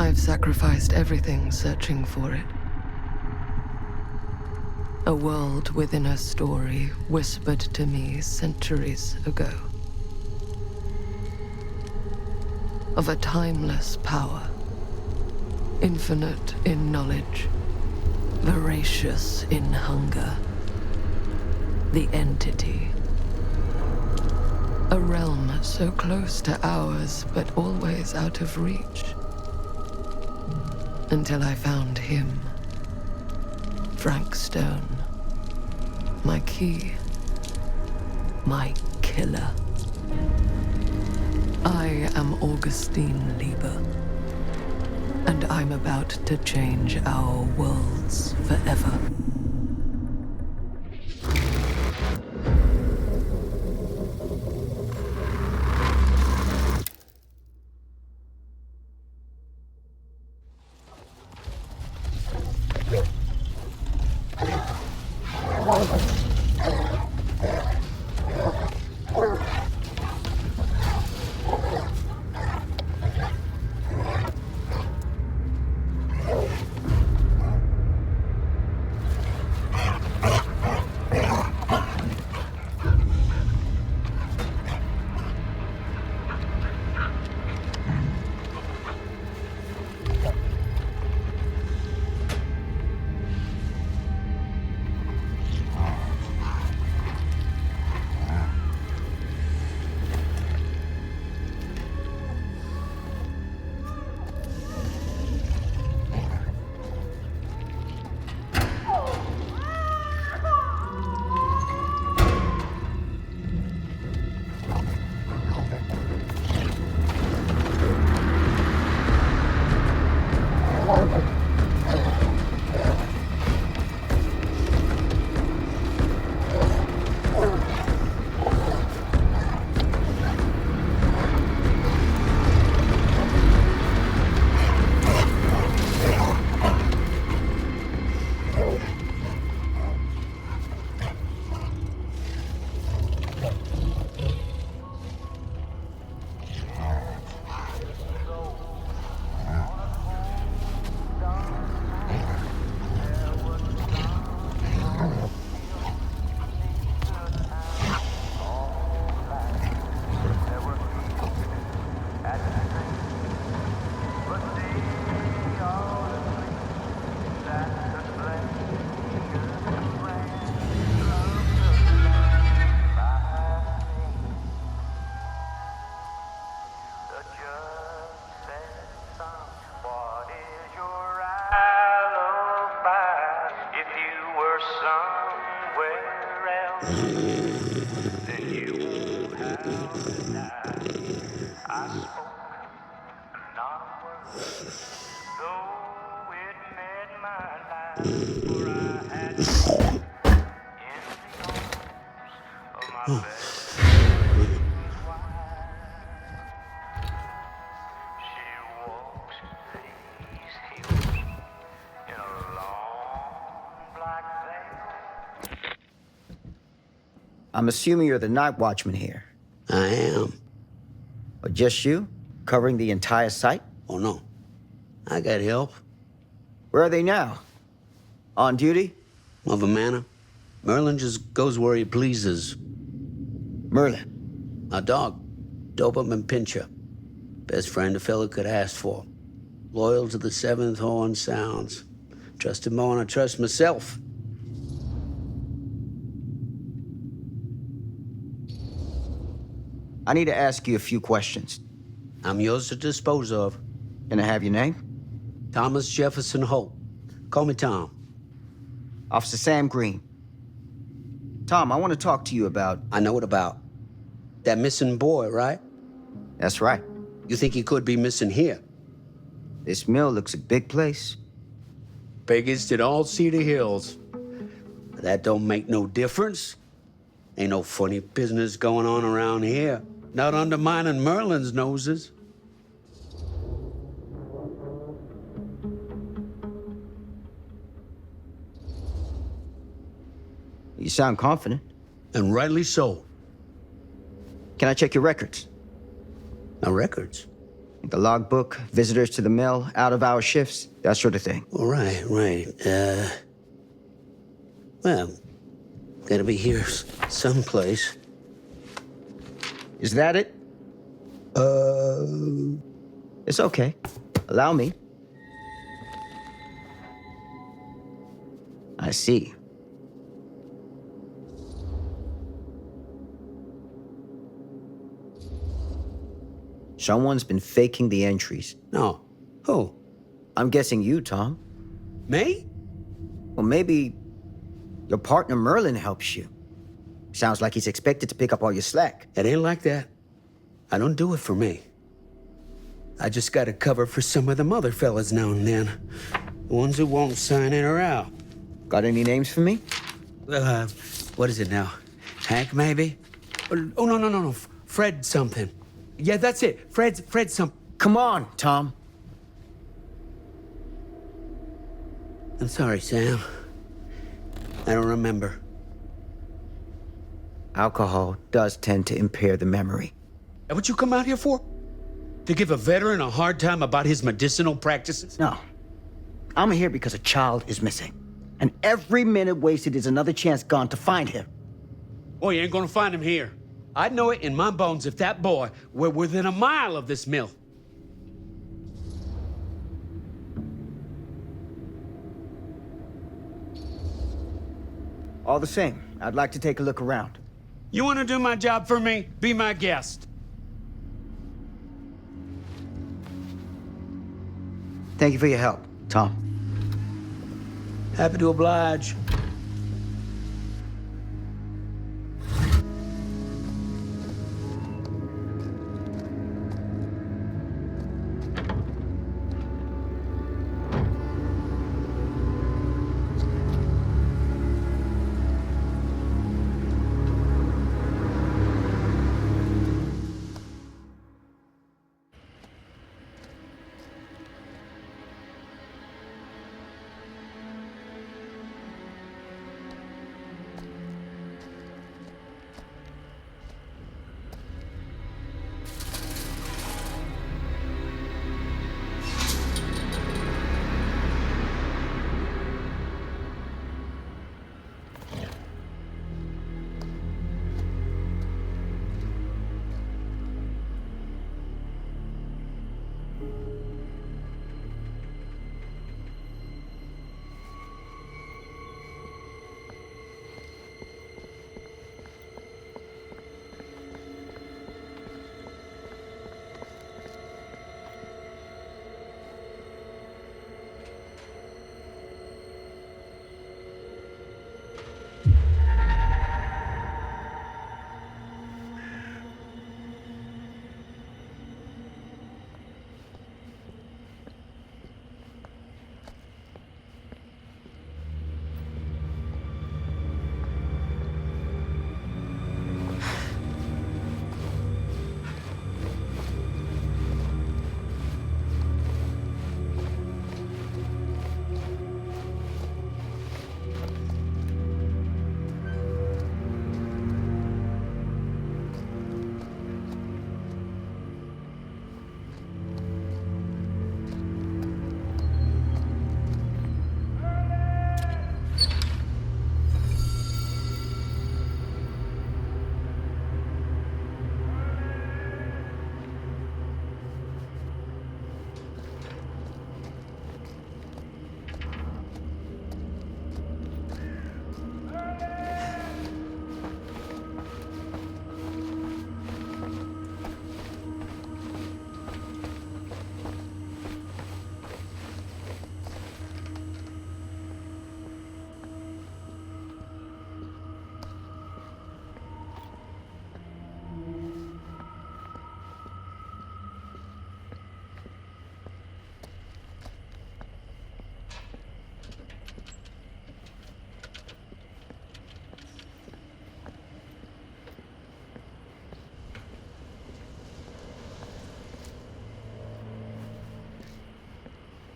I've sacrificed everything searching for it. A world within a story whispered to me centuries ago. Of a timeless power, infinite in knowledge, voracious in hunger. The entity. A realm so close to ours, but always out of reach. Until I found him. Frank Stone. My key. My killer. I am Augustine Lieber. And I'm about to change our worlds forever. I'm assuming you're the night watchman here. I am. Or just you? Covering the entire site? Oh, no. I got help. Where are they now? On duty? Mother Manor. Merlin just goes where he pleases. Merlin? A dog. Doberman Pinscher. Best friend a fella could ask for. Loyal to the seventh horn sounds. Trust him more than I trust myself. I need to ask you a few questions. I'm yours to dispose of. Can I have your name? Thomas Jefferson Holt. Call me Tom. Officer Sam Green. Tom, I want to talk to you about... I know what about. That missing boy, right? That's right. You think he could be missing here? This mill looks a big place. Biggest in all Cedar Hills. But that don't make no difference. Ain't no funny business going on around here. Not undermining Merlin's noses. You sound confident. And rightly so. Can I check your records? My records? The logbook, visitors to the mill, out-of-hour shifts, that sort of thing. All right. Well, gotta be here someplace. Is that it? It's okay. Allow me. I see. Someone's been faking the entries. No. Who? I'm guessing you, Tom. Me? Well, maybe your partner Merlin helps you. Sounds like he's expected to pick up all your slack. It ain't like that. I don't do it for me. I just gotta cover for some of them other fellas now and then. Ones who won't sign in or out. Got any names for me? What is it now? Hank, maybe? Oh, no. Fred something. Yeah, that's it. Fred something. Come on, Tom. I'm sorry, Sam. I don't remember. Alcohol does tend to impair the memory. And what you come out here for? To give a veteran a hard time about his medicinal practices? No. I'm here because a child is missing. And every minute wasted is another chance gone to find him. Oh, you ain't gonna find him here. I'd know it in my bones if that boy were within a mile of this mill. All the same, I'd like to take a look around. You wanna do my job for me? Be my guest. Thank you for your help, Tom. Happy to oblige.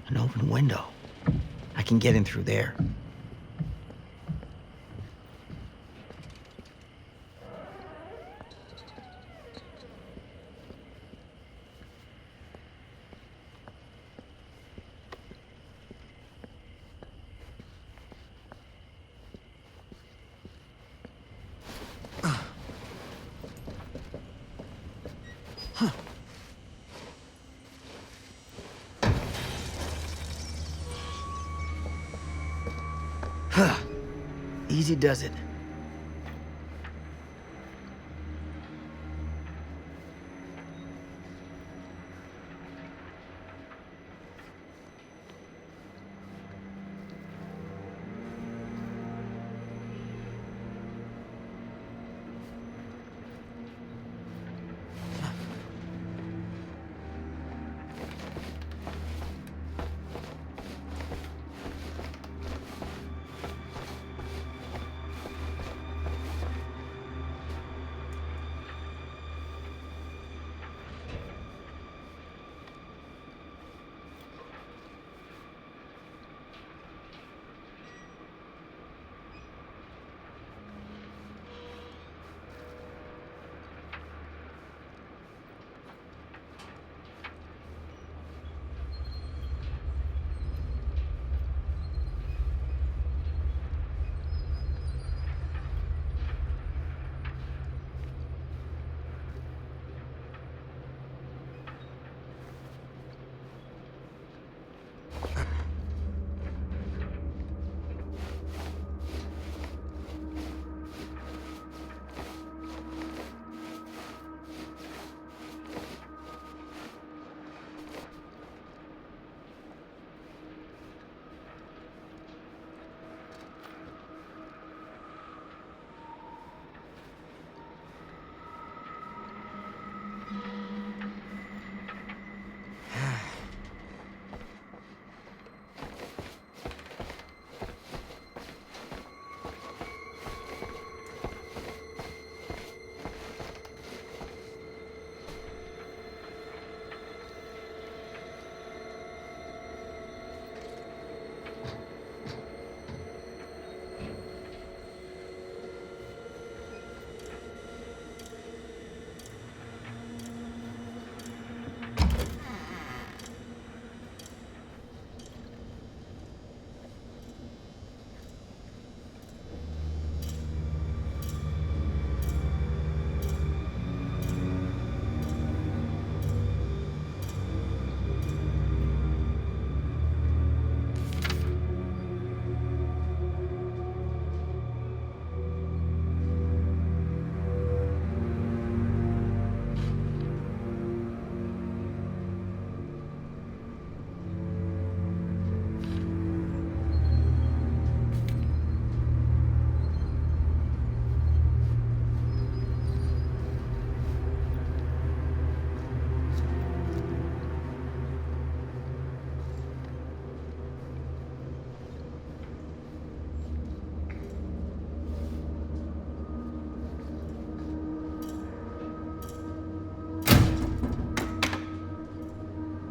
An open window. I can get in through there. Easy does it.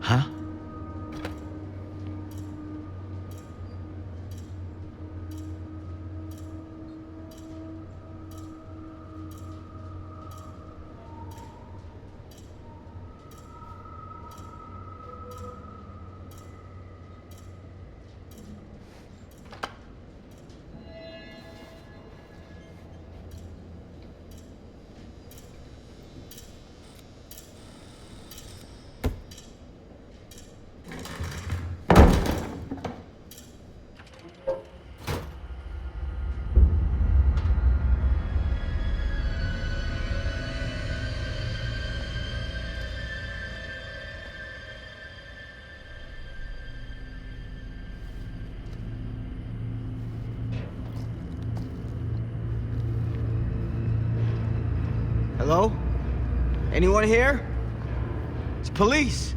Huh? Hello? Anyone here? It's police.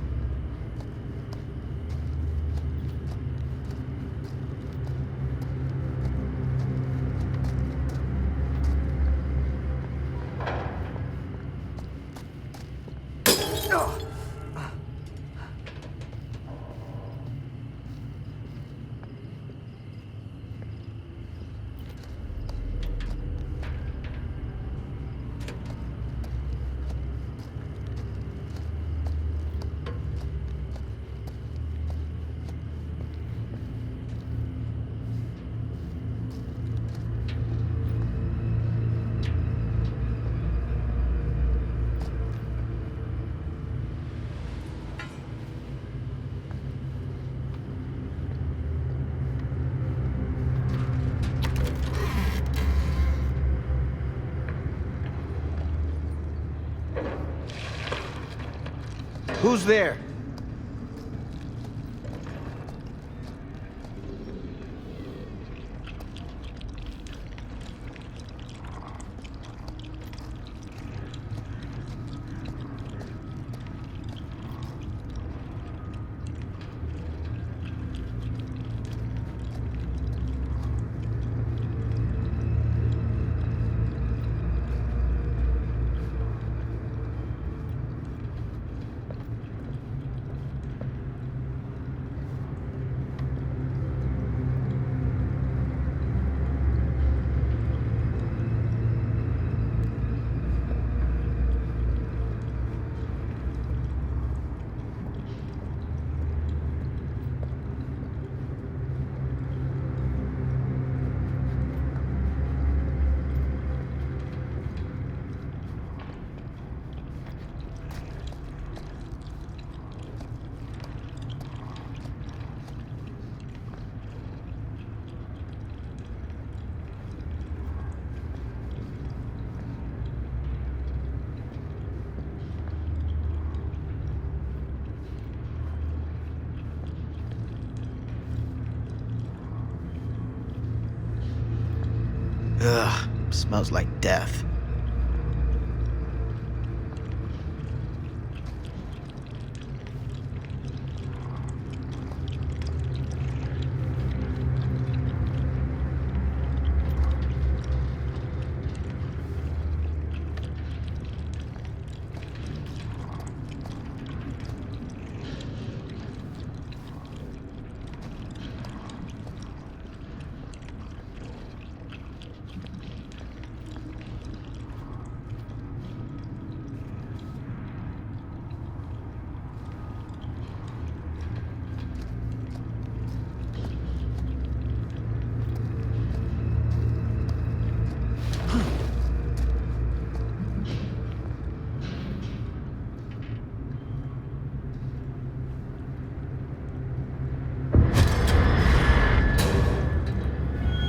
Who's there? Ugh, smells like death.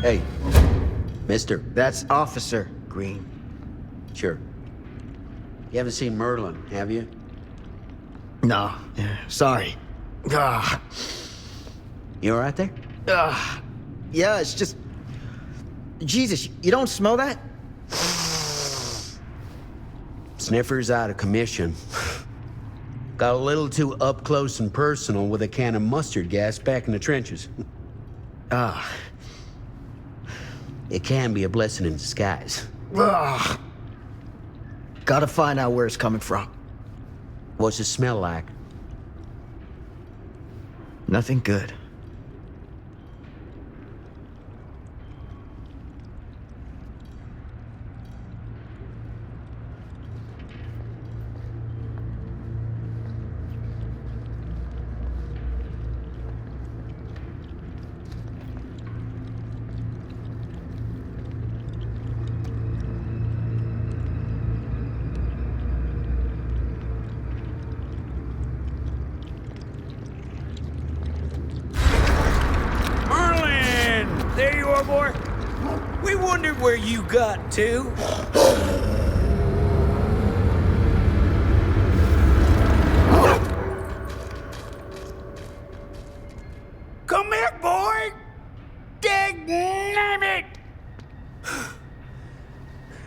Hey, mister. That's Officer Green. Sure. You haven't seen Merlin, have you? No, sorry. Ah, You all right there? yeah, it's just... Jesus, you don't smell that? Sniffer's out of commission. Got a little too up close and personal with a can of mustard gas back in the trenches. Ah. It can be a blessing in disguise. Ugh. Gotta find out where it's coming from. What's it smell like? Nothing good. There you are, boy. We wondered where you got to. Come here, boy. Dang it.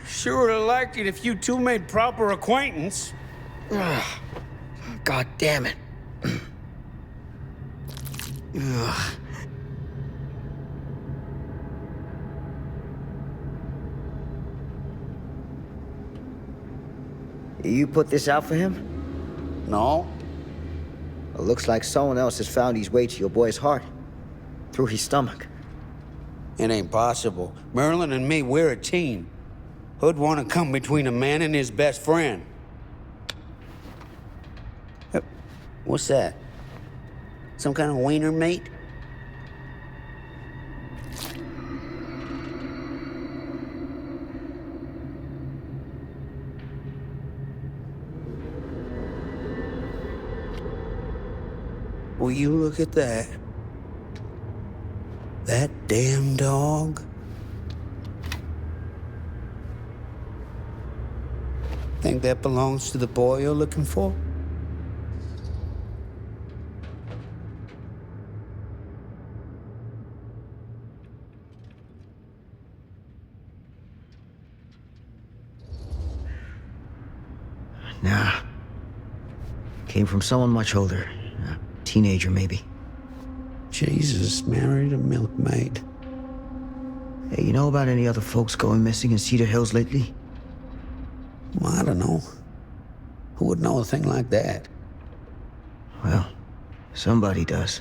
Sure would have liked it if you two made proper acquaintance. God damn it. Ugh. You put this out for him? No? It looks like someone else has found his way to your boy's heart. Through his stomach. It ain't possible. Merlin and me, we're a team. Who'd want to come between a man and his best friend? What's that? Some kind of wiener mate? Will you look at that? That damn dog? Think that belongs to the boy you're looking for? Nah. Came from someone much older. A teenager, maybe. Jesus, married a milkmaid. Hey, you know about any other folks going missing in Cedar Hills lately? Well, I don't know. Who would know a thing like that? Well, somebody does.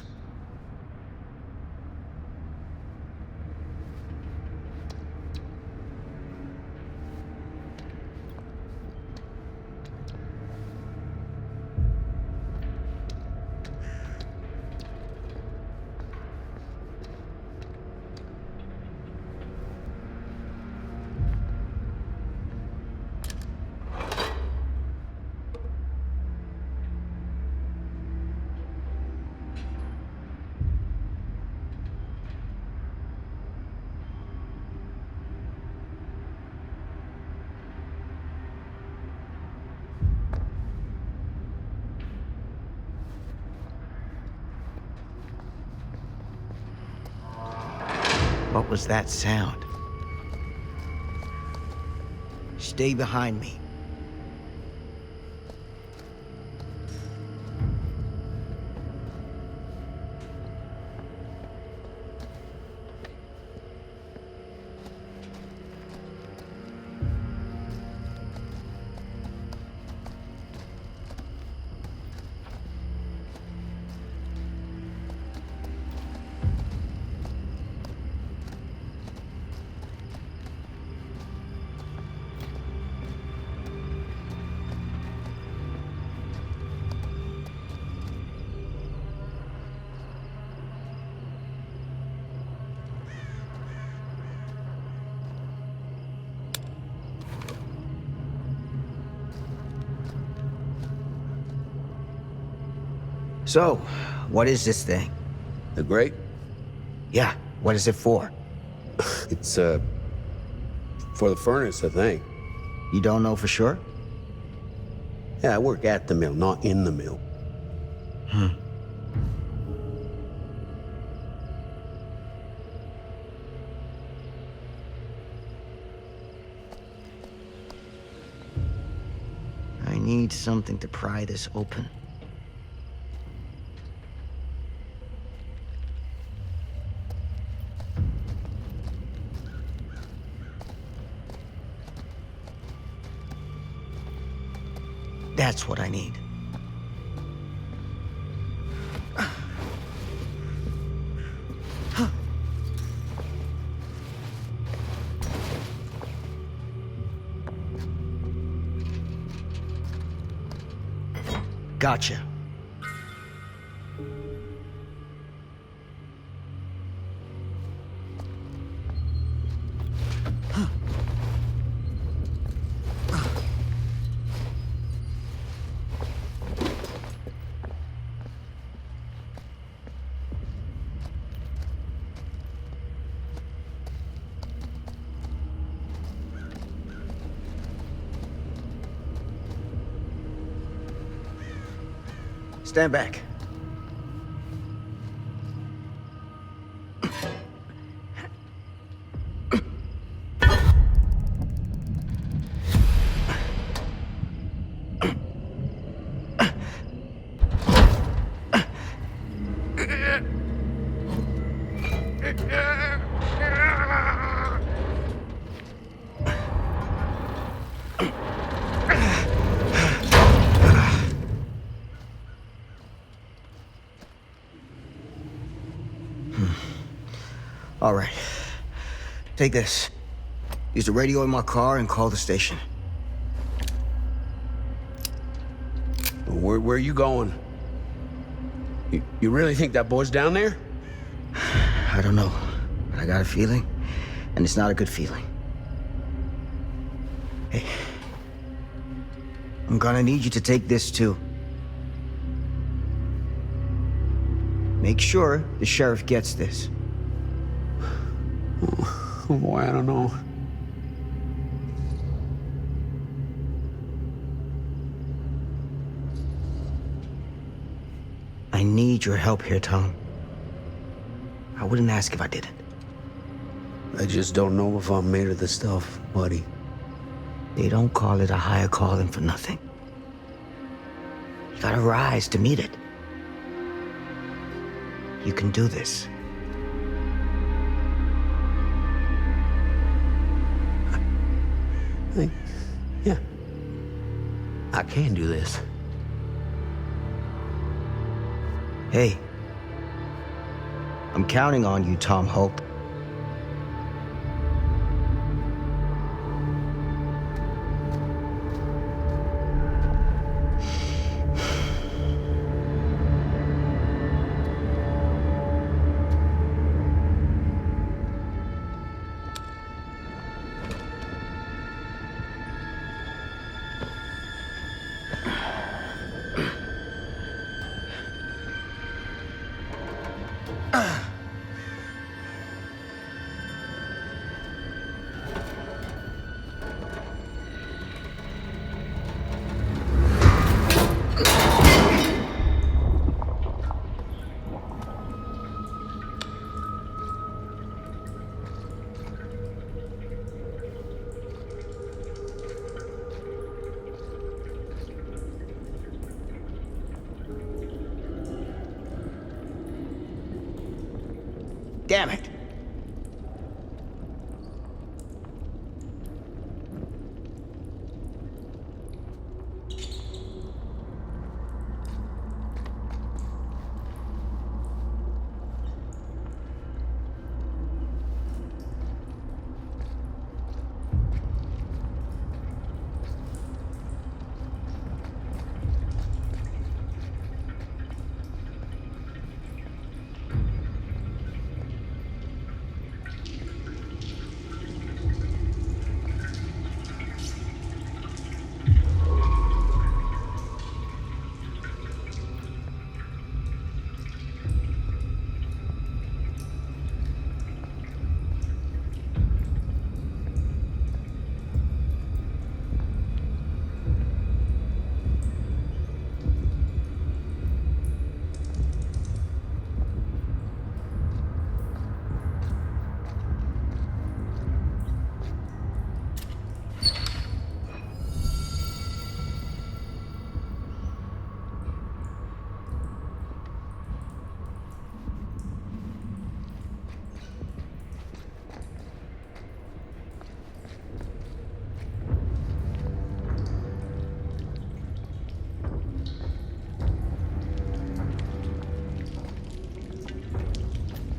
What was that sound? Stay behind me. So, what is this thing? The grate? Yeah, what is it for? It's, for the furnace, I think. You don't know for sure? Yeah, I work at the mill, not in the mill. I need something to pry this open. That's what I need. Gotcha. Stand back. All right. Take this. Use the radio in my car and call the station. Where are you going? You really think that boy's down there? I don't know, but I got a feeling, and it's not a good feeling. Hey, I'm gonna need you to take this too. Make sure the sheriff gets this. Oh boy, I don't know. I need your help here, Tom. I wouldn't ask if I didn't. I just don't know if I'm made of the stuff, buddy. They don't call it a higher calling for nothing. gotta rise to meet it. You can do this. Yeah. I can do this. Hey. I'm counting on you, Tom Hope. Damn it.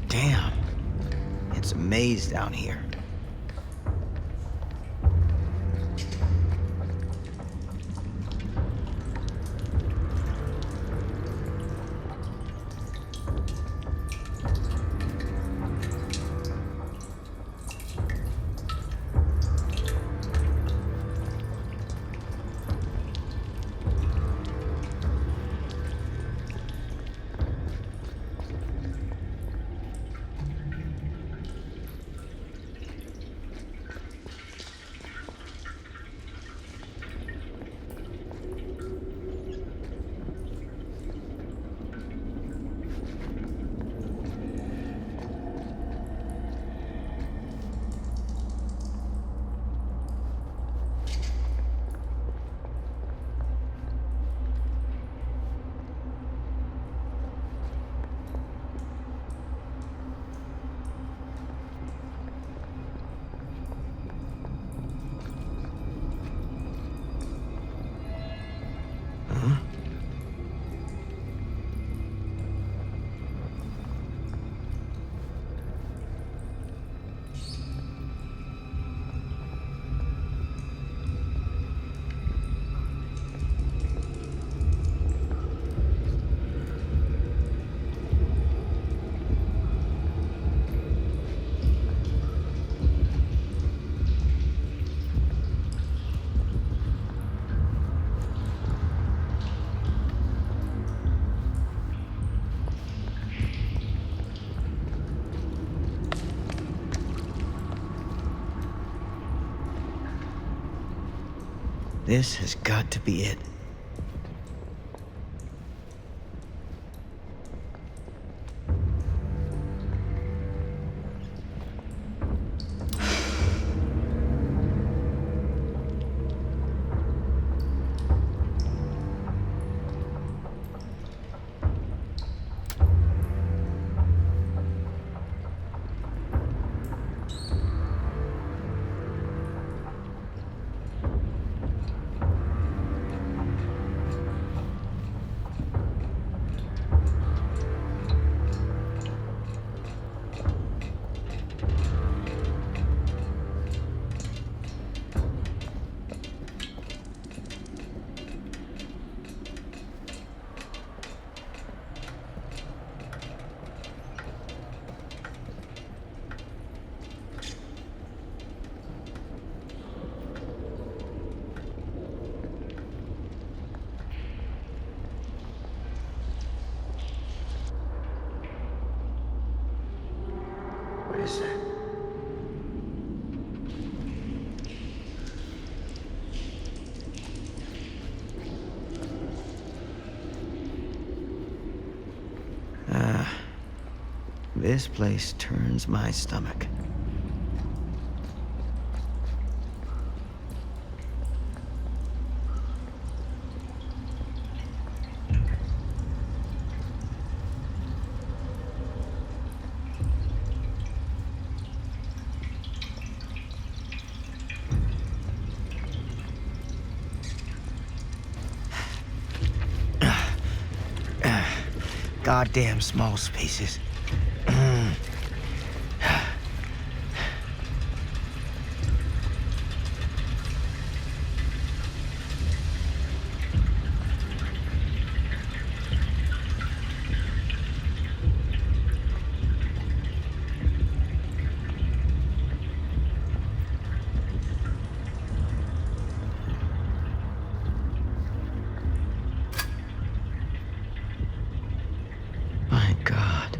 Damn. It's a maze down here. This has got to be it. This place turns my stomach. Goddamn small spaces. My God.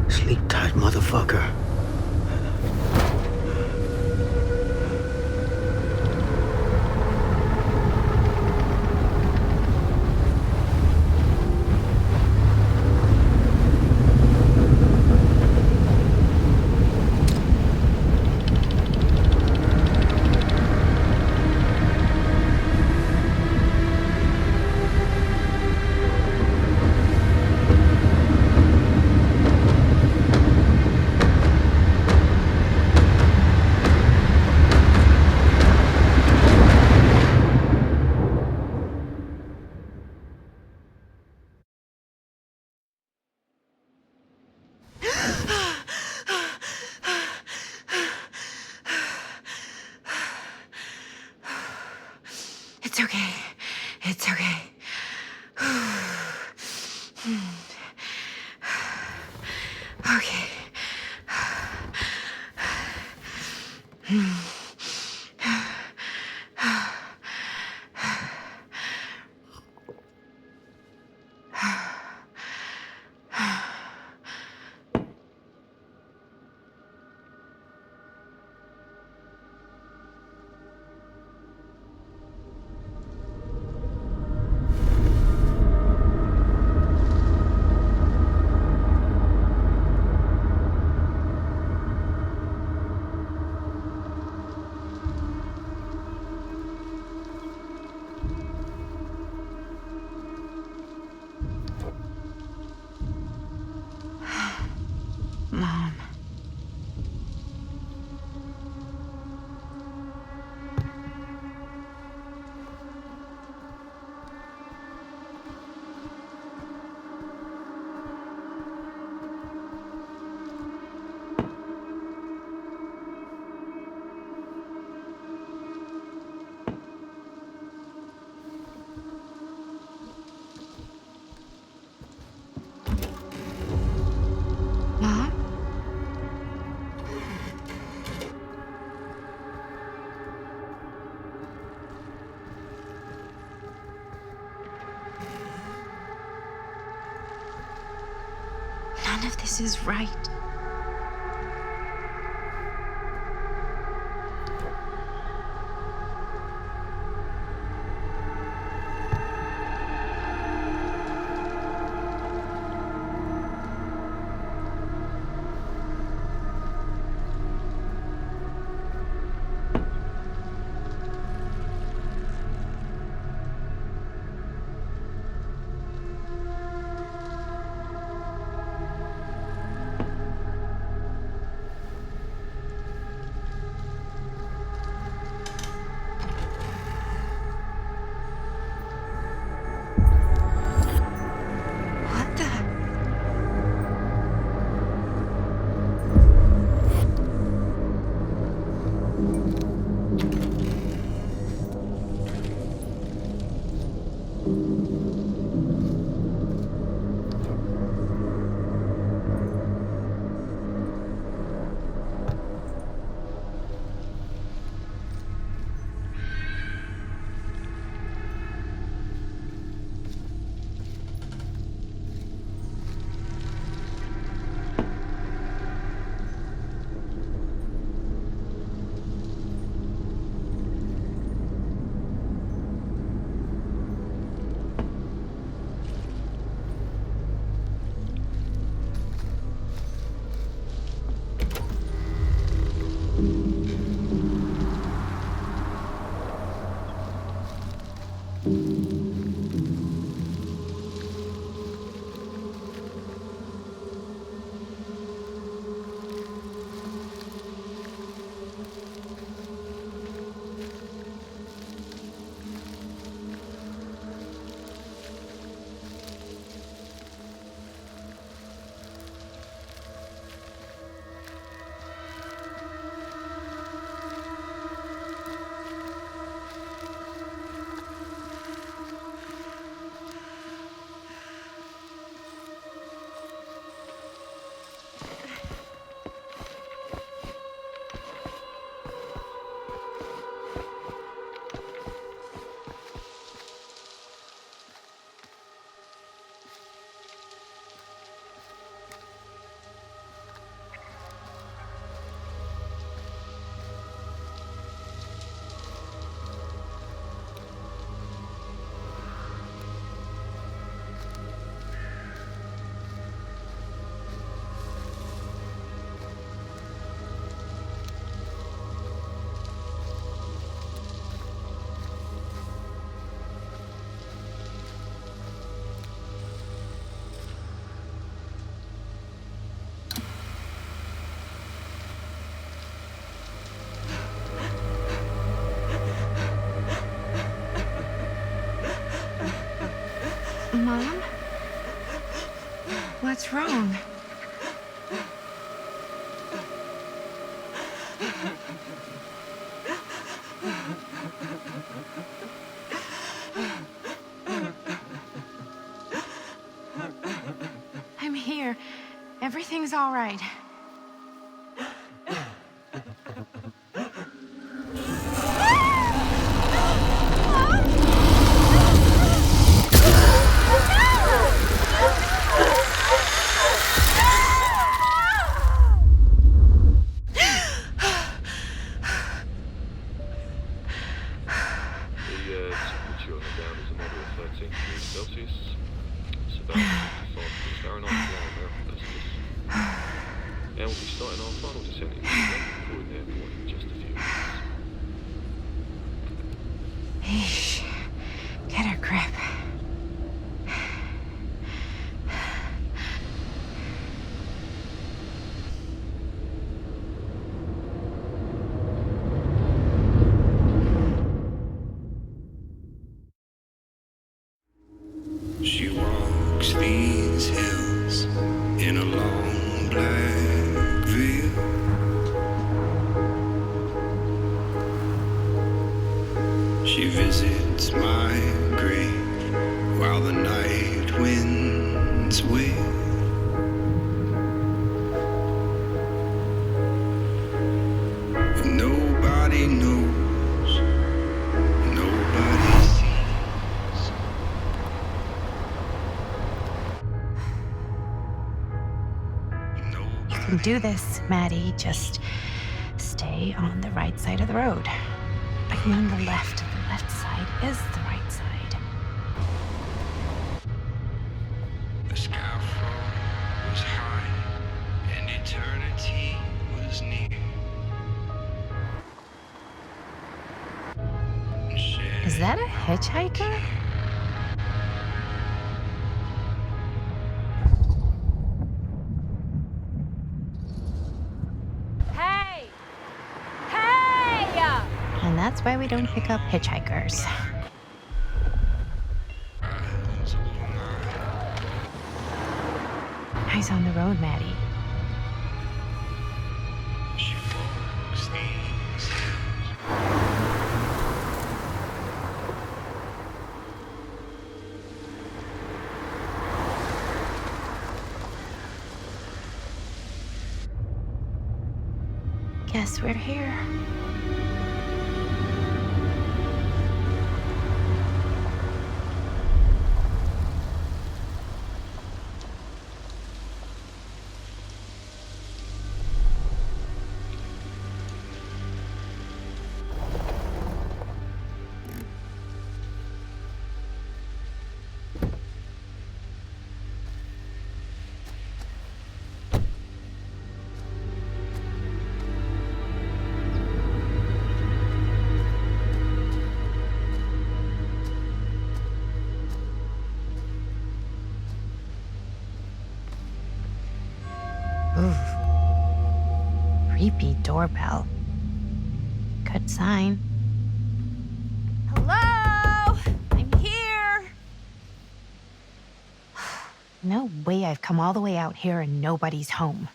Sleep tight, motherfucker. It's okay. It's okay. Okay. Mom. Mom? None of this is right. Mom? What's wrong? I'm here. Everything's all right. Temperature on the ground is a moderate 13 degrees Celsius. It's about 55 degrees Fahrenheit for our American customers. And we'll be starting our final descent into the London airport in just a few minutes. Eesh. Get a grip. She walks these hills in a long black veil. She visits my grave while the night winds wail. And nobody knows, nobody sees. You can do this, Maddie. Just stay on the right side of the road. Are you on the left? The left side is the right side. The skyfall was high and eternity was near. Is that a hitchhiker? Hey! Hey! And that's why we don't pick up hitchhikers. Eyes on the road, Maddie. She walks these hills. Guess we're here. Ooh. Creepy doorbell. Good sign. Hello? I'm here. No way I've come all the way out here and nobody's home.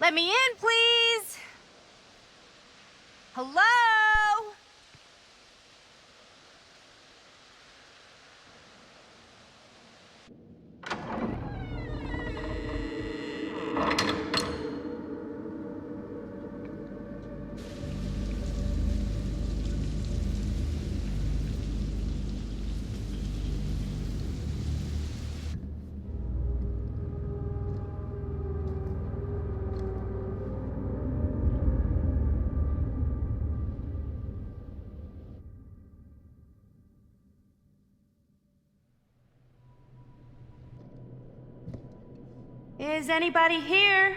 Let me in, please. Hello? Is anybody here?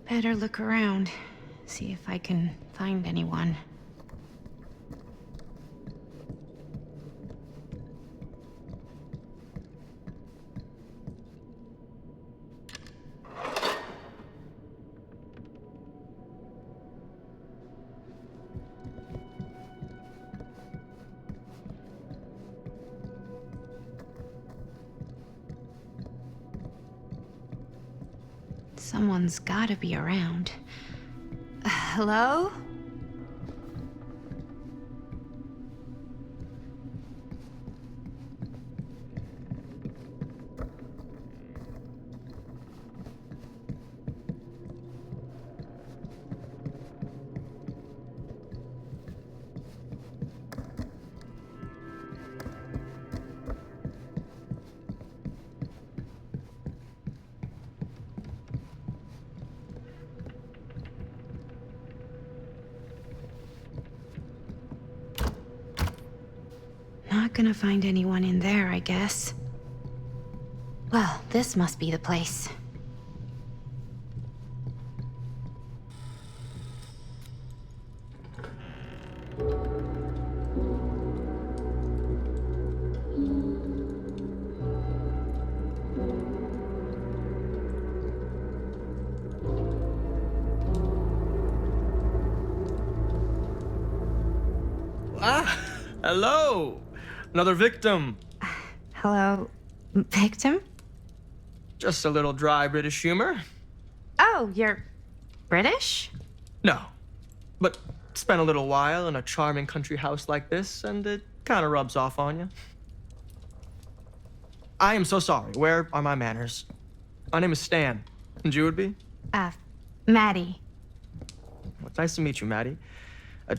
Better look around. See if I can find anyone. Someone's gotta be around. Hello? Not gonna find anyone in there, I guess. Well, this must be the place. Hello! Another victim. Hello, victim? Just a little dry British humor. Oh, you're British? No. But spent a little while in a charming country house like this, and it kind of rubs off on you. I am so sorry. Where are my manners? My name is Stan. And you would be? Maddie. Well, it's nice to meet you, Maddie.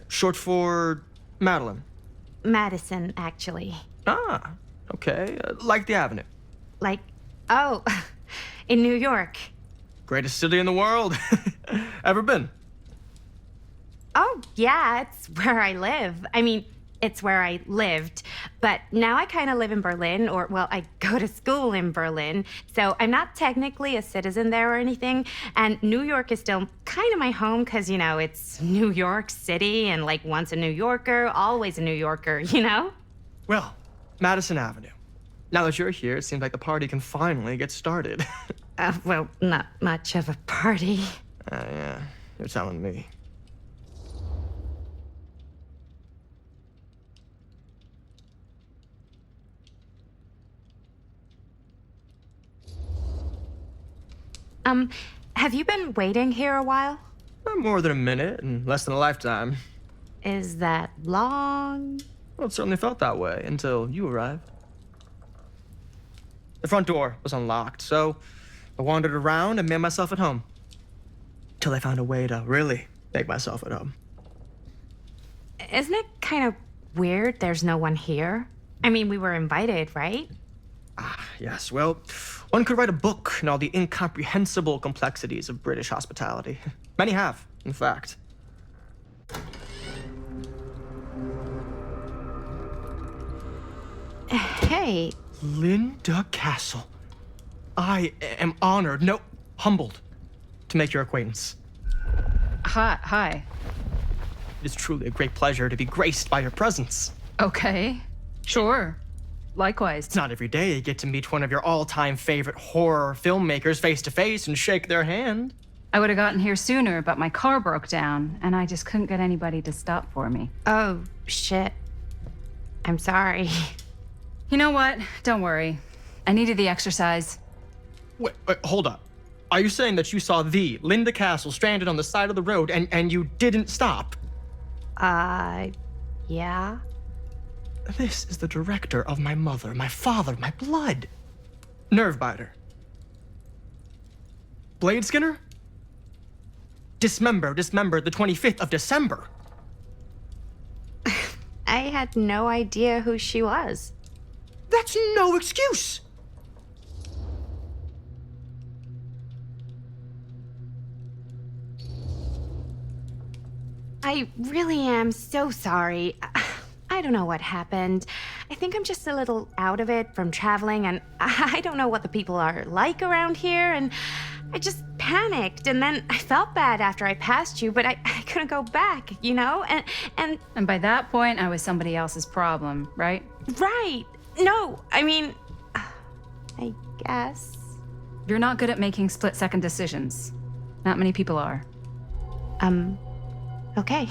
Short for Madeline. Madison, actually. Ah, okay. Like the Avenue. Like, oh, in New York. Greatest city in the world. Ever been? Oh, yeah, it's where I live. I mean, it's where I lived. But now I kind of live in Berlin, or, well, I go to school in Berlin. So I'm not technically a citizen there or anything. And New York is still kind of my home because, you know, it's New York City. And like once a New Yorker, always a New Yorker, you know? Well, Madison Avenue. Now that you're here, it seems like the party can finally get started. Well, not much of a party. Yeah, you're telling me. Have you been waiting here a while? More than a minute and less than a lifetime. Is that long? Well, it certainly felt that way until you arrived. The front door was unlocked, so I wandered around and made myself at home. Till I found a way to really make myself at home. Isn't it kind of weird there's no one here? I mean, we were invited, right? Ah, yes. Well, one could write a book on all the incomprehensible complexities of British hospitality. Many have, in fact. Hey. Linda Castle. I am honored, no, humbled, to make your acquaintance. Hi. It is truly a great pleasure to be graced by your presence. Okay. Sure. Likewise. It's not every day you get to meet one of your all-time favorite horror filmmakers face to face and shake their hand. I would have gotten here sooner, but my car broke down, and I just couldn't get anybody to stop for me. Oh, shit. I'm sorry. You know what? Don't worry. I needed the exercise. Wait, hold up. Are you saying that you saw the Linda Castle stranded on the side of the road and you didn't stop? Yeah. This is the director of my mother, my father, my blood. Nerve biter. Blade skinner? Dismembered the 25th of December. I had no idea who she was. That's no excuse. I really am so sorry. I don't know what happened. I think I'm just a little out of it from traveling, and I don't know what the people are like around here, and I just panicked, and then I felt bad after I passed you, but I couldn't go back, you know? And by that point, I was somebody else's problem, right? Right. No, I mean, I guess. You're not good at making split-second decisions. Not many people are. Okay.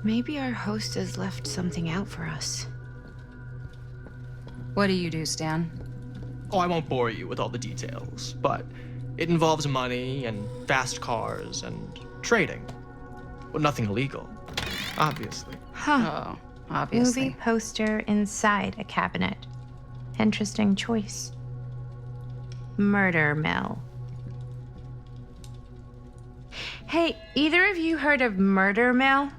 Maybe our host has left something out for us. What do you do, Stan? Oh, I won't bore you with all the details, but It involves money and fast cars and trading. But nothing illegal, obviously. Oh, obviously. Movie poster inside a cabinet. Interesting choice. Murder mill. Hey, either of you heard of murder mill?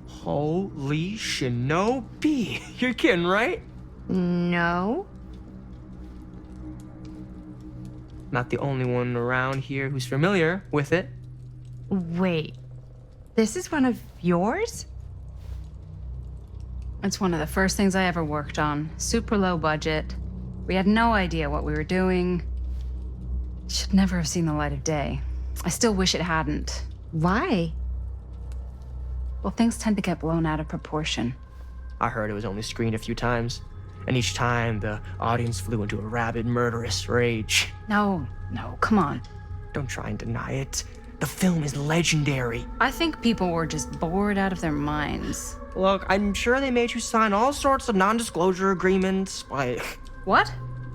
Holy shinobi. You're kidding, right? No. Not the only one around here who's familiar with it. Wait, this is one of yours? It's one of the first things I ever worked on. Super low budget. We had no idea what we were doing. Should never have seen the light of day. I still wish it hadn't. Why? Well, things tend to get blown out of proportion. I heard it was only screened a few times, and each time the audience flew into a rabid, murderous rage. No, come on. Don't try and deny it. The film is legendary. I think people were just bored out of their minds. Look, I'm sure they made you sign all sorts of non-disclosure agreements, like What?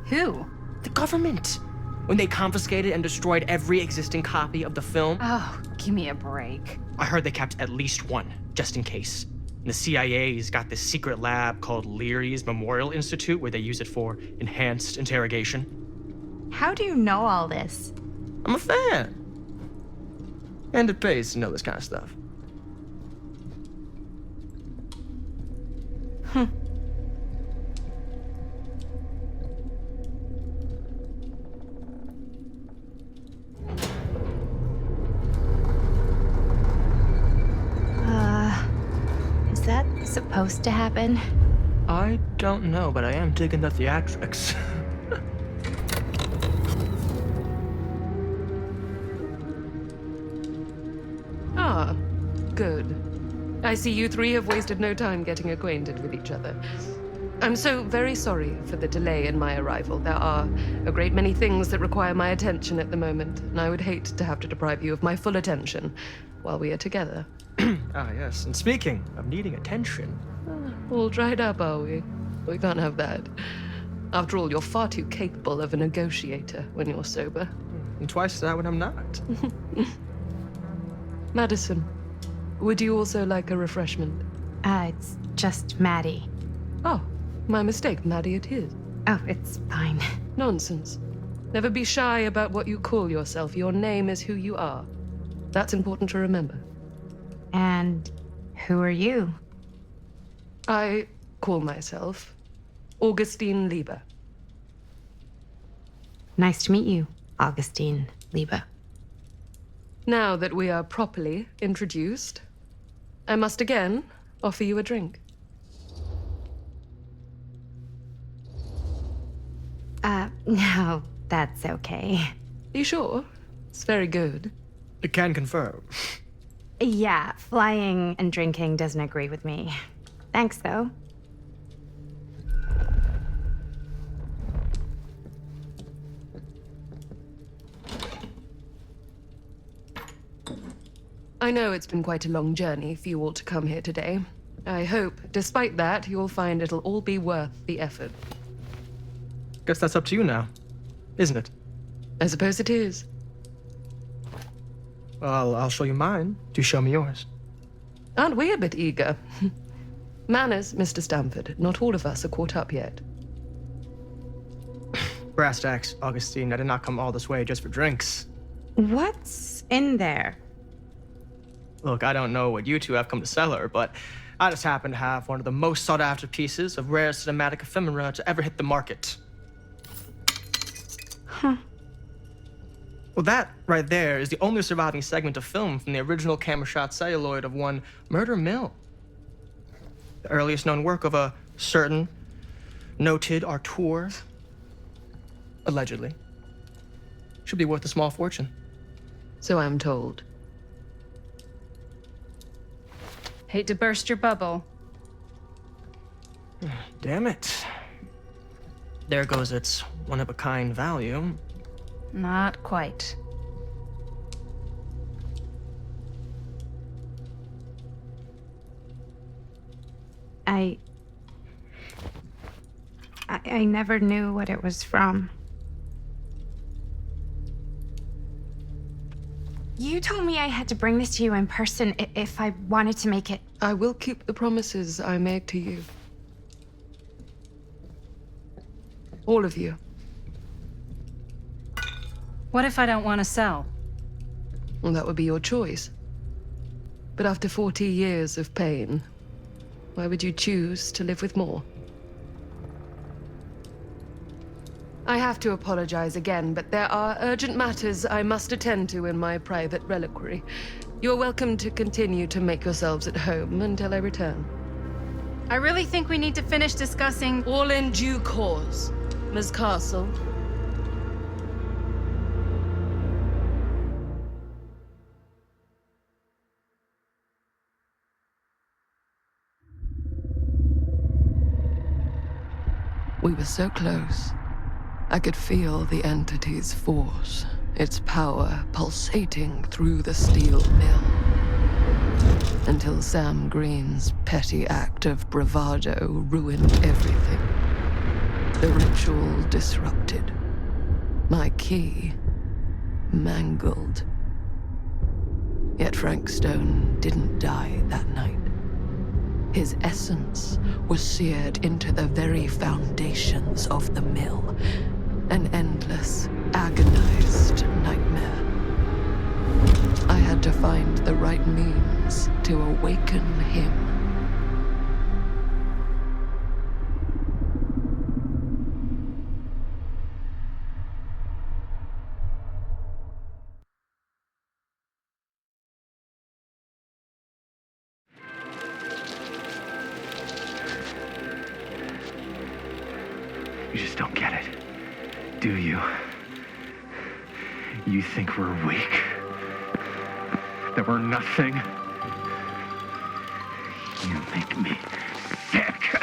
Who? the government. When they confiscated and destroyed every existing copy of the film, Oh, give me a break. I heard they kept at least one, just in case. And the CIA's got this secret lab called Leary's Memorial Institute where they use it for enhanced interrogation. How do you know all this? I'm a fan. And it pays to know this kind of stuff. Is that supposed to happen? I don't know, but I am digging the theatrics. Ah, good. I see you three have wasted no time getting acquainted with each other. I'm so very sorry for the delay in my arrival. There are a great many things that require my attention at the moment, and I would hate to have to deprive you of my full attention while we are together. Ah, yes. And speaking of needing attention, All dried up, are we? We can't have that. After all, you're far too capable of a negotiator when you're sober. and twice that when I'm not. Madison, would you also like a refreshment? It's just Maddie. Oh, my mistake, Maddie it is. Oh, it's fine. Nonsense. Never be shy about what you call yourself. Your name is who you are. That's important to remember. And who are you? I call myself Augustine Lieber. Nice to meet you, Augustine Lieber. Now that we are properly introduced, I must again offer you a drink. No, that's okay. You sure? It's very good. I can confirm. Yeah, flying and drinking doesn't agree with me. Thanks, though. I know it's been quite a long journey for you all to come here today. I hope, despite that, you'll find it'll all be worth the effort. Guess that's up to you now, isn't it? I suppose it is. Well, I'll show you mine. Do show me yours. Aren't we a bit eager? Manners, Mr. Stamford. Not all of us are caught up yet. Brass tacks, Augustine. I did not come all this way just for drinks. What's in there? Look, I don't know what you two have come to cellar, but I just happen to have one of the most sought-after pieces of rare cinematic ephemera to ever hit the market. Huh. Well, that right there is the only surviving segment of film from the original camera shot celluloid of one Murder Mill. The earliest known work of a certain noted auteur, allegedly. Should be worth a small fortune. So I'm told. Hate to burst your bubble. Damn it. There goes its one-of-a-kind value. Not quite. I never knew what it was from. You told me I had to bring this to you in person if I wanted to make it. I will keep the promises I made to you. All of you. What if I don't want to sell? Well, that would be your choice. But after 40 years of pain, why would you choose to live with more? I have to apologize again, but there are urgent matters I must attend to in my private reliquary. You're welcome to continue to make yourselves at home until I return. I really think we need to finish discussing. All in due course, Ms. Castle. We were so close. I could feel the entity's force, its power pulsating through the steel mill. Until Sam Green's petty act of bravado ruined everything. The ritual disrupted. My key mangled. Yet Frank Stone didn't die that night. His essence was seared into the very foundations of the mill. An endless, agonized nightmare. I had to find the right means to awaken him. You just don't get it, do you? You think we're weak? That we're nothing? You make me sick.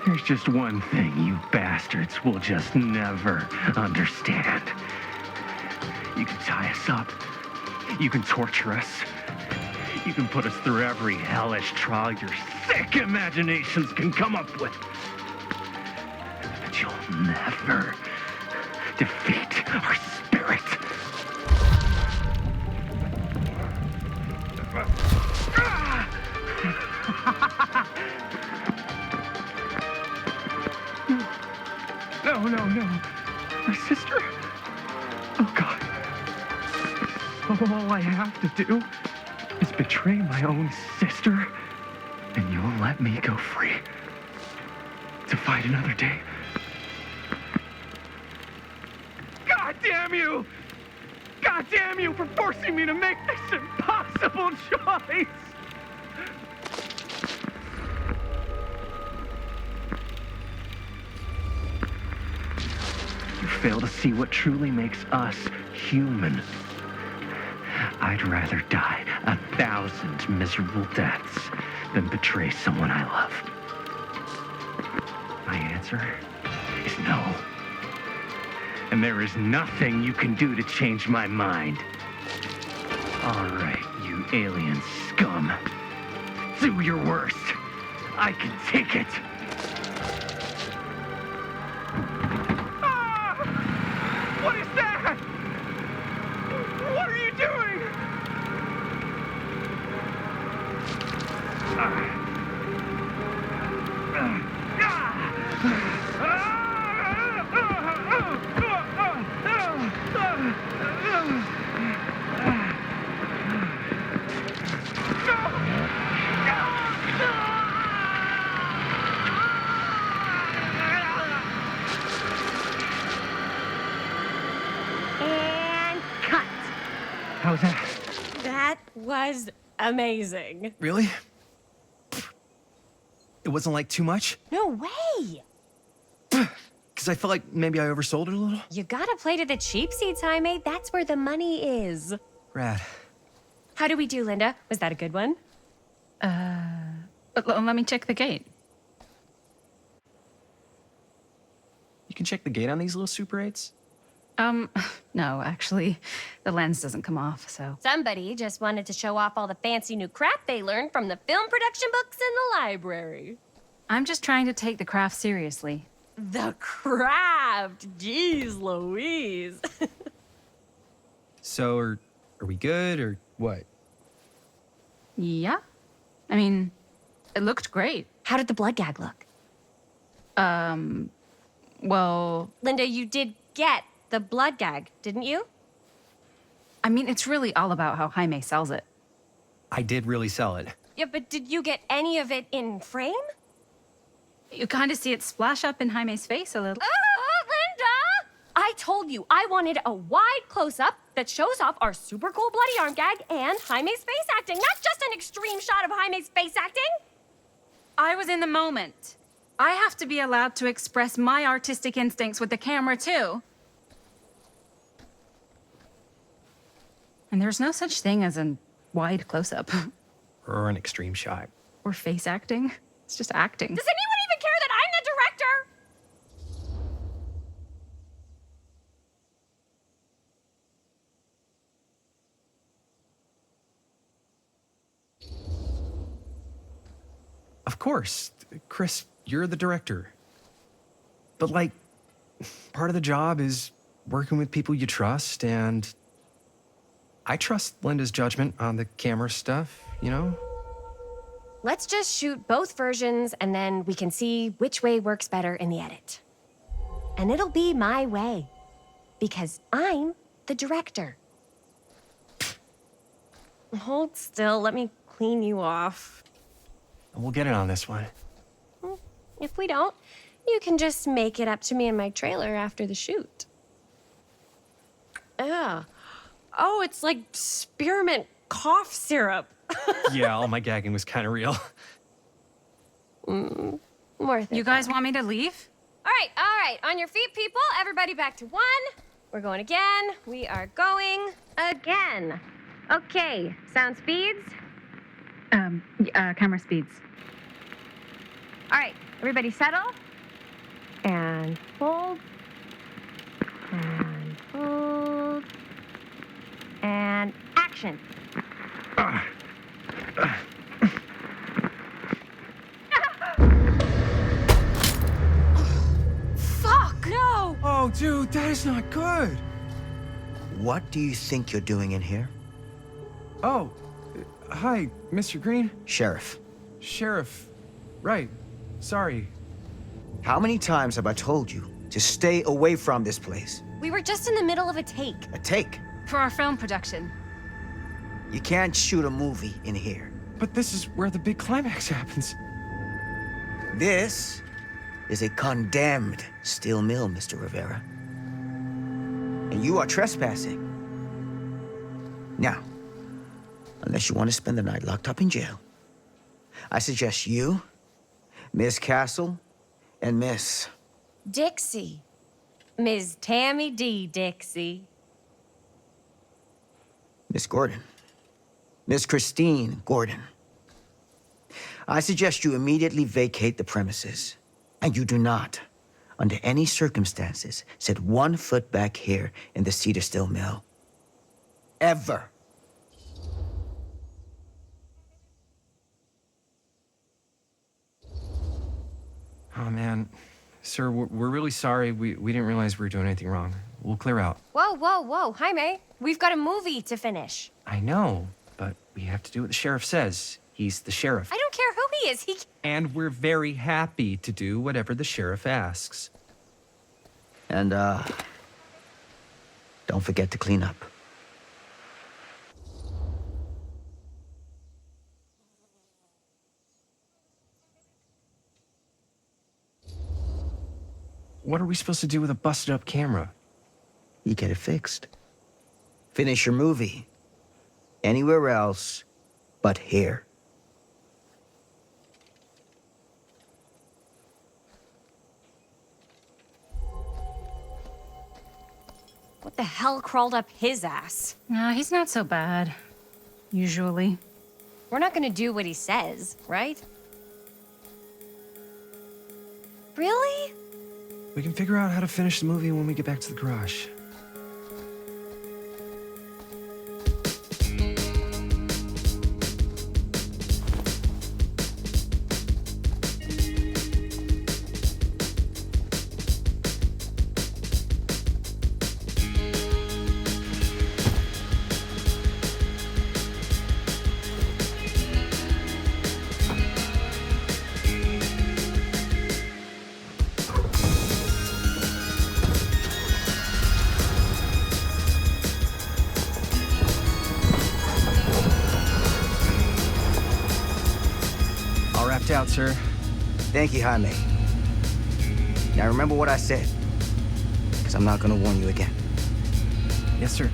There's just one thing you bastards will just never understand. You can tie us up. You can torture us. You can put us through every hellish trial your sick imaginations can come up with. But you'll never defeat our spirit. No. My sister? Oh, God. All I have to do is betray my own sister, and you'll let me go free to fight another day. God damn you! God damn you for forcing me to make this impossible choice! You fail to see what truly makes us human. I'd rather die 1,000 miserable deaths than betray someone I love. My answer is no. And there is nothing you can do to change my mind. All right, you alien scum. Do your worst. I can take it. What is that? What are you doing? And cut. How's that? That was amazing. Really? It wasn't like too much? No way. Because I felt like maybe I oversold it a little? You gotta play to the cheap seats, Jaime. That's where the money is. Rad. How do we do, Linda? Was that a good one? Let me check the gate. You can check the gate on these little Super 8s? No, actually, the lens doesn't come off, so. Somebody just wanted to show off all the fancy new crap they learned from the film production books in the library. I'm just trying to take the craft seriously. The craft. Jeez Louise. So, are we good or what? Yeah. I mean, it looked great. How did the blood gag look? Well, Linda, you did get the blood gag, didn't you? I mean, it's really all about how Jaime sells it. I did really sell it. Yeah, but did you get any of it in frame? You kind of see it splash up in Jaime's face a little. Linda! I told you I wanted a wide close-up that shows off our super cool bloody arm gag and Jaime's face acting, not just an extreme shot of Jaime's face acting. I was in the moment. I have to be allowed to express my artistic instincts with the camera, too. And there's no such thing as a wide close-up. Or an extreme shot. Or face acting. It's just acting. Does anyone even care that I'm the director? Of course. Chris, you're the director. But, like, part of the job is working with people you trust, and I trust Linda's judgment on the camera stuff, you know? Let's just shoot both versions and then we can see which way works better in the edit. And it'll be my way. Because I'm the director. Hold still, let me clean you off. We'll get it on this one. If we don't, you can just make it up to me in my trailer after the shoot. Yeah. Oh, it's like spearmint cough syrup. Yeah, all my gagging was kind of real. Worth it. You guys want me to leave? All right. On your feet, people. Everybody back to 1. We're going again. We are going again. Okay, sound speeds. Camera speeds. All right, everybody settle. And hold. And hold. And action. Fuck! No! Oh, dude, that is not good. What do you think you're doing in here? Oh, hi, Mr. Green. Sheriff, Sheriff. Right. Sorry. how many times have I told you to stay away from this place? We were just in the middle of a take. A take. For our film production. You can't shoot a movie in here. But this is where the big climax happens. This is a condemned steel mill, Mr. Rivera. And you are trespassing. Now, unless you want to spend the night locked up in jail, I suggest you, Miss Castle, and Miss... Dixie. Ms. Tammy D. Dixie. Miss Gordon. Miss Christine Gordon. I suggest you immediately vacate the premises. And you do not, under any circumstances, set 1 foot back here in the Cedar Steel Mill. Ever. Oh, man. Sir, we're really sorry. We didn't realize we were doing anything wrong. We'll clear out. Whoa. Jaime, we've got a movie to finish. I know, but we have to do what the sheriff says. He's the sheriff. I don't care who he is. And we're very happy to do whatever the sheriff asks. And, don't forget to clean up. What are we supposed to do with a busted-up camera? You get it fixed. Finish your movie. Anywhere else but here. What the hell crawled up his ass? He's not so bad. Usually. We're not gonna do what he says, right? Really? We can figure out how to finish the movie when we get back to the garage. Blacked out, sir. Thank you, Jaime. Now remember what I said, because I'm not gonna warn you again. Yes, sir.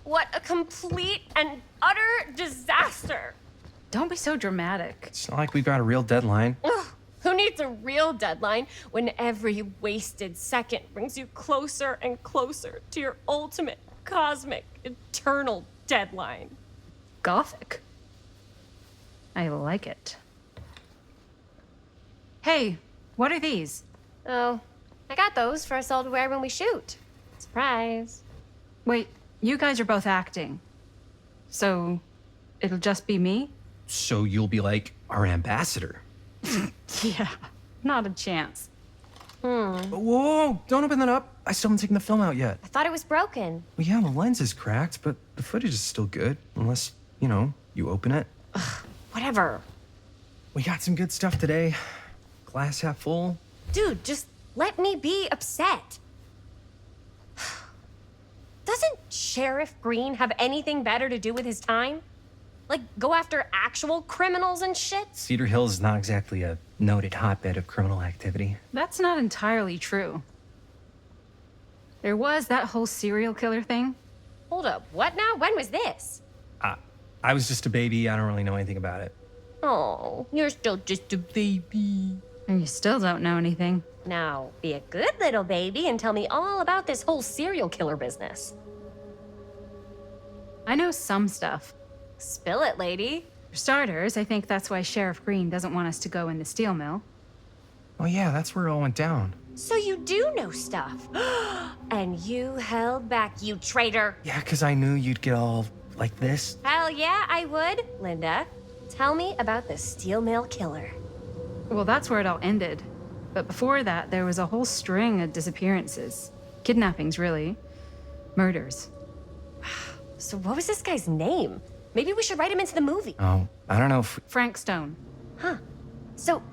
What a complete and utter disaster. Don't be so dramatic. It's not like we've got a real deadline. Ugh, who needs a real deadline when every wasted second brings you closer and closer to your ultimate, cosmic, eternal deadline? Gothic. I like it. Hey, what are these? Oh, I got those for us all to wear when we shoot. Surprise. Wait, you guys are both acting. So, it'll just be me? So you'll be like our ambassador. Yeah, not a chance. Whoa, don't open that up. I still haven't taken the film out yet. I thought it was broken. Well, yeah, the lens is cracked, but the footage is still good. Unless, you open it. Whatever. We got some good stuff today. Glass half full. Dude, just let me be upset. Doesn't Sheriff Green have anything better to do with his time? Like, go after actual criminals and shit? Cedar Hills is not exactly a noted hotbed of criminal activity. That's not entirely true. There was that whole serial killer thing. Hold up, what now? When was this? I was just a baby. I don't really know anything about it. Oh, you're still just a baby. And you still don't know anything. Now, be a good little baby and tell me all about this whole serial killer business. I know some stuff. Spill it, lady. For starters, I think that's why Sheriff Green doesn't want us to go in the steel mill. Oh yeah, that's where it all went down. So you do know stuff. And you held back, you traitor. Yeah, because I knew you'd get all like this. Hell yeah, I would. Linda, tell me about the steel mill killer. Well, that's where it all ended. But before that, there was a whole string of disappearances. Kidnappings, really. Murders. So what was this guy's name? Maybe we should write him into the movie. Oh, I don't know if... Frank Stone. Huh. So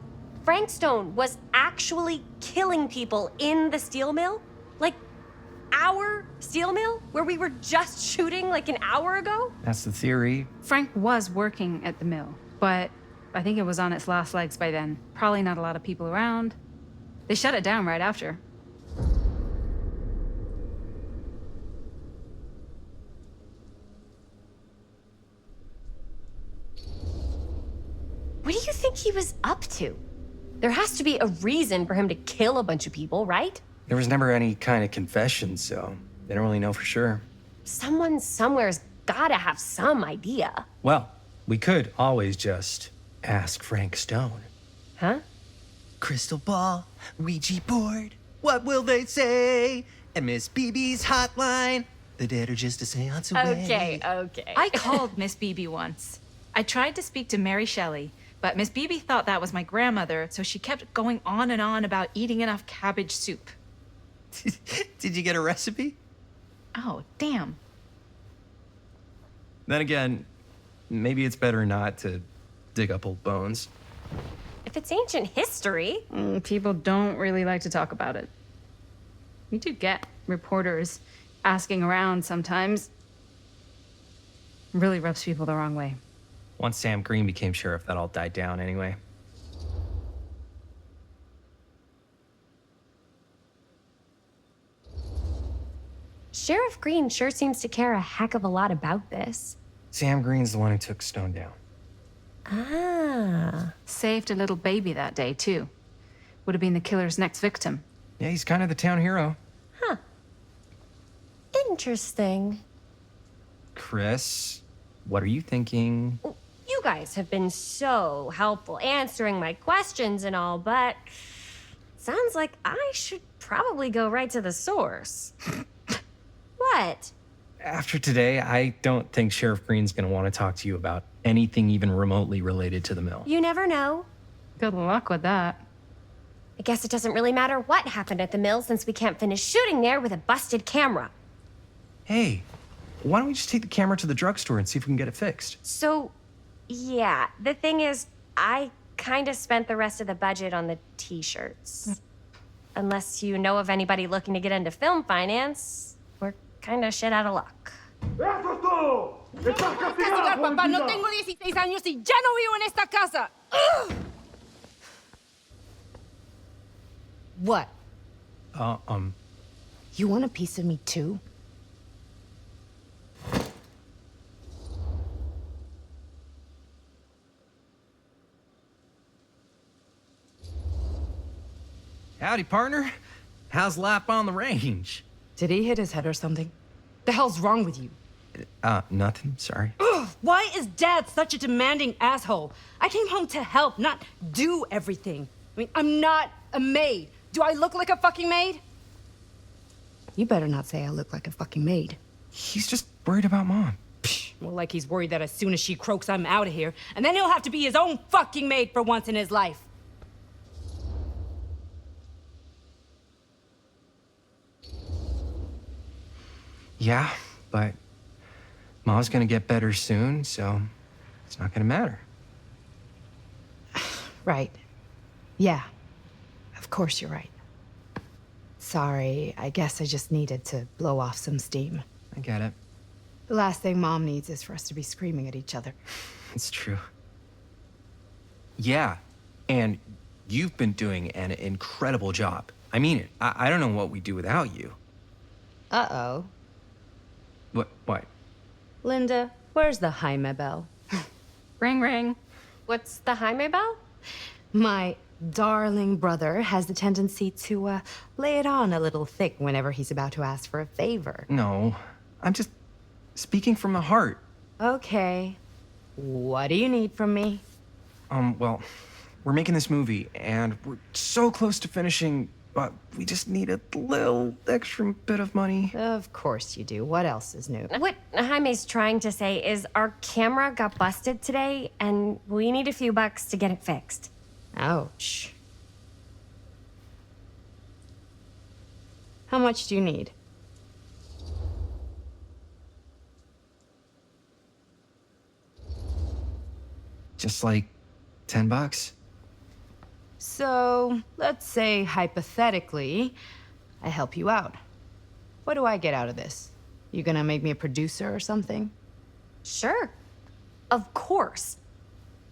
Frank Stone was actually killing people in the steel mill? Like, our steel mill? Where we were just shooting like an hour ago? That's the theory. Frank was working at the mill, but I think it was on its last legs by then. Probably not a lot of people around. They shut it down right after. What do you think he was up to? There has to be a reason for him to kill a bunch of people, right? There was never any kind of confession, so they don't really know for sure. Someone somewhere's gotta have some idea. Well, we could always just ask Frank Stone. Huh? Crystal ball, Ouija board, what will they say? And Miss BB's hotline, the dead are just a seance away. Okay. I called Miss Beebe once. I tried to speak to Mary Shelley, but Miss Beebe thought that was my grandmother, so she kept going on and on about eating enough cabbage soup. Did you get a recipe? Oh, damn. Then again, maybe it's better not to dig up old bones. If it's ancient history. People don't really like to talk about it. We do get reporters asking around sometimes. Really rubs people the wrong way. Once Sam Green became sheriff, that all died down anyway. Sheriff Green sure seems to care a heck of a lot about this. Sam Green's the one who took Stone down. Ah. Saved a little baby that day, too. Would have been the killer's next victim. Yeah, he's kind of the town hero. Huh. Interesting. Chris, what are you thinking? You guys have been so helpful answering my questions and all, but sounds like I should probably go right to the source. What? After today, I don't think Sheriff Green's gonna want to talk to you about anything even remotely related to the mill. You never know. Good luck with that. I guess it doesn't really matter what happened at the mill since we can't finish shooting there with a busted camera. Hey, why don't we just take the camera to the drugstore and see if we can get it fixed? So, yeah, the thing is, I kind of spent the rest of the budget on the t-shirts. Unless you know of anybody looking to get into film finance, we're kind of shit out of luck. Castigar, papá. No tengo 16 años y ya no vivo en esta casa. What? Um, You want a piece of me too? Howdy, partner. How's lap on the range? Did he hit his head or something? The hell's wrong with you? Nothing, sorry. Ugh, why is Dad such a demanding asshole? I came home to help, not do everything. I mean, I'm not a maid. Do I look like a fucking maid? You better not say I look like a fucking maid. He's just worried about Mom. Well, like he's worried that as soon as she croaks, I'm out of here. And then he'll have to be his own fucking maid for once in his life. Yeah, but Mom's gonna get better soon, so it's not gonna matter. Right. Yeah. Of course you're right. Sorry, I guess I just needed to blow off some steam. I get it. The last thing Mom needs is for us to be screaming at each other. It's true. Yeah, and you've been doing an incredible job. I mean it. I don't know what we'd do without you. Uh-oh. What? Linda, where's the Jaime bell? Ring, ring. What's the Jaime bell? My darling brother has the tendency to, lay it on a little thick whenever he's about to ask for a favor. No, I'm just speaking from the heart. Okay. What do you need from me? Well, we're making this movie, and we're so close to finishing, but we just need a little extra bit of money. Of course you do. What else is new? What Jaime's trying to say is our camera got busted today, and we need a few bucks to get it fixed. Ouch. How much do you need? Just like $10. So, let's say hypothetically, I help you out. What do I get out of this? You gonna make me a producer or something? Sure. Of course.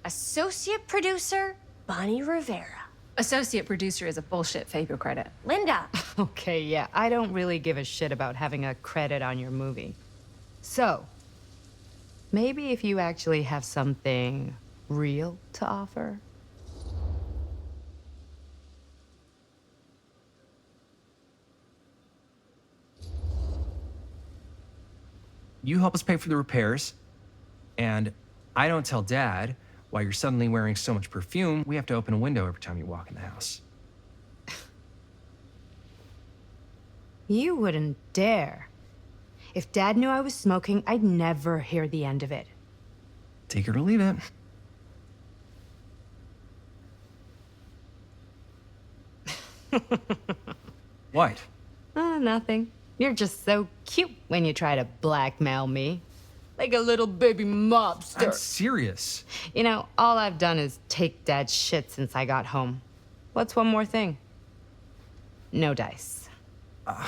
Associate producer, Bonnie Rivera. Associate producer is a bullshit favor credit. Linda. Okay, yeah, I don't really give a shit about having a credit on your movie. So, maybe if you actually have something real to offer? You help us pay for the repairs, and I don't tell Dad why you're suddenly wearing so much perfume. We have to open a window every time you walk in the house. You wouldn't dare. If Dad knew I was smoking, I'd never hear the end of it. Take her to leave it. What? Nothing. You're just so cute when you try to blackmail me. Like a little baby mobster. I'm serious. You know, all I've done is take Dad's shit since I got home. What's one more thing? No dice. I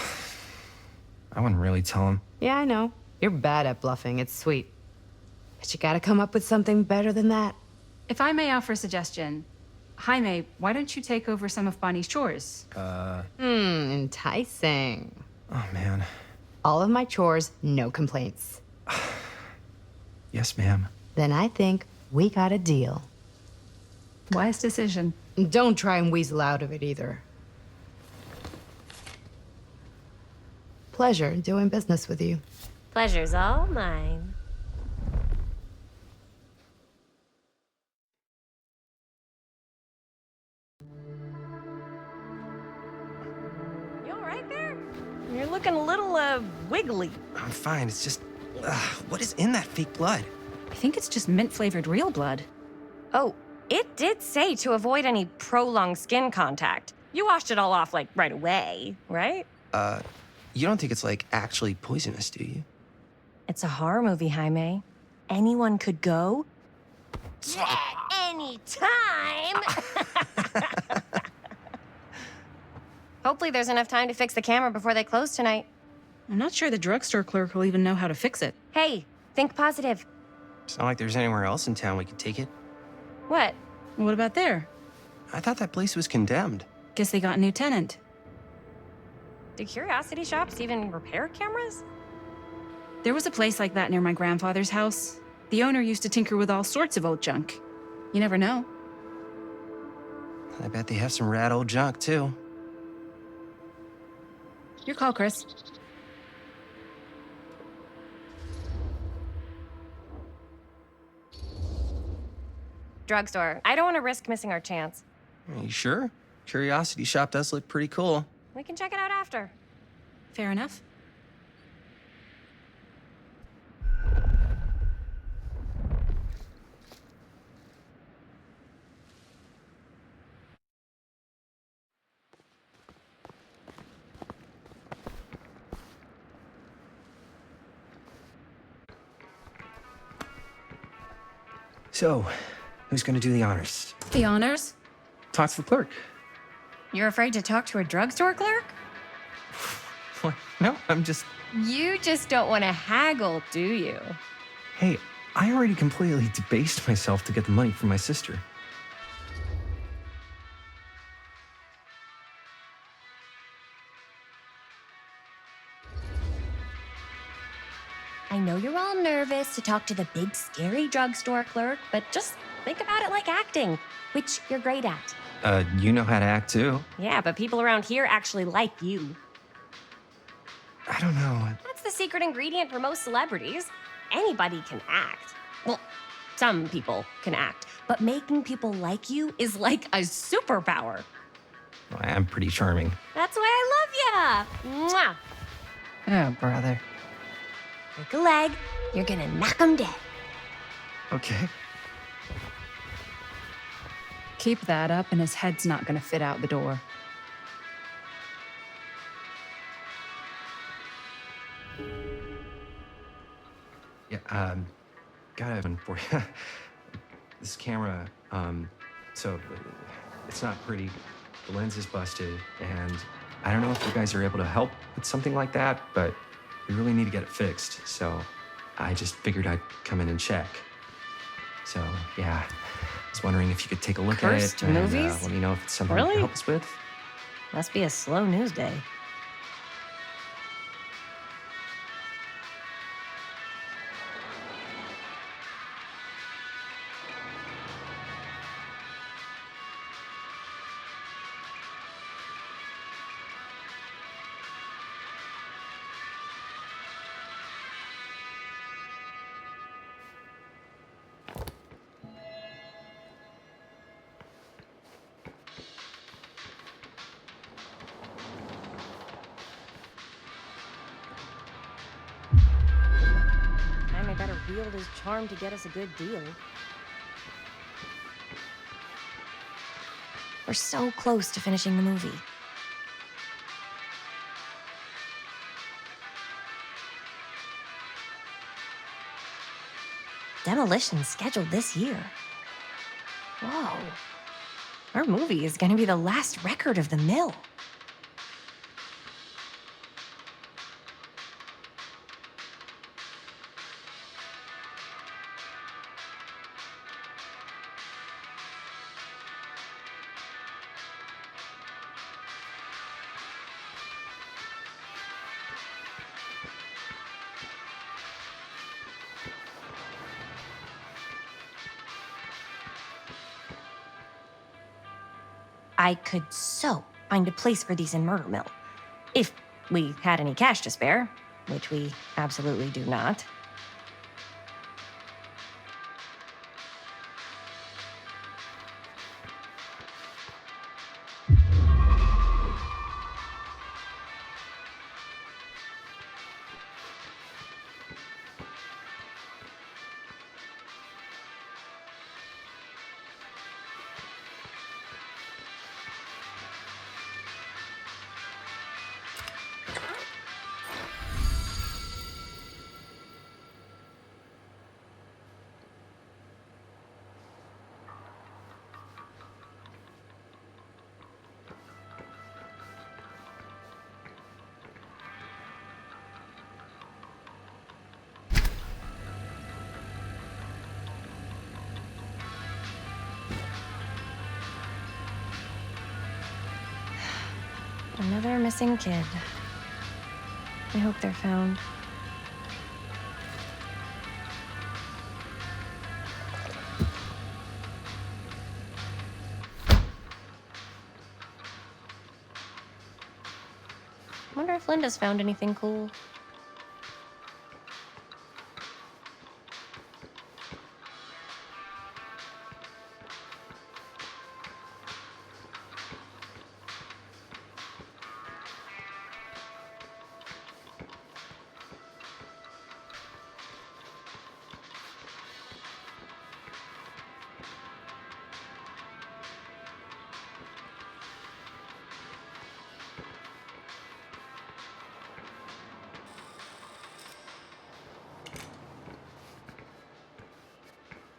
wouldn't really tell him. Yeah, I know. You're bad at bluffing. It's sweet. But you gotta come up with something better than that. If I may offer a suggestion, Jaime, why don't you take over some of Bonnie's chores? Enticing. Oh, man. all of my chores, no complaints. Yes, ma'am. Then I think we got a deal. Wise decision. Don't try and weasel out of it either. Pleasure doing business with you. Pleasure's all mine. You all right there? You're looking a little, wiggly. I'm fine. It's just, what is in that fake blood? I think it's just mint-flavored real blood. Oh, it did say to avoid any prolonged skin contact. You washed it all off, like, right away, right? You don't think it's, like, actually poisonous, do you? It's a horror movie, Jaime. Anyone could go at any time. Hopefully there's enough time to fix the camera before they close tonight. I'm not sure the drugstore clerk will even know how to fix it. Hey, think positive. It's not like there's anywhere else in town we could take it. What? What about there? I thought that place was condemned. Guess they got a new tenant. Do curiosity shops even repair cameras? There was a place like that near my grandfather's house. The owner used to tinker with all sorts of old junk. You never know. I bet they have some rad old junk, too. Your call, Chris. Drugstore. I don't want to risk missing our chance. Are you sure? Curiosity shop does look pretty cool. We can check it out after. Fair enough. So, who's gonna do the honors? The honors? Talk to the clerk. You're afraid to talk to a drugstore clerk? What? No, I'm just... You just don't want to haggle, do you? Hey, I already completely debased myself to get the money from my sister. I know you're all nervous to talk to the big, scary drugstore clerk, but just think about it like acting, which you're great at. You know how to act, too. Yeah, but people around here actually like you. I don't know. That's the secret ingredient for most celebrities. Anybody can act. Well, some people can act, but making people like you is like a superpower. Well, I'm pretty charming. That's why I love ya. Mwah. Oh, brother. Break a leg, you're gonna knock 'em dead. Okay. Keep that up and his head's not gonna fit out the door. Yeah, got one for you. This camera, so it's not pretty. The lens is busted, and I don't know if you guys are able to help with something like that, but we really need to get it fixed. So I just figured I'd come in and check. So yeah, I was wondering if you could take a look Cursed at it and movies? let me know if it's something you Really? can help us with. Must be a slow news day. Jaime better wield his charm to get us a good deal. We're so close to finishing the movie. Demolition's scheduled this year. Whoa. Our movie is gonna be the last record of the mill. I could so find a place for these in Murder Mill. If we had any cash to spare, which we absolutely do not. Another missing kid. I hope they're found. Wonder if Linda's found anything cool.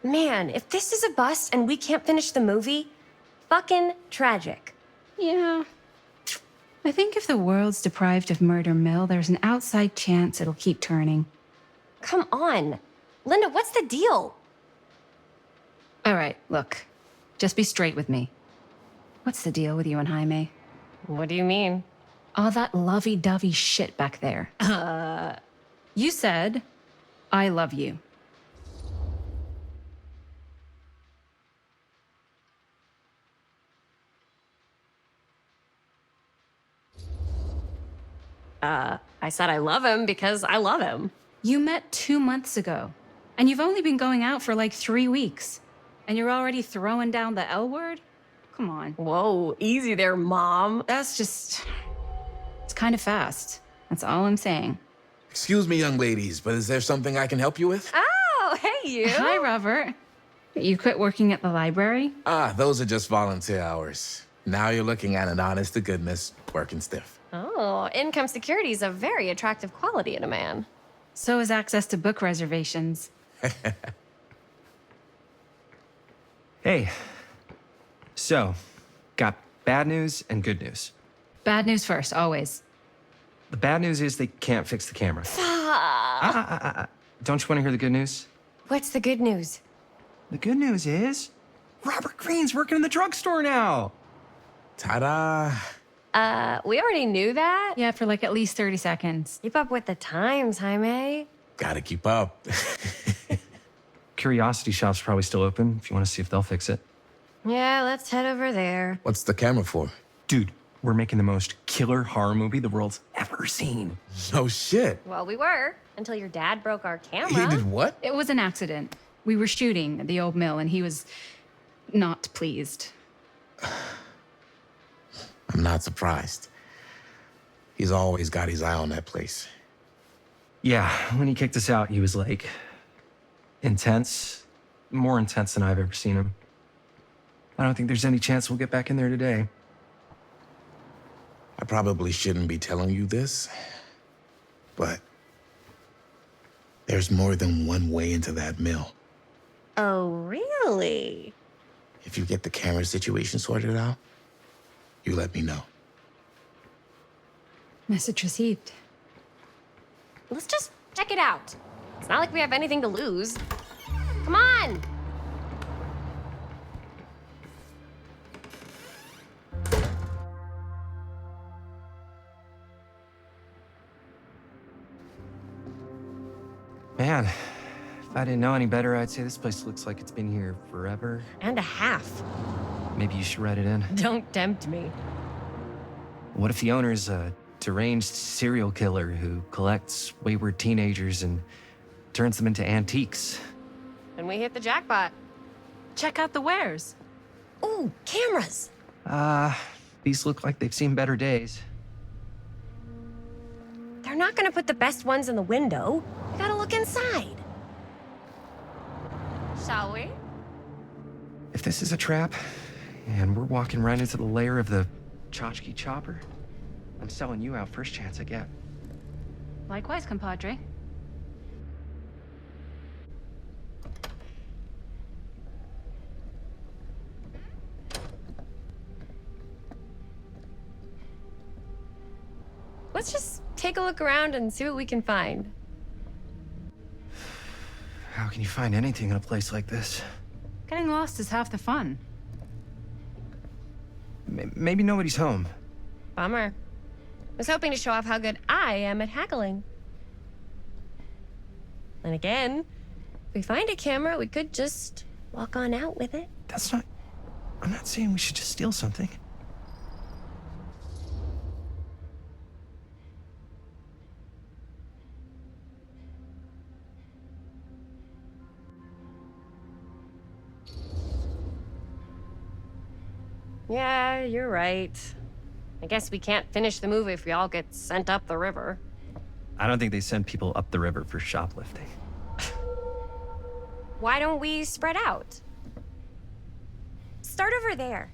Man, if this is a bust and we can't finish the movie, fucking tragic. Yeah. I think if the world's deprived of Murder Mill, there's an outside chance it'll keep turning. Come on. Linda, what's the deal? All right, look. Just be straight with me. What's the deal with you and Jaime? What do you mean? All that lovey-dovey shit back there. You said, I love you. I said I love him because I love him. You met 2 months ago, and you've only been going out for like 3 weeks, and you're already throwing down the L word? Come on. Whoa, easy there, Mom. That's just... It's kind of fast. That's all I'm saying. Excuse me, young ladies, but is there something I can help you with? Oh, hey, you. Hi, Robert. You quit working at the library? Ah, those are just volunteer hours. Now you're looking at an honest-to-goodness working stiff. Oh, income security is a very attractive quality in a man. So is access to book reservations. Hey. So, got bad news and good news. Bad news first, always. The bad news is they can't fix the camera. Don't you want to hear the good news? What's the good news? The good news is Robert Greene's working in the drugstore now. Ta-da! We already knew that. Yeah, for like at least 30 seconds. Keep up with the times, Jaime. Gotta keep up. Curiosity Shop's probably still open if you want to see if they'll fix it. Yeah, let's head over there. What's the camera for? Dude, we're making the most killer horror movie the world's ever seen. No shit. Well, we were, until your dad broke our camera. He did what? It was an accident. We were shooting at the old mill, and he was not pleased. I'm not surprised. He's always got his eye on that place. Yeah, when he kicked us out, he was like intense, more intense than I've ever seen him. I don't think there's any chance we'll get back in there today. I probably shouldn't be telling you this, but there's more than one way into that mill. Oh, really? If you get the camera situation sorted out, you let me know. Message received. Let's just check it out. It's not like we have anything to lose. Come on! Man, if I didn't know any better, I'd say this place looks like it's been here forever. And a half. Maybe you should write it in. Don't tempt me. What if the owner's a deranged serial killer who collects wayward teenagers and turns them into antiques? And we hit the jackpot. Check out the wares. Ooh, cameras. These look like they've seen better days. They're not gonna put the best ones in the window. We gotta look inside. Shall we? If this is a trap, and we're walking right into the lair of the tchotchke chopper, I'm selling you out first chance I get. Likewise, compadre. Let's just take a look around and see what we can find. How can you find anything in a place like this? Getting lost is half the fun. Maybe nobody's home. Bummer. Was hoping to show off how good I am at haggling. And again, if we find a camera, we could just walk on out with it. That's not... I'm not saying we should just steal something. Yeah, you're right. I guess we can't finish the movie if we all get sent up the river. I don't think they send people up the river for shoplifting. Why don't we spread out? Start over there.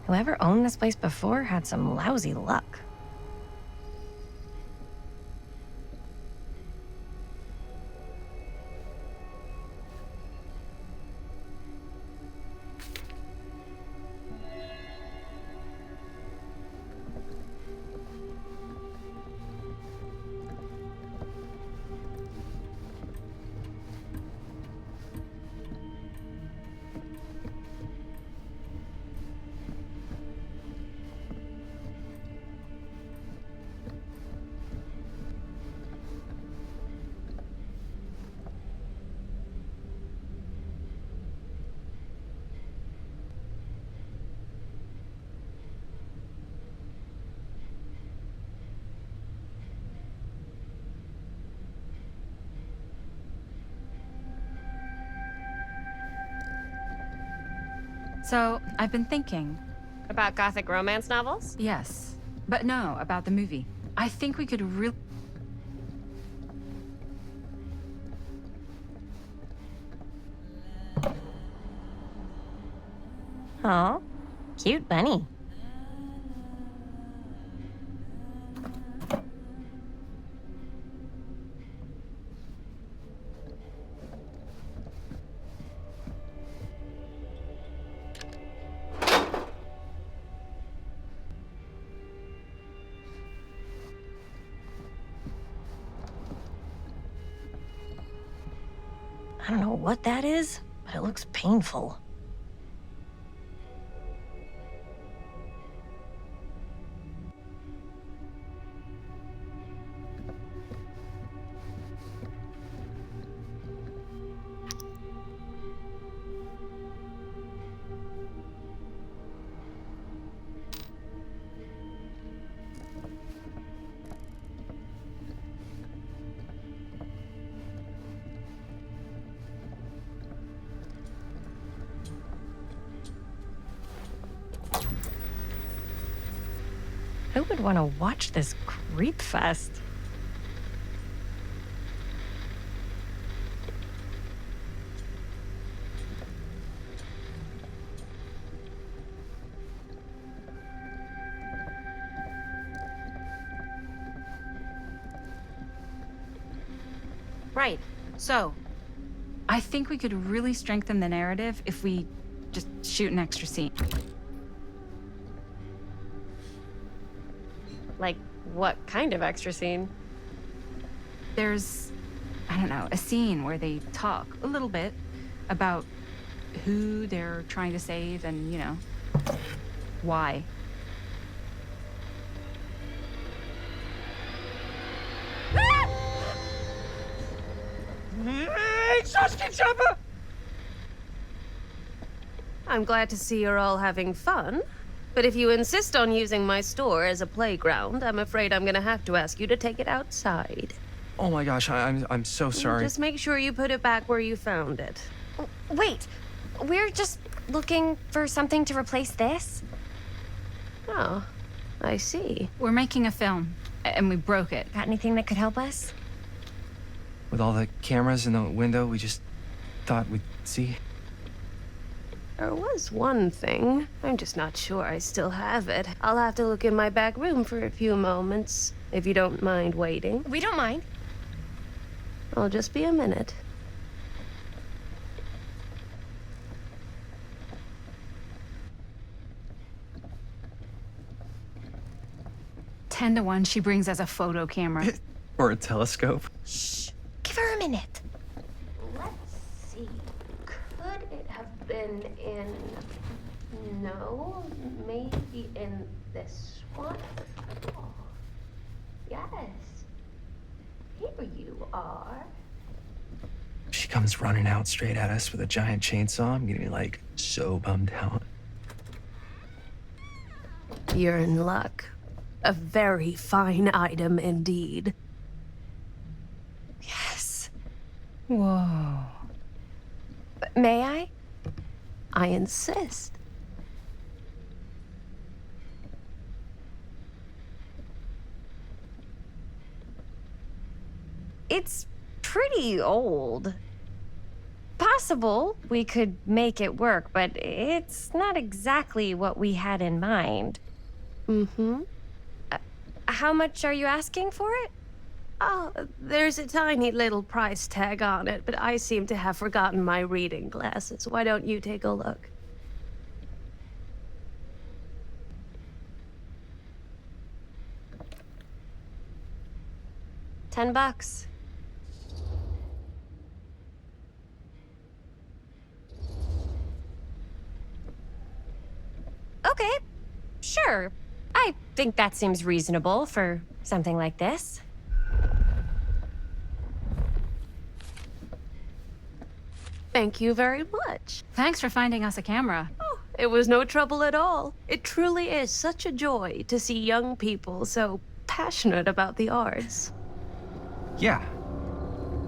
Whoever owned this place before had some lousy luck. So, I've been thinking. About gothic romance novels? Yes. But no, about the movie. I think we could really... Oh, cute bunny. I don't know what that is, but it looks painful. Who would want to watch this creep fest? Right. So, I think we could really strengthen the narrative if we just shoot an extra scene. Like, what kind of extra scene? There's, I don't know, a scene where they talk a little bit about who they're trying to save and, you know, why. I'm glad to see you're all having fun. But if you insist on using my store as a playground, I'm afraid I'm gonna have to ask you to take it outside. Oh my gosh, I'm so sorry. Just make sure you put it back where you found it. Wait, we're just looking for something to replace this? Oh, I see. We're making a film, and we broke it. Got anything that could help us? With all the cameras in the window, we just thought we'd see. There was one thing. I'm just not sure I still have it. I'll have to look in my back room for a few moments, if you don't mind waiting. We don't mind. I'll just be a minute. Ten to 1, she brings us a photo camera. Or a telescope. Shh, give her a minute. Let's see. Could it have been in... No, maybe in this one? Oh, yes. Here you are. She comes running out straight at us with a giant chainsaw. I'm getting like so bummed out. You're in luck. A very fine item indeed. Yes. Whoa. May I? I insist. It's pretty old. Possible we could make it work, but it's not exactly what we had in mind. Mm-hmm. How much are you asking for it? Oh, there's a tiny little price tag on it, but I seem to have forgotten my reading glasses. Why don't you take a look? $10. Okay, sure. I think that seems reasonable for something like this. Thank you very much. Thanks for finding us a camera. Oh, it was no trouble at all. It truly is such a joy to see young people so passionate about the arts. Yeah.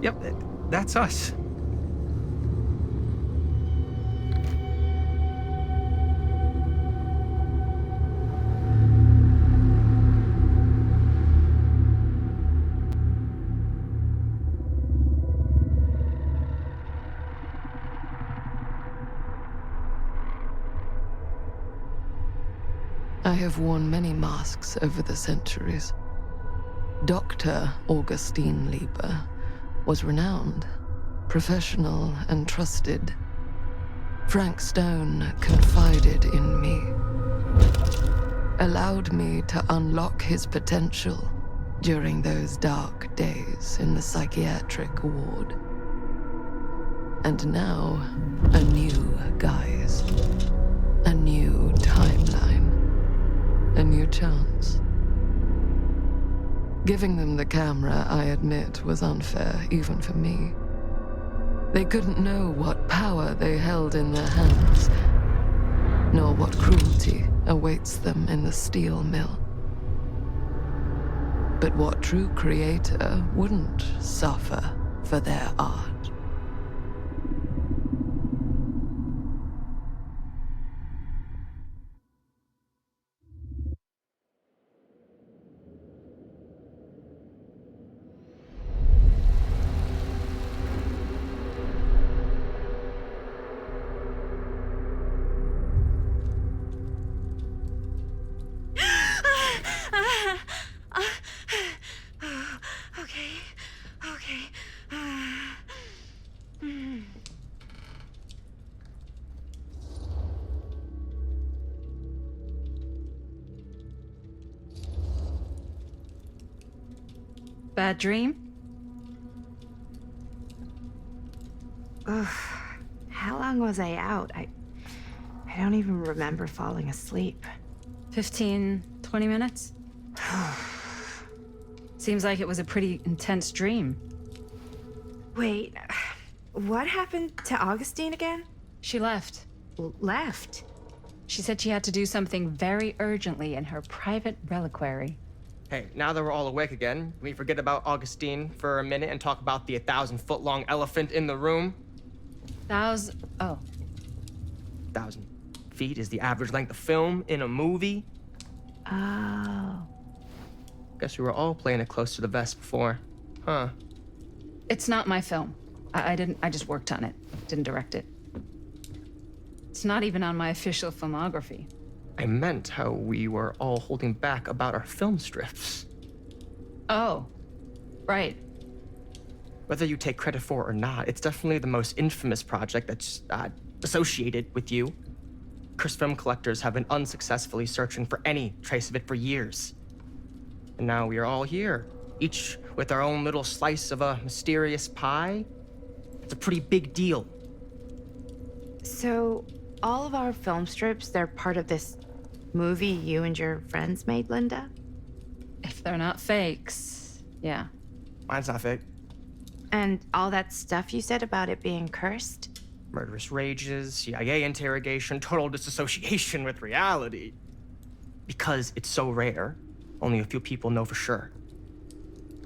Yep, that's us. I have worn many masks over the centuries. Dr. Augustine Lieber was renowned, professional, and trusted. Frank Stone confided in me, allowed me to unlock his potential during those dark days in the psychiatric ward. And now, a new guise, a new timeline, a new chance. Giving them the camera, I admit, was unfair, even for me. They couldn't know what power they held in their hands, nor what cruelty awaits them in the steel mill. But what true creator wouldn't suffer for their art? Bad dream? Ugh. How long long was I out? I don't even remember falling asleep. 15, 20 minutes? Seems like it was a pretty intense dream. Wait, what happened to Augustine again? She left. Left? She said she had to do something very urgently in her private reliquary. Hey, now that we're all awake again, can we forget about Augustine for a minute and talk about the 1,000-foot-long elephant in the room? 1,000 feet is the average length of film in a movie. Oh. Guess we were all playing it close to the vest before, huh? It's not my film. I just worked on it. Didn't direct it. It's not even on my official filmography. I meant how we were all holding back about our film strips. Oh, right. Whether you take credit for it or not, it's definitely the most infamous project that's associated with you. Cursed film collectors have been unsuccessfully searching for any trace of it for years. And now we are all here, each with our own little slice of a mysterious pie. It's a pretty big deal. So, all of our film strips, they're part of this movie you and your friends made, Linda? If they're not fakes, yeah. Mine's not fake. And all that stuff you said about it being cursed? Murderous rages, CIA interrogation, total disassociation with reality. Because it's so rare, only a few people know for sure.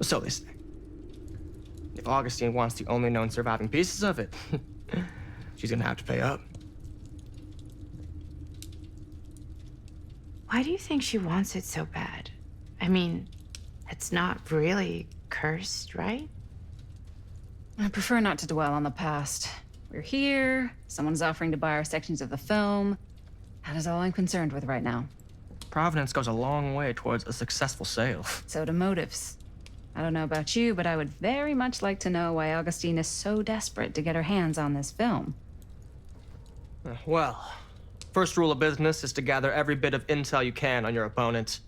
So they say. If Augustine wants the only known surviving pieces of it, she's gonna have to pay up. Why do you think she wants it so bad? I mean, it's not really cursed, right? I prefer not to dwell on the past. We're here, someone's offering to buy our sections of the film. That is all I'm concerned with right now. Providence goes a long way towards a successful sale. So do motives. I don't know about you, but I would very much like to know why Augustine is so desperate to get her hands on this film. Well, first rule of business is to gather every bit of intel you can on your opponent.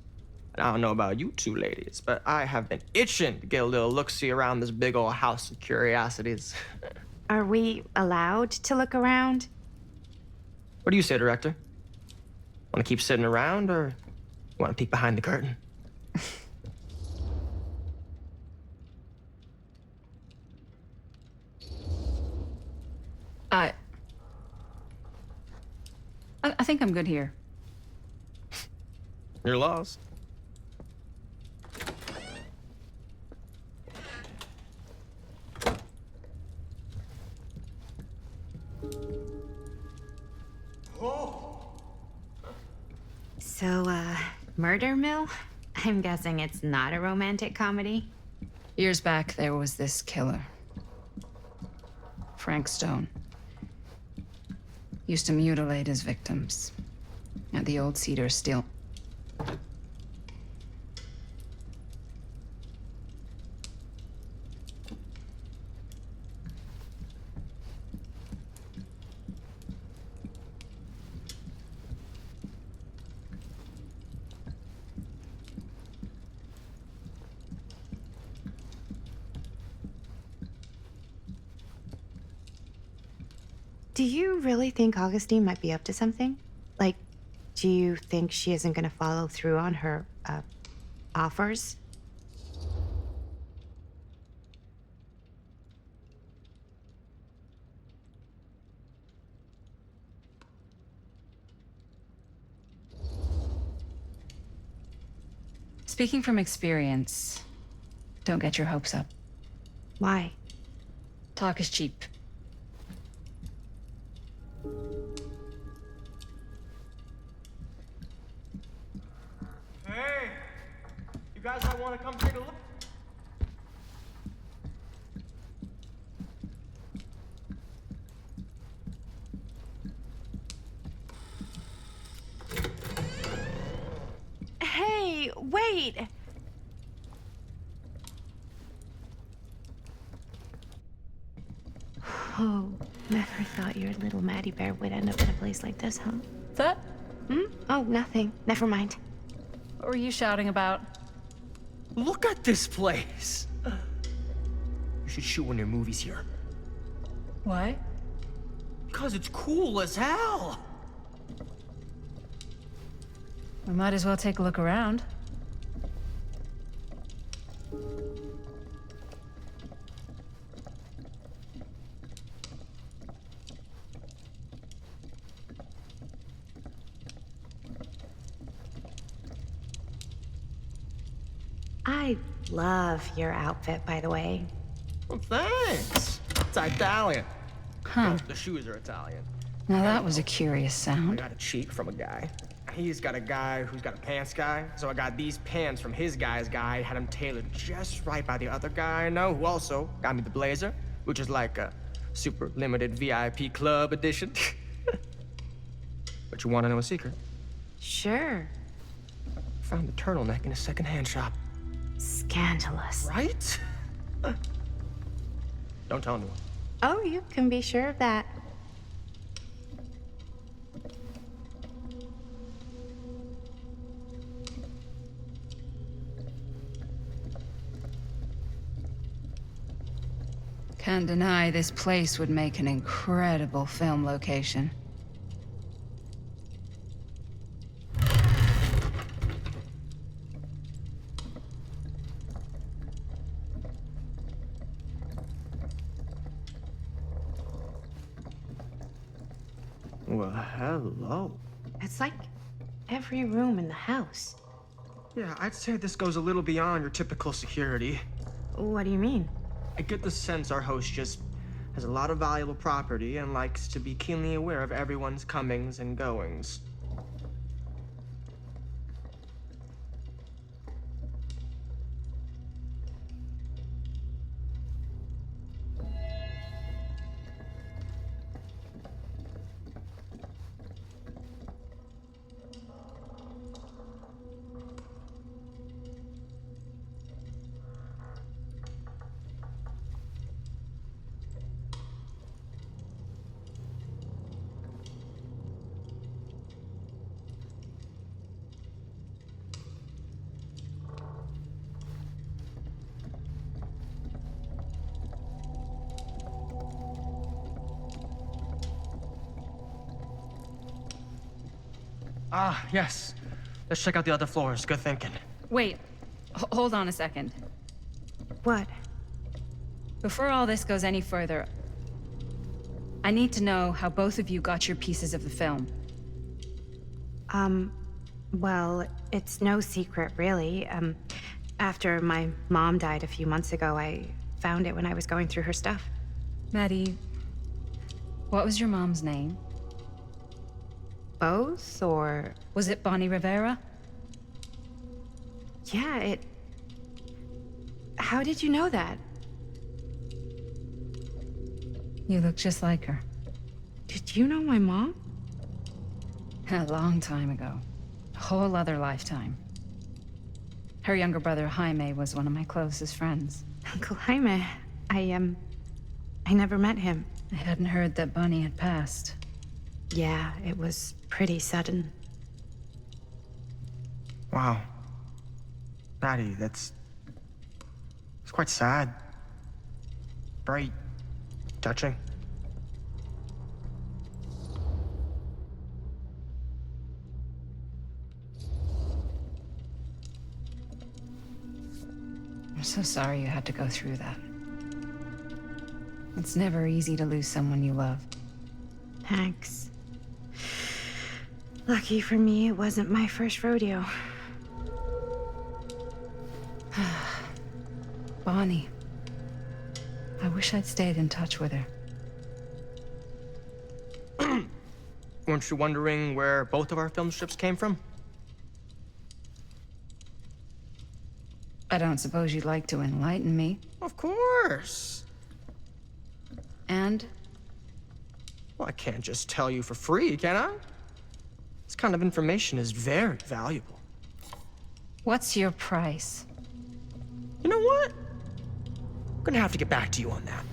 And I don't know about you two ladies, but I have been itching to get a little look-see around this big old house of curiosities. Are we allowed to look around? What do you say, Director? Want to keep sitting around, or want to peek behind the curtain? I think I'm good here. You're lost. So, Murder Mill? I'm guessing it's not a romantic comedy? Years back, there was this killer. Frank Stone. Used to mutilate his victims at the old Cedar Still. Do you really think Augustine might be up to something? Like, do you think she isn't gonna follow through on her, offers? Speaking from experience, don't get your hopes up. Why? Talk is cheap. Hey, you guys might want to come take a look. Hey, wait! Oh, never thought your little Maddie Bear would end up in a place like this, huh? That? Oh, nothing. Never mind. What were you shouting about? Look at this place. You should shoot one of your movies here. Why? Because it's cool as hell. We might as well take a look around. I love your outfit, by the way. Well, thanks. It's Italian. Huh. The shoes are Italian. Now that was a curious I sound. got a cheek from a guy. He's got a guy who's got a pants guy. So I got these pants from his guy's guy, had them tailored just right by the other guy I know, who also got me the blazer, which is like a super limited VIP club edition. But you want to know a secret? Sure. Found the turtleneck in a secondhand shop. Scandalous. Right? Don't tell anyone. Oh, you can be sure of that. Can't deny this place would make an incredible film location. Well, hello. It's like every room in the house. Yeah, I'd say this goes a little beyond your typical security. What do you mean? I get the sense our host just has a lot of valuable property and likes to be keenly aware of everyone's comings and goings. Ah, yes. Let's check out the other floors. Good thinking. Wait, hold on a second. What? Before all this goes any further, I need to know how both of you got your pieces of the film. Well, it's no secret, really. After my mom died a few months ago, I found it when I was going through her stuff. Maddie, what was your mom's name? Both, or... Was it Bonnie Rivera? Yeah, How did you know that? You look just like her. Did you know my mom? A long time ago. A whole other lifetime. Her younger brother, Jaime, was one of my closest friends. Uncle Jaime. I never met him. I hadn't heard that Bonnie had passed. Yeah, it was pretty sudden. Wow. Maddie, it's quite sad. Very touching. I'm so sorry you had to go through that. It's never easy to lose someone you love. Thanks. Lucky for me, it wasn't my first rodeo. Bonnie. I wish I'd stayed in touch with her. Weren't you wondering where both of our film strips came from? I don't suppose you'd like to enlighten me. Of course. And? Well, I can't just tell you for free, can I? This kind of information is very valuable. What's your price? You know what? I'm gonna have to get back to you on that.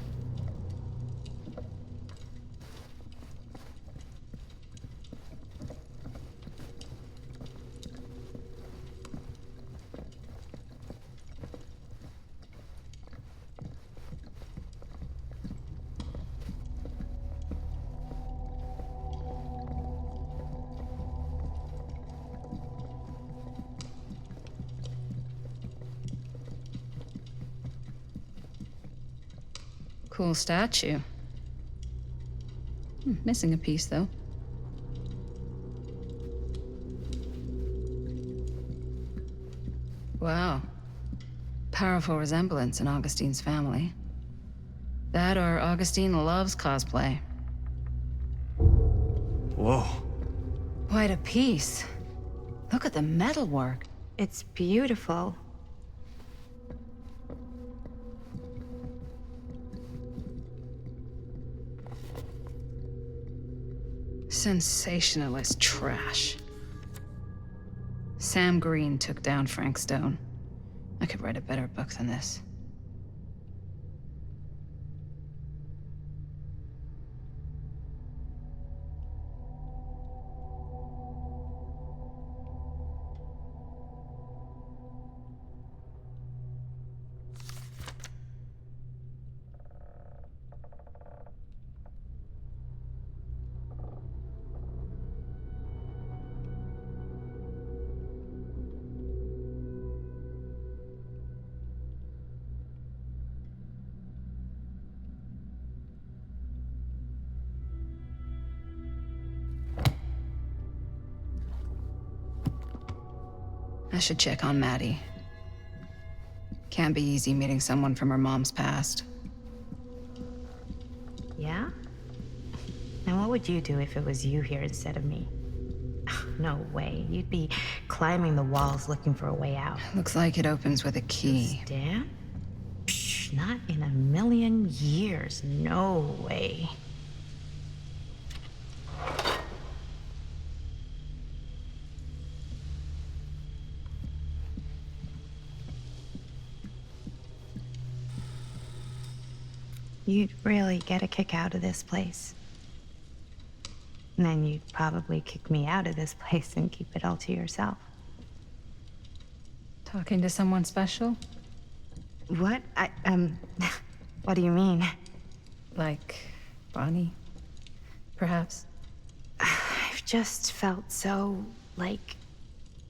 Cool statue. Missing a piece, though. Wow. Powerful resemblance in Augustine's family. That or Augustine loves cosplay. Whoa. Quite a piece. Look at the metalwork. It's beautiful. Sensationalist trash. Sam Green took down Frank Stone. I could write a better book than this. I should check on Maddie. Can't be easy meeting someone from her mom's past. Yeah? And what would you do if it was you here instead of me? No way. You'd be climbing the walls looking for a way out. Looks like it opens with a key. Damn? Psh, not in a million years. No way. You'd really get a kick out of this place. And then you'd probably kick me out of this place and keep it all to yourself. Talking to someone special? What? What do you mean? Like Bonnie, perhaps? I've just felt so, like,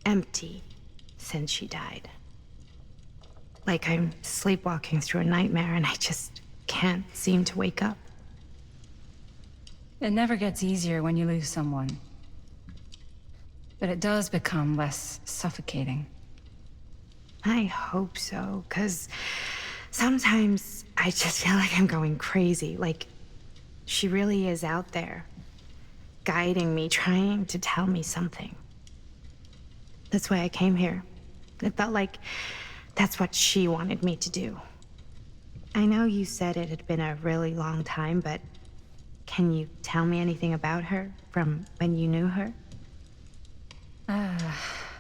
empty since she died. Like I'm sleepwalking through a nightmare and I just can't seem to wake up. It never gets easier when you lose someone. But it does become less suffocating. I hope so, because sometimes I just feel like I'm going crazy. Like, she really is out there, guiding me, trying to tell me something. That's why I came here. It felt like that's what she wanted me to do. I know you said it had been a really long time, but can you tell me anything about her from when you knew her?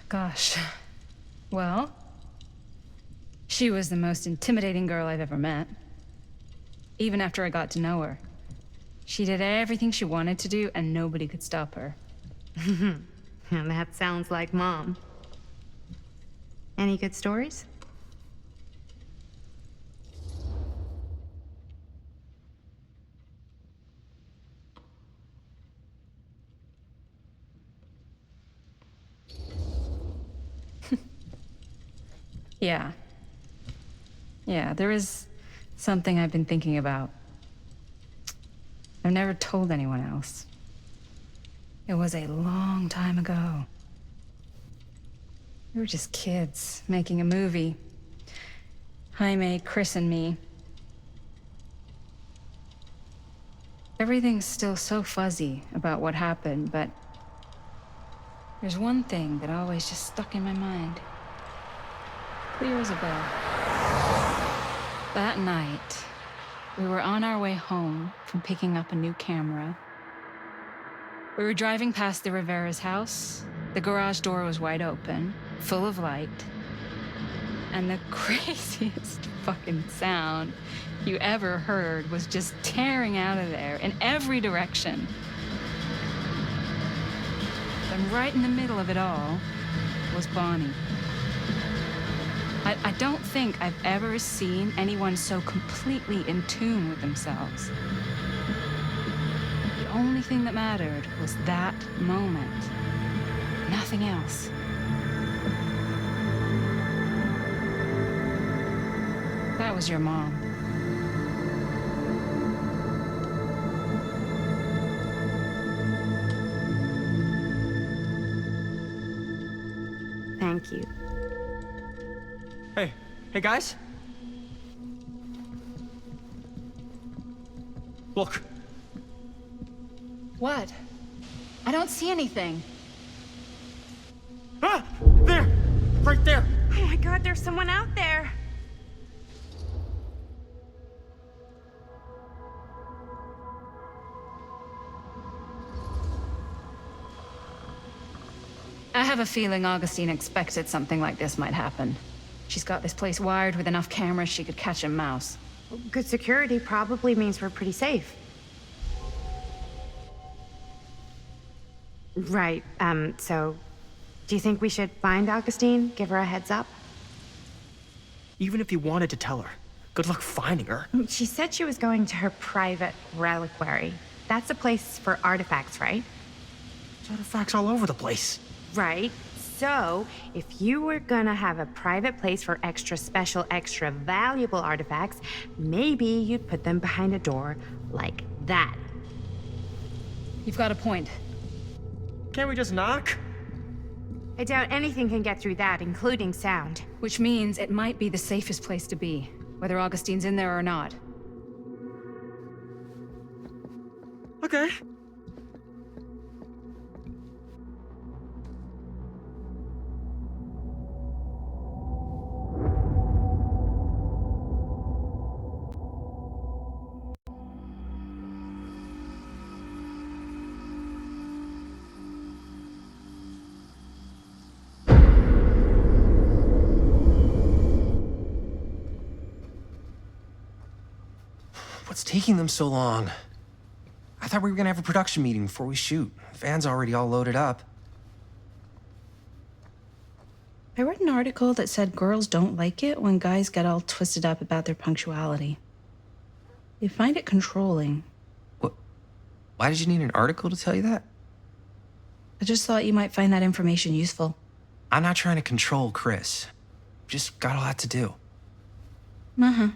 Gosh. Well, she was the most intimidating girl I've ever met. Even after I got to know her. She did everything she wanted to do, and nobody could stop her. And that sounds like Mom. Any good stories? Yeah, there is something I've been thinking about. I've never told anyone else. It was a long time ago. We were just kids making a movie. Jaime, Chris, and me. Everything's still so fuzzy about what happened, but there's one thing that always just stuck in my mind. Clear as a bell. That night, we were on our way home from picking up a new camera. We were driving past the Rivera's house. The garage door was wide open, full of light. And the craziest fucking sound you ever heard was just tearing out of there in every direction. And right in the middle of it all was Bonnie. I don't think I've ever seen anyone so completely in tune with themselves. The only thing that mattered was that moment. Nothing else. That was your mom. Thank you. Hey, guys. Look. What? I don't see anything. Ah! There! Right there! Oh my god, there's someone out there. I have a feeling Augustine expected something like this might happen. She's got this place wired with enough cameras she could catch a mouse. Good security probably means we're pretty safe. Right, so do you think we should find Augustine? Give her a heads up? Even if you wanted to tell her, good luck finding her. She said she was going to her private reliquary. That's a place for artifacts, right? There's artifacts all over the place. Right. So, if you were gonna have a private place for extra special, extra valuable artifacts, maybe you'd put them behind a door like that. You've got a point. Can't we just knock? I doubt anything can get through that, including sound. Which means it might be the safest place to be, whether Augustine's in there or not. Okay. What's taking them so long? I thought we were gonna have a production meeting before we shoot. The van's already all loaded up. I read an article that said girls don't like it when guys get all twisted up about their punctuality. They find it controlling. What? Why did you need an article to tell you that? I just thought you might find that information useful. I'm not trying to control Chris. Just got a lot to do. Uh-huh.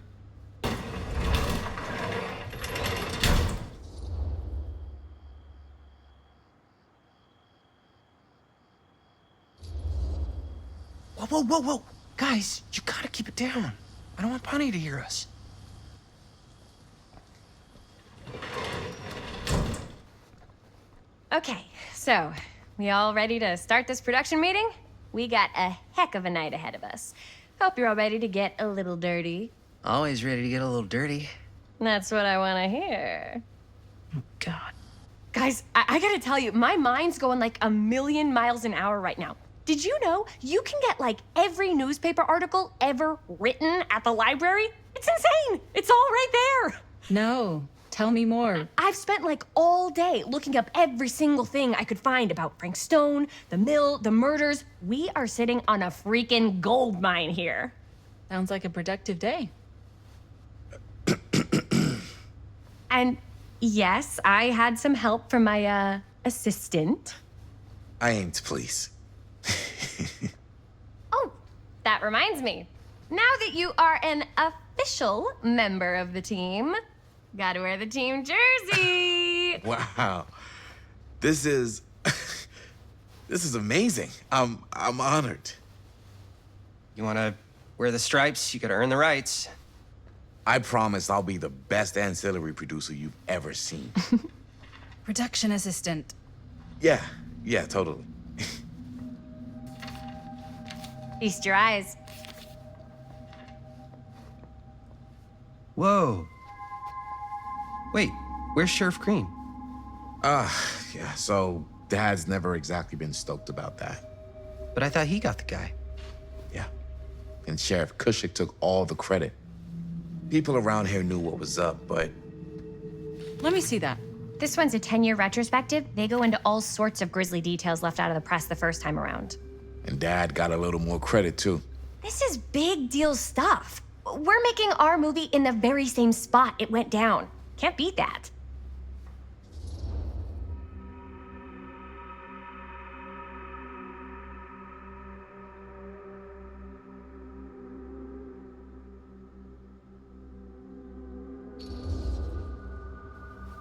Whoa. Guys, you gotta keep it down. I don't want Bunny to hear us. Okay, so we all ready to start this production meeting? We got a heck of a night ahead of us. Hope you're all ready to get a little dirty. Always ready to get a little dirty. That's what I want to hear. Oh, God. Guys, I gotta tell you, my mind's going like a million miles an hour right now. Did you know you can get like every newspaper article ever written at the library? It's insane! It's all right there! No, tell me more. I've spent like all day looking up every single thing I could find about Frank Stone, the mill, the murders. We are sitting on a freaking gold mine here. Sounds like a productive day. And yes, I had some help from my assistant. I aim to please. Oh, that reminds me. Now that you are an official member of the team, gotta wear the team jersey. Wow. This is this is amazing. I'm honored. You wanna wear the stripes? You gotta earn the rights. I promise I'll be the best ancillary producer you've ever seen. Production assistant. Yeah, totally. Feast your eyes. Whoa. Wait, where's Sheriff Green? Yeah, so Dad's never exactly been stoked about that. But I thought he got the guy. Yeah. And Sheriff Cushik took all the credit. People around here knew what was up, but... Let me see that. This one's a 10-year retrospective. They go into all sorts of grisly details left out of the press the first time around. And Dad got a little more credit, too. This is big deal stuff. We're making our movie in the very same spot it went down. Can't beat that.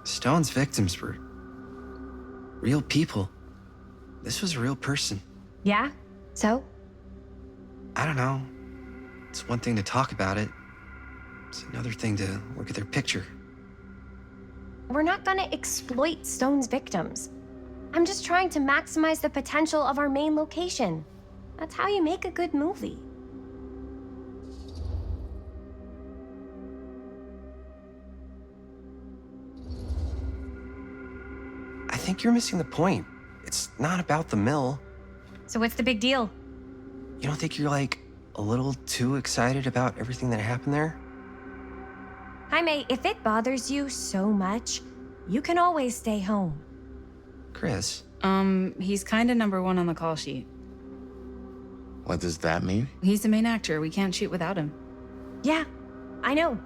Stone's victims were real people. This was a real person. Yeah? So? I don't know. It's one thing to talk about it. It's another thing to look at their picture. We're not gonna exploit Stone's victims. I'm just trying to maximize the potential of our main location. That's how you make a good movie. I think you're missing the point. It's not about the mill. So what's the big deal? You don't think you're, like, a little too excited about everything that happened there? Jaime, if it bothers you so much, you can always stay home. Chris? He's kinda number one on the call sheet. What does that mean? He's the main actor. We can't shoot without him. Yeah, I know.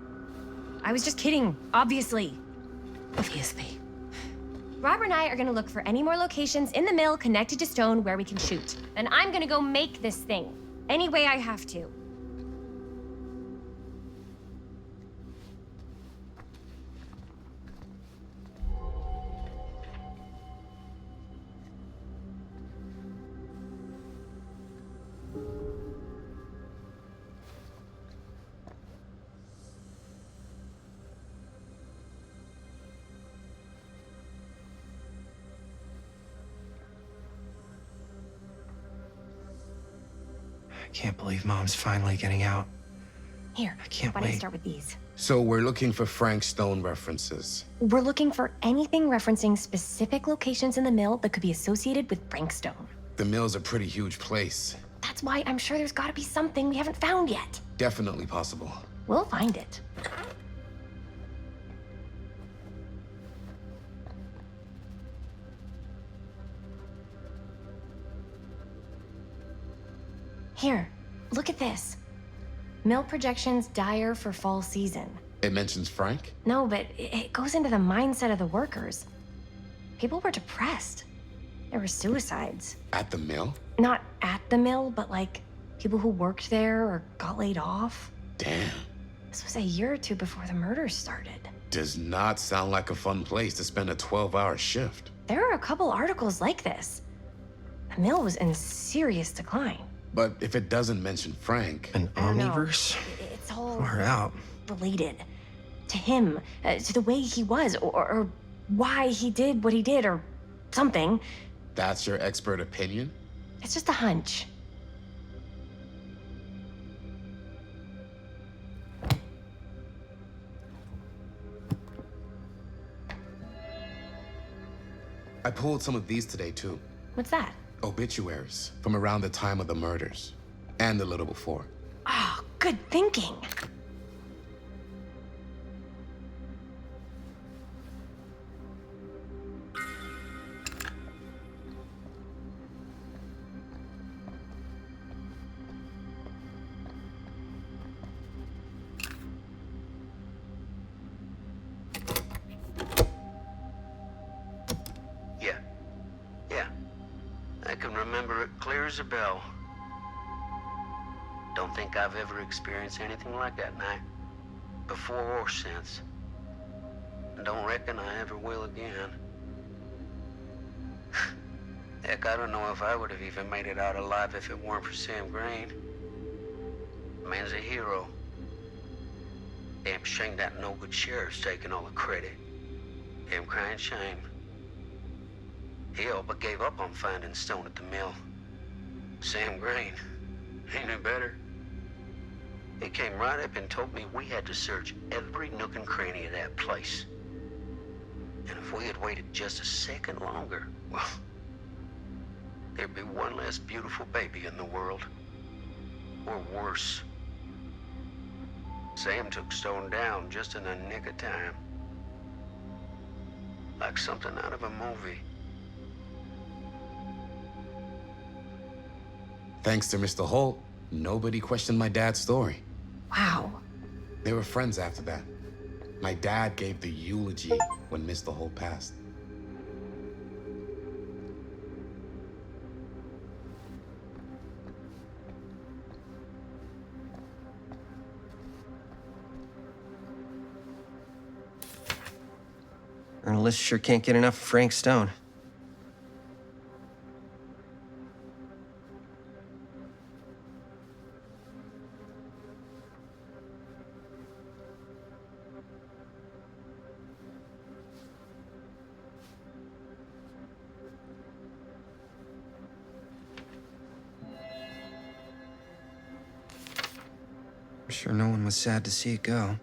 I was just kidding, obviously. Obviously. Robert and I are gonna look for any more locations in the mill connected to Stone where we can shoot. And I'm gonna go make this thing, any way I have to. I can't believe Mom's finally getting out. Here, I can't why don't you wait. start with these? So we're looking for Frank Stone references. We're looking for anything referencing specific locations in the mill that could be associated with Frank Stone. The mill's a pretty huge place. That's why I'm sure there's gotta be something we haven't found yet. Definitely possible. We'll find it. Here, look at this. Mill projections dire for fall season. It mentions Frank? No, but it goes into the mindset of the workers. People were depressed. There were suicides. At the mill? Not at the mill, but like people who worked there or got laid off. Damn. This was a year or two before the murders started. Does not sound like a fun place to spend a 12-hour shift. There are a couple articles like this. The mill was in serious decline. But if it doesn't mention Frank... An omniverse? It's all Far out. related to him, to the way he was, or why he did what he did, or something. That's your expert opinion? It's just a hunch. I pulled some of these today, too. What's that? Obituaries from around the time of the murders, and a little before. Oh, good thinking. I can remember it clear as a bell. Don't think I've ever experienced anything like that night, before or since. And don't reckon I ever will again. Heck, I don't know if I would have even made it out alive if it weren't for Sam Green. Man's a hero. Damn shame that no-good sheriff's taking all the credit. Damn crying shame. He all but gave up on finding Stone at the mill. Sam Green. He knew better. He came right up and told me we had to search every nook and cranny of that place. And if we had waited just a second longer, well, there'd be one less beautiful baby in the world. Or worse. Sam took Stone down just in the nick of time. Like something out of a movie. Thanks to Mr. Holt, nobody questioned my dad's story. Wow. They were friends after that. My dad gave the eulogy when Mr. Holt passed. Journalists sure can't get enough of Frank Stone. I'm sure no one was sad to see it go.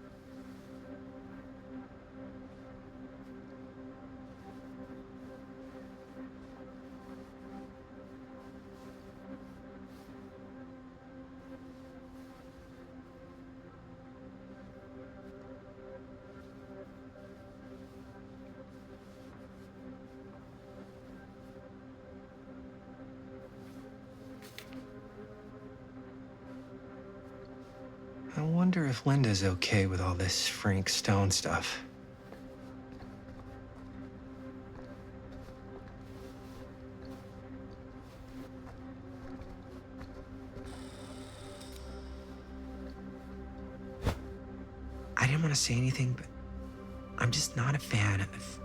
I wonder if Linda's okay with all this Frank Stone stuff. I didn't want to say anything, but I'm just not a fan of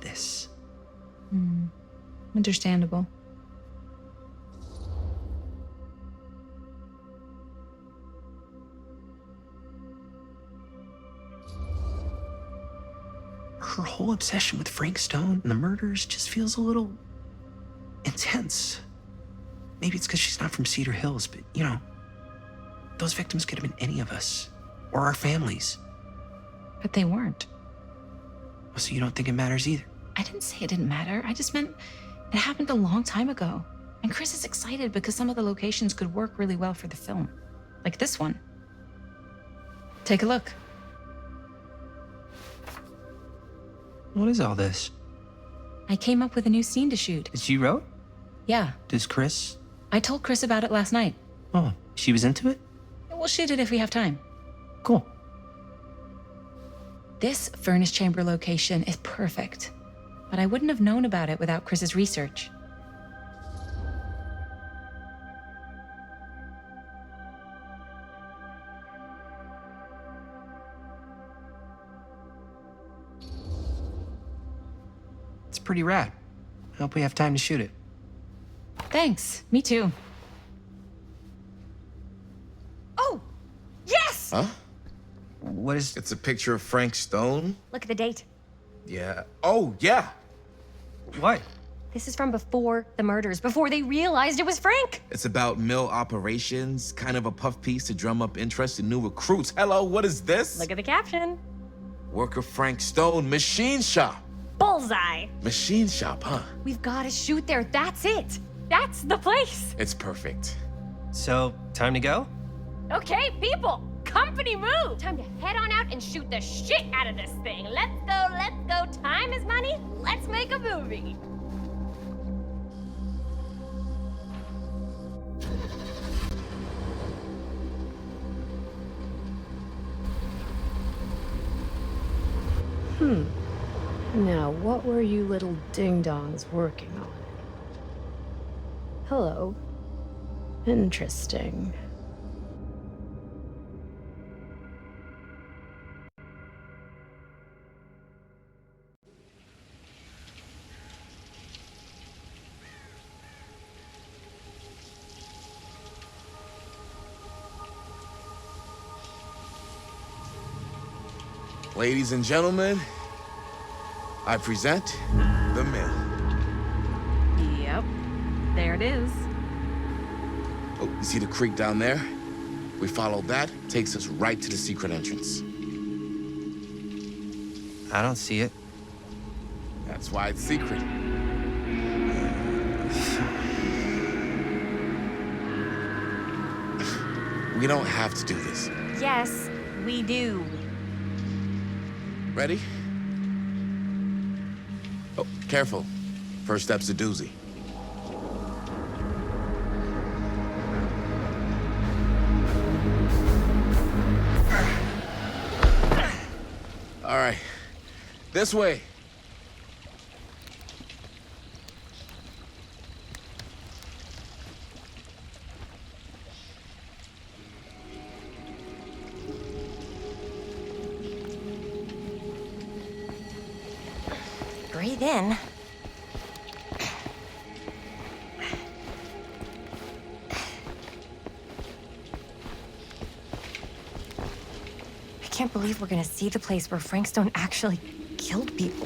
this. Understandable. Her whole obsession with Frank Stone and the murders just feels a little intense. Maybe it's because she's not from Cedar Hills, but you know, those victims could have been any of us or our families. But they weren't. So you don't think it matters either? I didn't say it didn't matter. I just meant it happened a long time ago. And Chris is excited because some of the locations could work really well for the film. Like this one. Take a look. What is all this? I came up with a new scene to shoot. That you wrote? Yeah. Does Chris? I told Chris about it last night. Oh, she was into it? We'll shoot it if we have time. Cool. This furnace chamber location is perfect. But I wouldn't have known about it without Chris's research. It's pretty rad. I hope we have time to shoot it. Thanks. Me too. Oh, yes! Huh? What is... It's a picture of Frank Stone? Look at the date. Yeah. Oh, yeah. What? This is from before the murders, before they realized it was Frank. It's about mill operations, kind of a puff piece to drum up interest in new recruits. Hello, what is this? Look at the caption. Worker Frank Stone, machine shop. Bullseye. Machine shop, huh? We've got to shoot there. That's it. That's the place. It's perfect. So, time to go? Okay, people. Company move. Time to head on out and shoot the shit out of this thing. Let's go, let's go. Time is money. Let's make a movie. Now, what were you little ding-dongs working on? Hello. Interesting. Ladies and gentlemen, I present the mill. Yep. There it is. Oh, you see the creek down there? We follow that, takes us right to the secret entrance. I don't see it. That's why it's secret. We don't have to do this. Yes, we do. Ready? Oh, careful. First step's a doozy. All right, this way. Breathe in. I can't believe we're gonna see the place where Frank Stone actually killed people.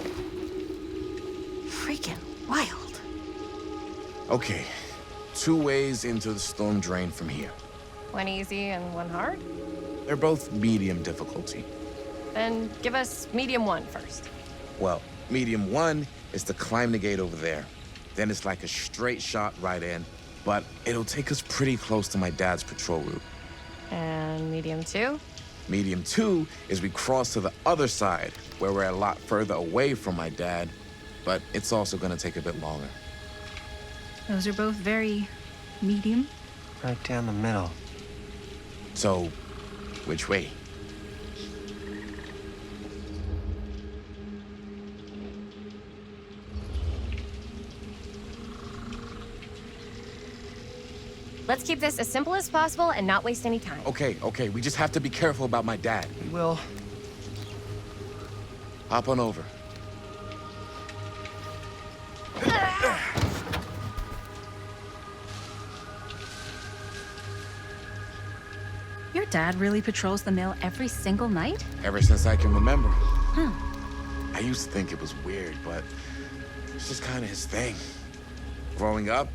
Freaking wild. Okay, 2 ways into the storm drain from here. One easy and one hard? They're both medium difficulty. Then give us medium 1 first. Well, medium 1 is to climb the gate over there. Then it's like a straight shot right in, but it'll take us pretty close to my dad's patrol route. And medium 2? Medium 2 is we cross to the other side, where we're a lot further away from my dad, but it's also gonna take a bit longer. Those are both very medium. Right down the middle. So, which way? Let's keep this as simple as possible and not waste any time. Okay, we just have to be careful about my dad. We will. Hop on over. Your dad really patrols the mill every single night? Ever since I can remember. Huh. I used to think it was weird, but it's just kind of his thing. Growing up,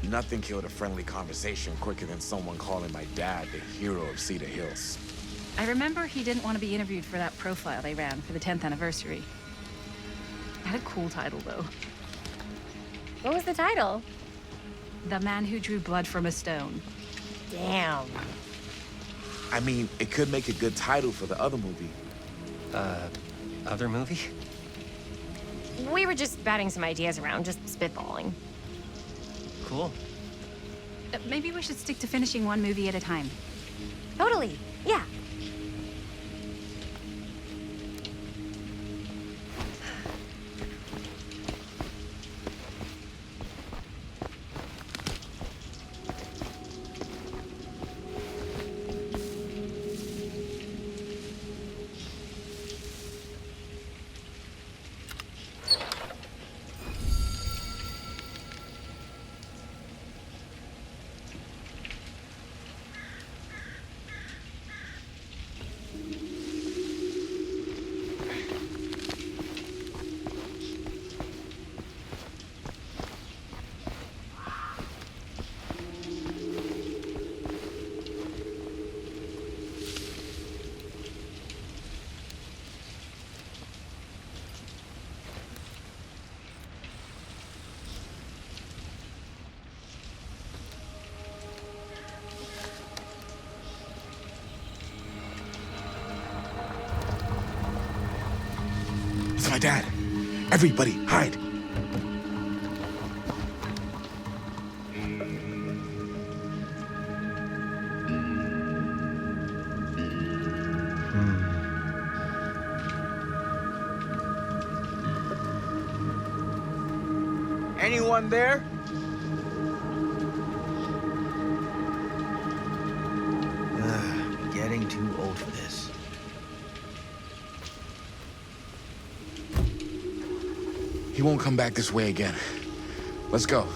nothing killed a friendly conversation quicker than someone calling my dad the hero of Cedar Hills. I remember he didn't want to be interviewed for that profile they ran for the 10th anniversary. It had a cool title, though. What was the title? The Man Who Drew Blood from a Stone. Damn. I mean, it could make a good title for the other movie. Other movie? We were just batting some ideas around, just spitballing. Cool. Maybe we should stick to finishing one movie at a time. Totally. Yeah. It's my dad. Everybody, hide. Anyone there? Getting too old for this. He won't come back this way again. Let's go.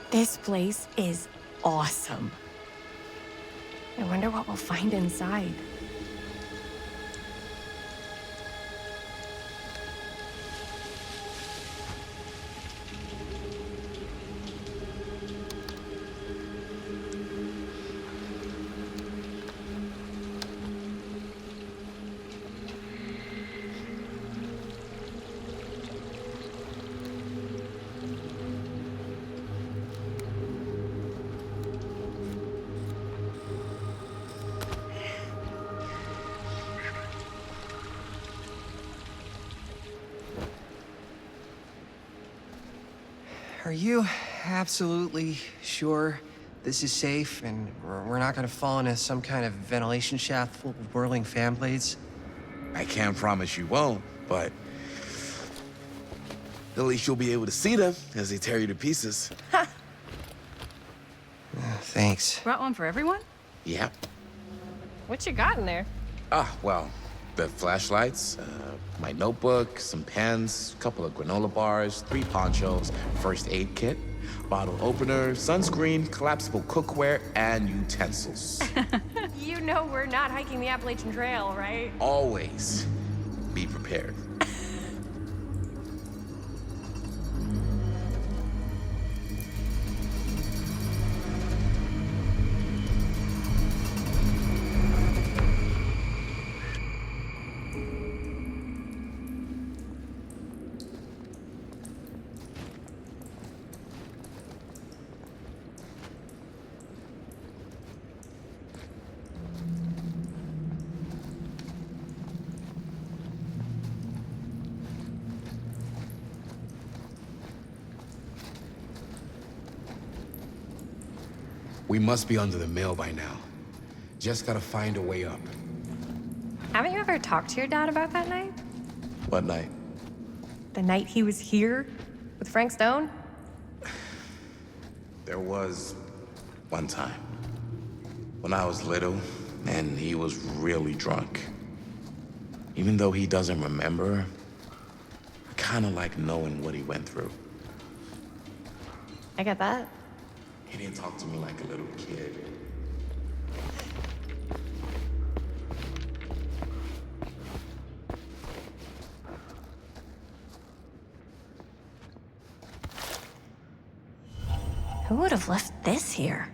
This place is awesome. I wonder what we'll find inside. Are you absolutely sure this is safe and we're not gonna fall into some kind of ventilation shaft full of whirling fan blades? I can't promise you won't, but at least you'll be able to see them as they tear you to pieces. Thanks. Brought one for everyone? Yep. What you got in there? Well, The flashlights, my notebook, some pens, a couple of granola bars, 3 ponchos, first aid kit, bottle opener, sunscreen, collapsible cookware, and utensils. You know we're not hiking the Appalachian Trail, right? Always be prepared. We must be under the mill by now. Just gotta find a way up. Haven't you ever talked to your dad about that night? What night? The night he was here with Frank Stone? There was one time when I was little and he was really drunk. Even though he doesn't remember, I kinda like knowing what he went through. I get that. He didn't talk to me like a little kid. Who would have left this here?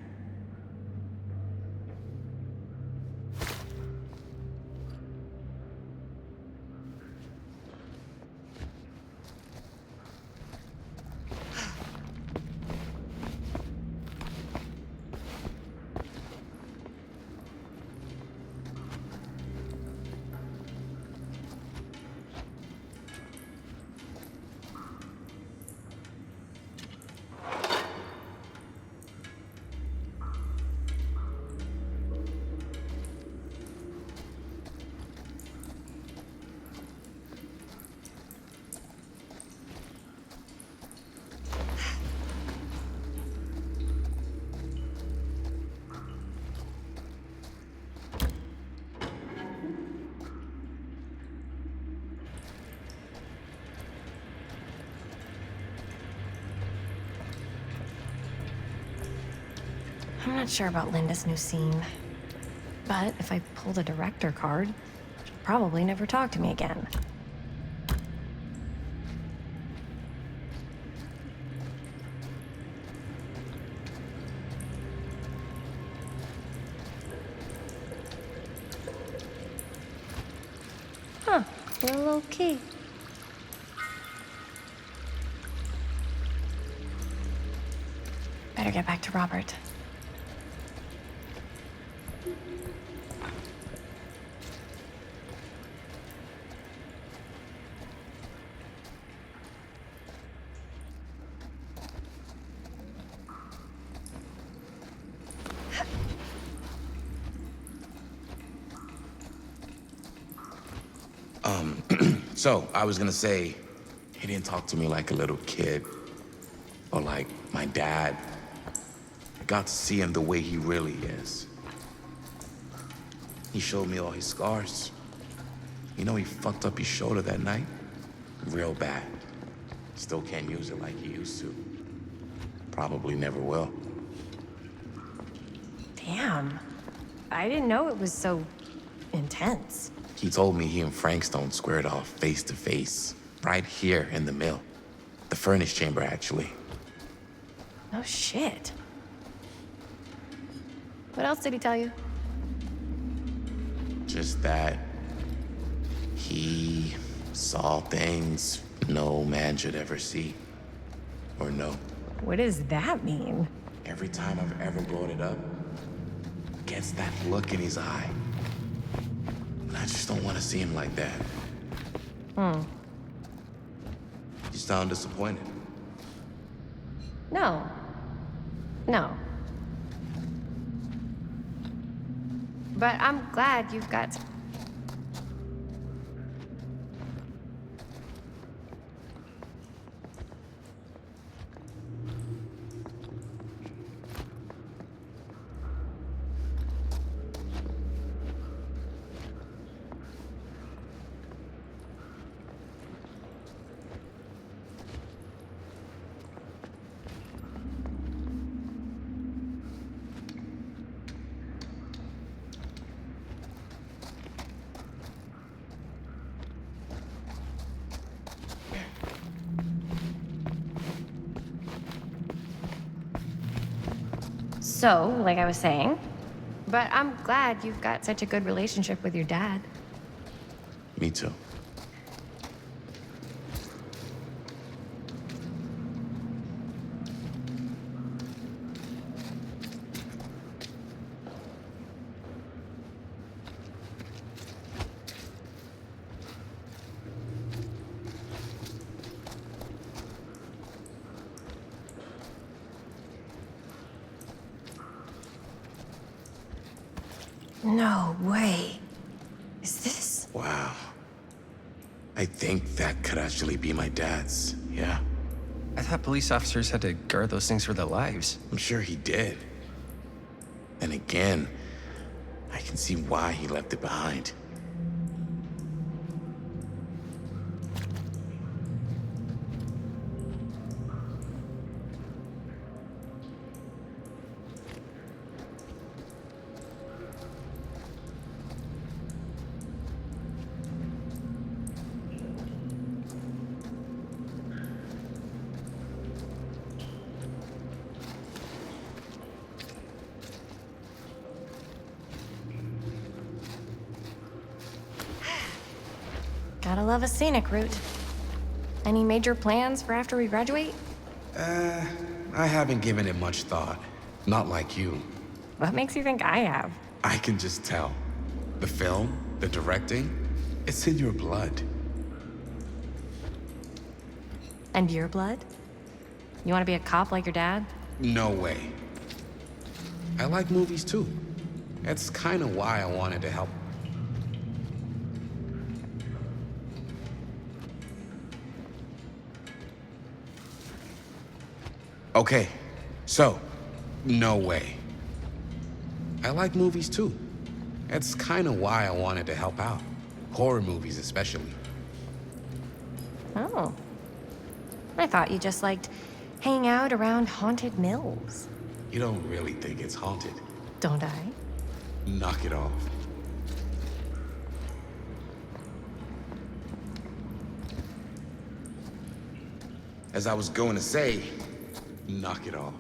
I'm not sure about Linda's new scene. But if I pull the director card, she'll probably never talk to me again. Huh, real low key. Better get back to Robert. So, I was gonna say, he didn't talk to me like a little kid, or like my dad. I got to see him the way he really is. He showed me all his scars. You know, he fucked up his shoulder that night, real bad. Still can't use it like he used to. Probably never will. Damn. I didn't know it was so intense. He told me he and Frank Stone squared off face to face, right here in the mill. The furnace chamber, actually. No shit. What else did he tell you? Just that he saw things no man should ever see or know. What does that mean? Every time I've ever brought it up, gets that look in his eye. And I just don't want to see him like that. You sound disappointed. No. No. But I'm glad you've got... So, like I was saying, but I'm glad you've got such a good relationship with your dad. Me too. No way. Is this? Wow. I think that could actually be my dad's, yeah. I thought police officers had to guard those things for their lives. I'm sure he did. And again, I can see why he left it behind. Gotta love a scenic route. Any major plans for after we graduate? I haven't given it much thought. Not like you. What makes you think I have? I can just tell. The film, the directing, it's in your blood. And your blood? You want to be a cop like your dad? No way. I like movies too. That's kind of why I wanted to help. Okay, so, no way. I like movies too. That's kind of why I wanted to help out. Horror movies especially. Oh. I thought you just liked hanging out around haunted mills. You don't really think it's haunted. Don't I? Knock it off. As I was going to say, knock it off.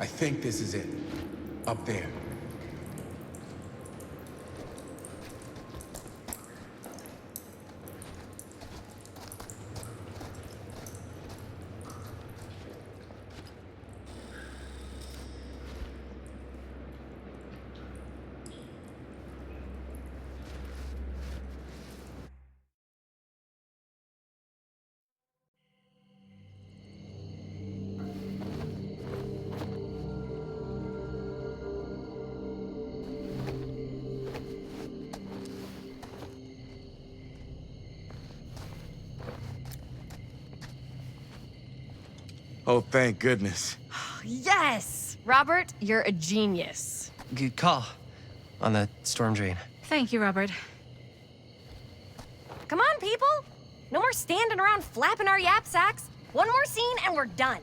I think this is it. Up there. Oh, thank goodness. Yes! Robert, you're a genius. Good call on the storm drain. Thank you, Robert. Come on, people! No more standing around flapping our yap sacks. One more scene and we're done.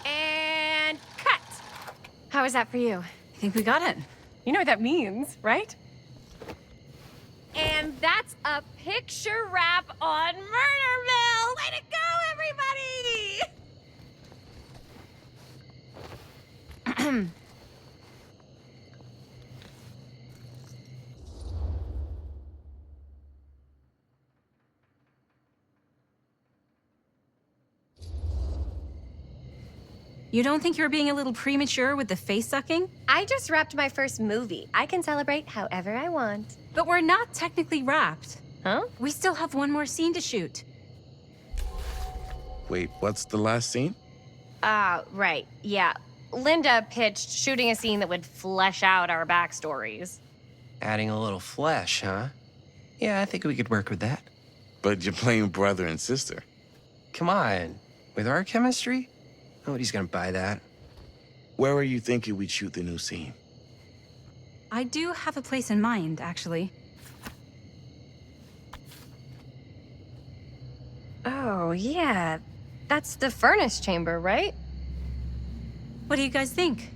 And cut! How was that for you? I think we got it. You know what that means, right? And that's a picture wrap on Murder Mill! Way to go, everybody! You don't think you're being a little premature with the face sucking? I just wrapped my first movie. I can celebrate however I want. But we're not technically wrapped. Huh? We still have one more scene to shoot. Wait, what's the last scene? Right. Yeah. Linda pitched shooting a scene that would flesh out our backstories. Adding a little flesh, huh? Yeah, I think we could work with that. But you're playing brother and sister. Come on. With our chemistry? Nobody's gonna buy that. Where are you thinking we'd shoot the new scene? I do have a place in mind, actually. Oh, yeah. That's the furnace chamber, right? What do you guys think?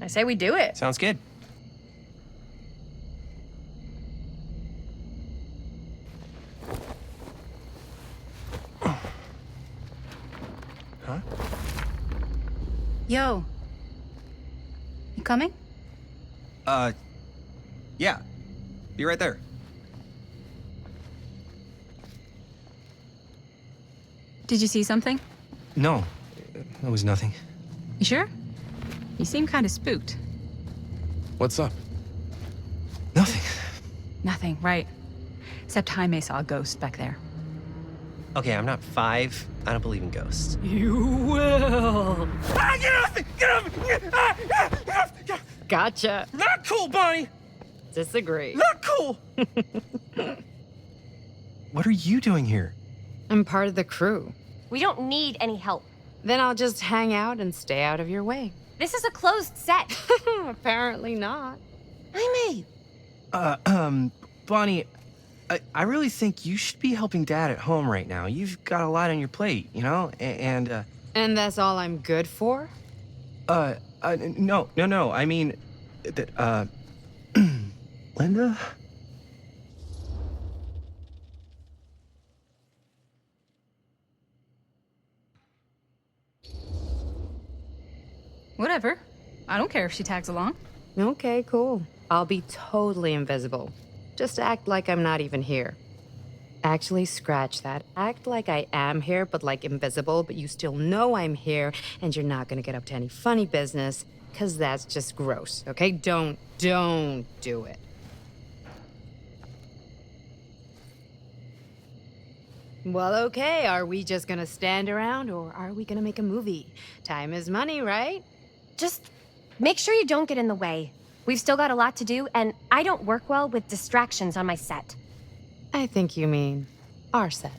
I say we do it. Sounds good. Huh? Yo. You coming? Yeah. Be right there. Did you see something? No, it was nothing. You sure? You seem kind of spooked. What's up? Nothing. Nothing, right. Except Jaime saw a ghost back there. Okay, I'm not 5. I don't believe in ghosts. You will. Ah, get off me! Get off me! Get off! Gotcha. Not cool, Bonnie! Disagree. Not cool! What are you doing here? I'm part of the crew. We don't need any help. Then I'll just hang out and stay out of your way. This is a closed set. Apparently not. Jaime! Bonnie, I really think you should be helping Dad at home right now. You've got a lot on your plate, you know? And that's all I'm good for? No. I mean, that, Linda? Whatever. I don't care if she tags along. Okay, cool. I'll be totally invisible. Just act like I'm not even here. Actually, scratch that. Act like I am here, but like invisible, but you still know I'm here, and you're not gonna get up to any funny business, because that's just gross, okay? Don't do it. Well, okay, are we just gonna stand around, or are we gonna make a movie? Time is money, right? Just make sure you don't get in the way. We've still got a lot to do, and I don't work well with distractions on my set. I think you mean our set.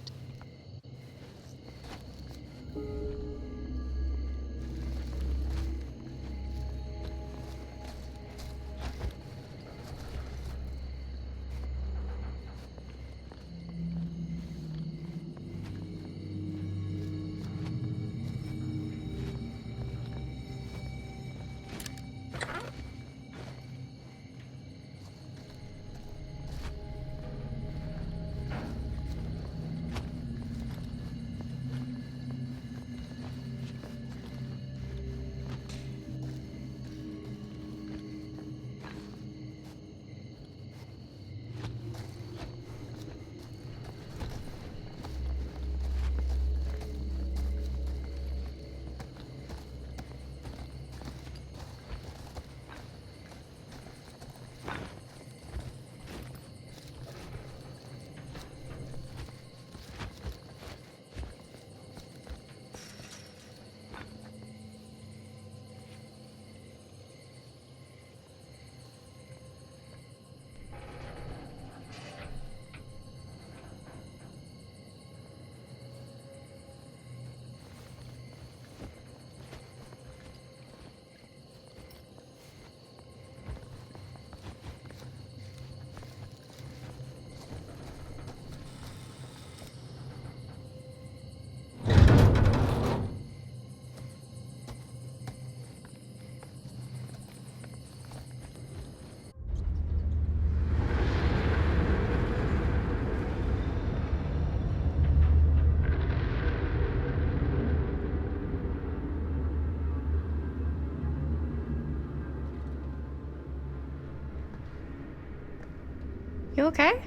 You okay?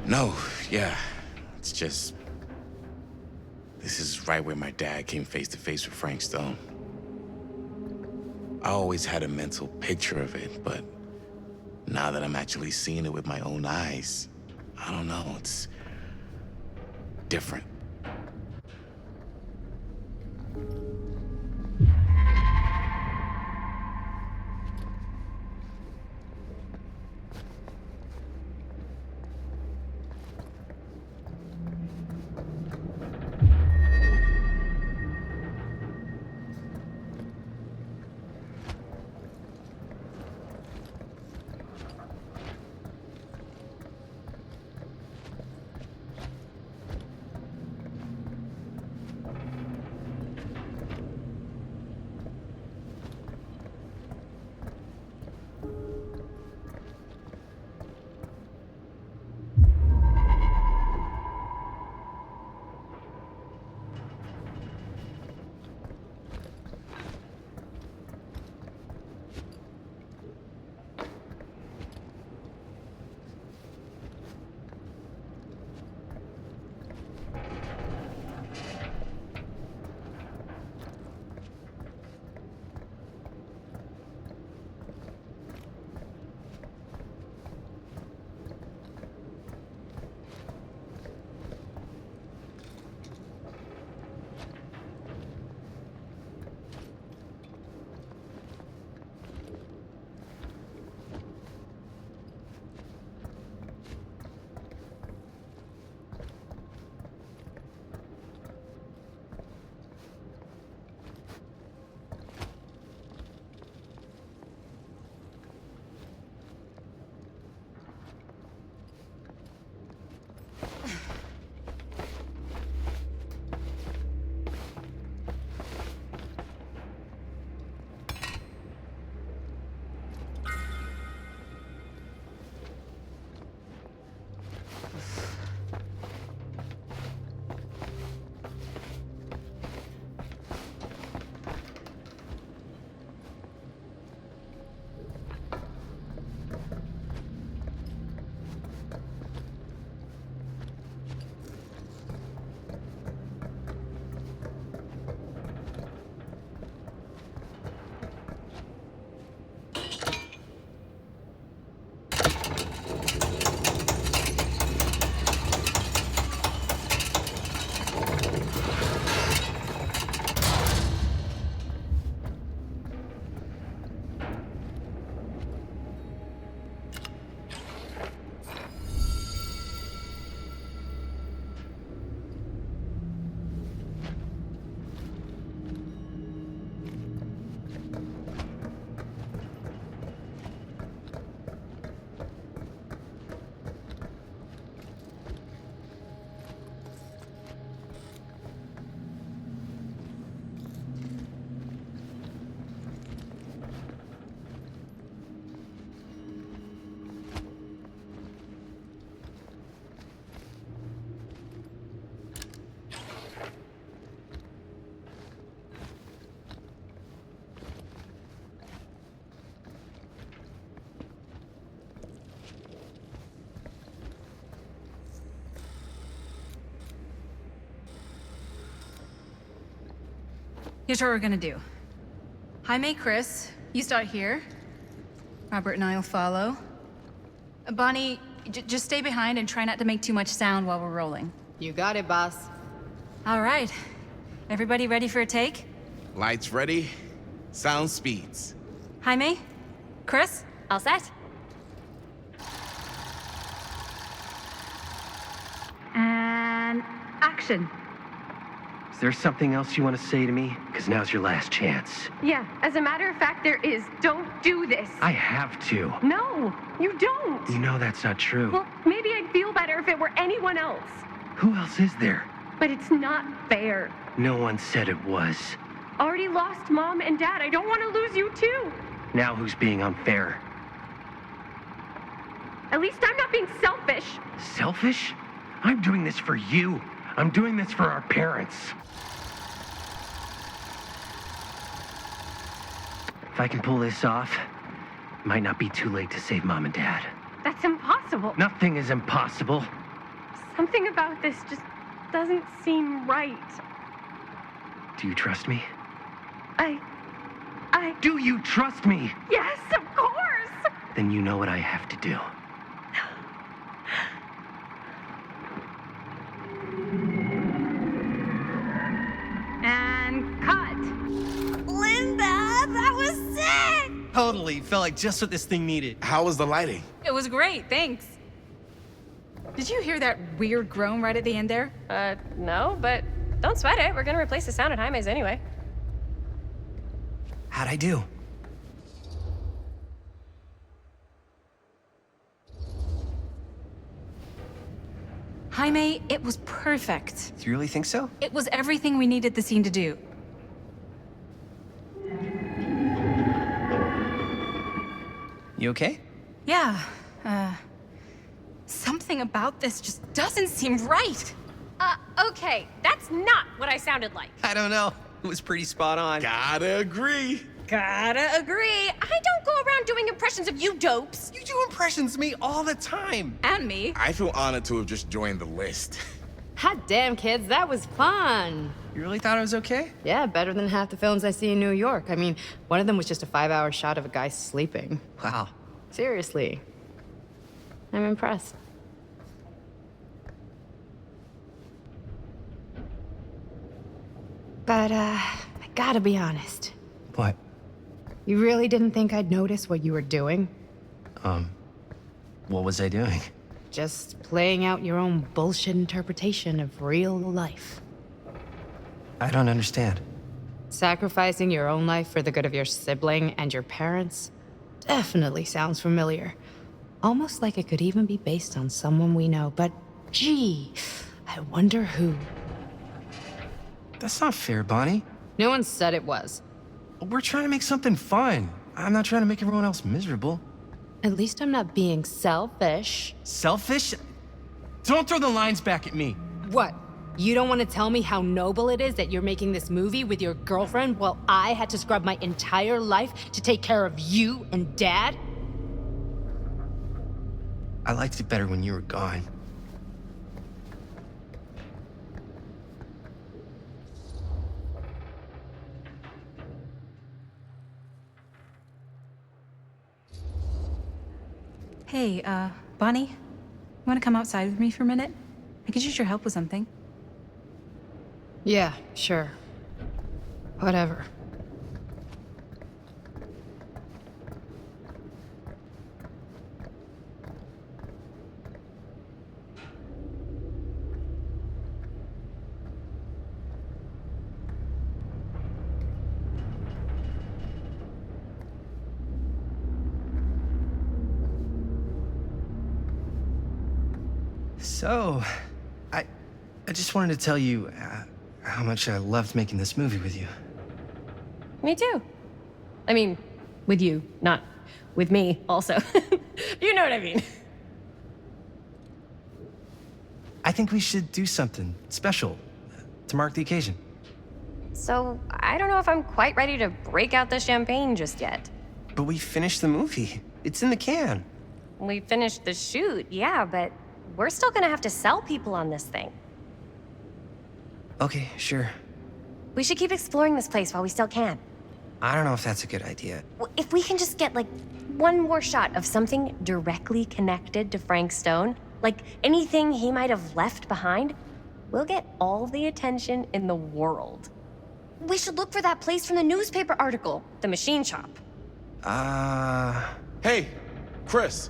No, yeah. It's just... This is right where my dad came face to face with Frank Stone. I always had a mental picture of it, but now that I'm actually seeing it with my own eyes, I don't know, it's different. Here's what we're gonna do. Jaime, Chris, you start here. Robert and I'll follow. Bonnie, just stay behind and try not to make too much sound while we're rolling. You got it, boss. All right. Everybody ready for a take? Lights ready, sound speeds. Jaime? Chris? All set? And action. Is there something else you want to say to me? Because now's your last chance. Yeah, as a matter of fact, there is. Don't do this. I have to. No, you don't. You know that's not true. Well, maybe I'd feel better if it were anyone else. Who else is there? But it's not fair. No one said it was. Already lost Mom and Dad. I don't want to lose you too. Now who's being unfair? At least I'm not being selfish. Selfish? I'm doing this for you. I'm doing this for our parents. If I can pull this off, it might not be too late to save Mom and Dad. That's impossible. Nothing is impossible. Something about this just doesn't seem right. Do you trust me? I... Do you trust me? Yes, of course! Then you know what I have to do. And cut. Linda, that was sick! Totally. Felt like just what this thing needed. How was the lighting? It was great, thanks. Did you hear that weird groan right at the end there? No, but don't sweat it. We're gonna replace the sound at Jaime's anyway. How'd I do? Jaime, it was perfect. Do you really think so? It was everything we needed the scene to do. You okay? Yeah, something about this just doesn't seem right. Okay, that's not what I sounded like. I don't know. It was pretty spot on. Gotta agree. Gotta agree. I don't go around doing impressions of you dopes. You do impressions of me all the time. And me. I feel honored to have just joined the list. Hot damn, kids, that was fun. You really thought it was okay? Yeah, better than half the films I see in New York. I mean, one of them was just a 5-hour shot of a guy sleeping. Wow. Seriously. I'm impressed. But, I gotta be honest. What? You really didn't think I'd notice what you were doing? What was I doing? Just playing out your own bullshit interpretation of real life. I don't understand. Sacrificing your own life for the good of your sibling and your parents definitely sounds familiar. Almost like it could even be based on someone we know, but gee, I wonder who. That's not fair, Bonnie. No one said it was. We're trying to make something fun. I'm not trying to make everyone else miserable. At least I'm not being selfish. Selfish? Don't throw the lines back at me. What? You don't want to tell me how noble it is that you're making this movie with your girlfriend while I had to scrub my entire life to take care of you and Dad? I liked it better when you were gone. Hey, Bonnie, you wanna come outside with me for a minute? I could use your help with something. Yeah, sure. Whatever. So, I just wanted to tell you how much I loved making this movie with you. Me too. I mean, with you, not with me, also. You know what I mean. I think we should do something special to mark the occasion. So, I don't know if I'm quite ready to break out the champagne just yet. But we finished the movie. It's in the can. We finished the shoot, yeah, but we're still gonna have to sell people on this thing. Okay, sure. We should keep exploring this place while we still can. I don't know if that's a good idea. If we can just get, like, one more shot of something directly connected to Frank Stone, like anything he might have left behind, we'll get all the attention in the world. We should look for that place from the newspaper article, the machine shop. Hey, Chris.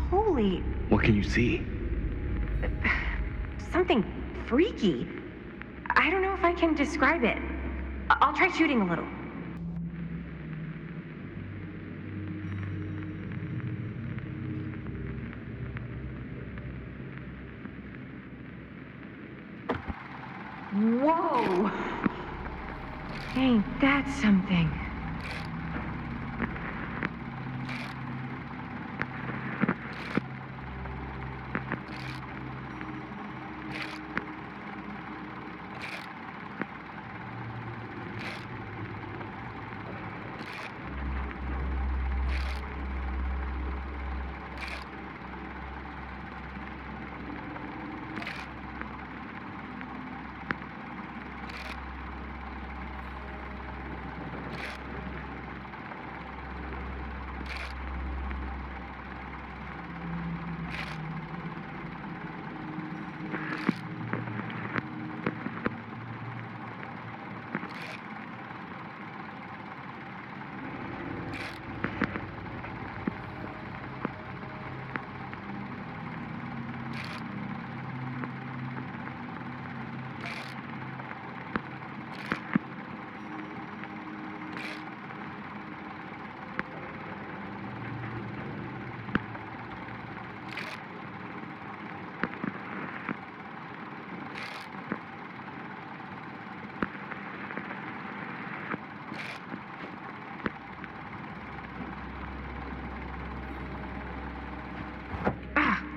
Holy, What can you see? something freaky. I don't know if I can describe it. I'll try shooting a little. Whoa! Ain't that something?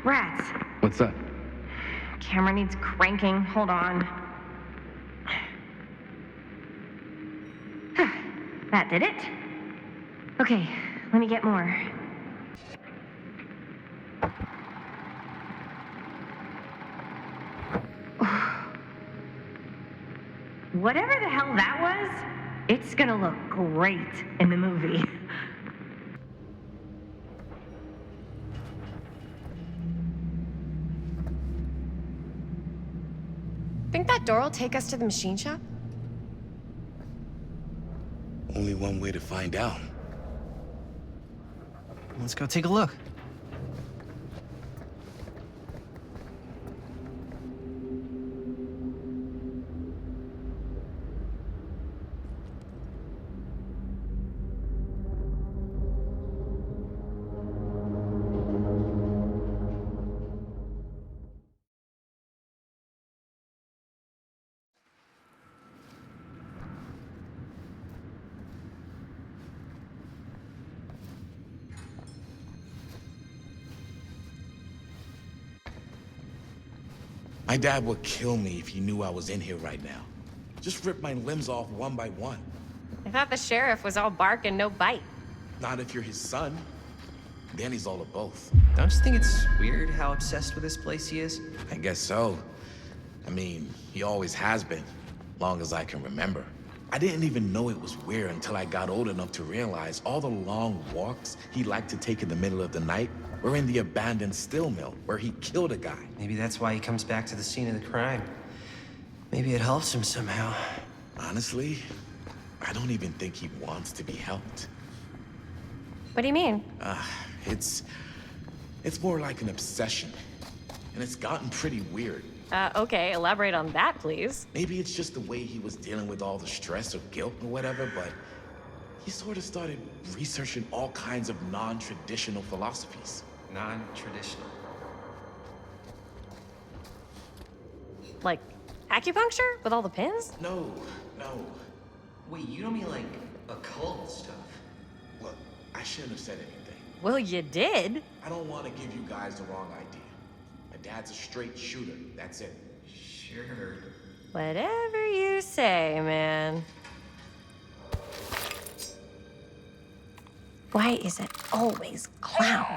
Rats. What's that? Camera needs cranking. Hold on. That did it? Okay, let me get more. Whatever the hell that was, it's gonna look great in the movie. Think that door will take us to the machine shop? Only one way to find out. Let's go take a look. My dad would kill me if he knew I was in here right now. Just rip my limbs off one by one. I thought the sheriff was all bark and no bite. Not if you're his son. Danny's all of both. Don't you think it's weird how obsessed with this place he is? I guess so. I mean, he always has been, long as I can remember. I didn't even know it was weird until I got old enough to realize all the long walks he liked to take in the middle of the night were in the abandoned steel mill where he killed a guy. Maybe that's why he comes back to the scene of the crime. Maybe it helps him somehow. Honestly, I don't even think he wants to be helped. What do you mean? It's more like an obsession. And it's gotten pretty weird. Okay, elaborate on that, please. Maybe it's just the way he was dealing with all the stress or guilt or whatever, but he sort of started researching all kinds of non-traditional philosophies. Non-traditional. Like acupuncture with all the pins? No. Wait, you don't mean like occult stuff? Look, I shouldn't have said anything. Well, you did. I don't want to give you guys the wrong idea. My dad's a straight shooter, that's it. Sure. Whatever you say, man. Why is it always clowns?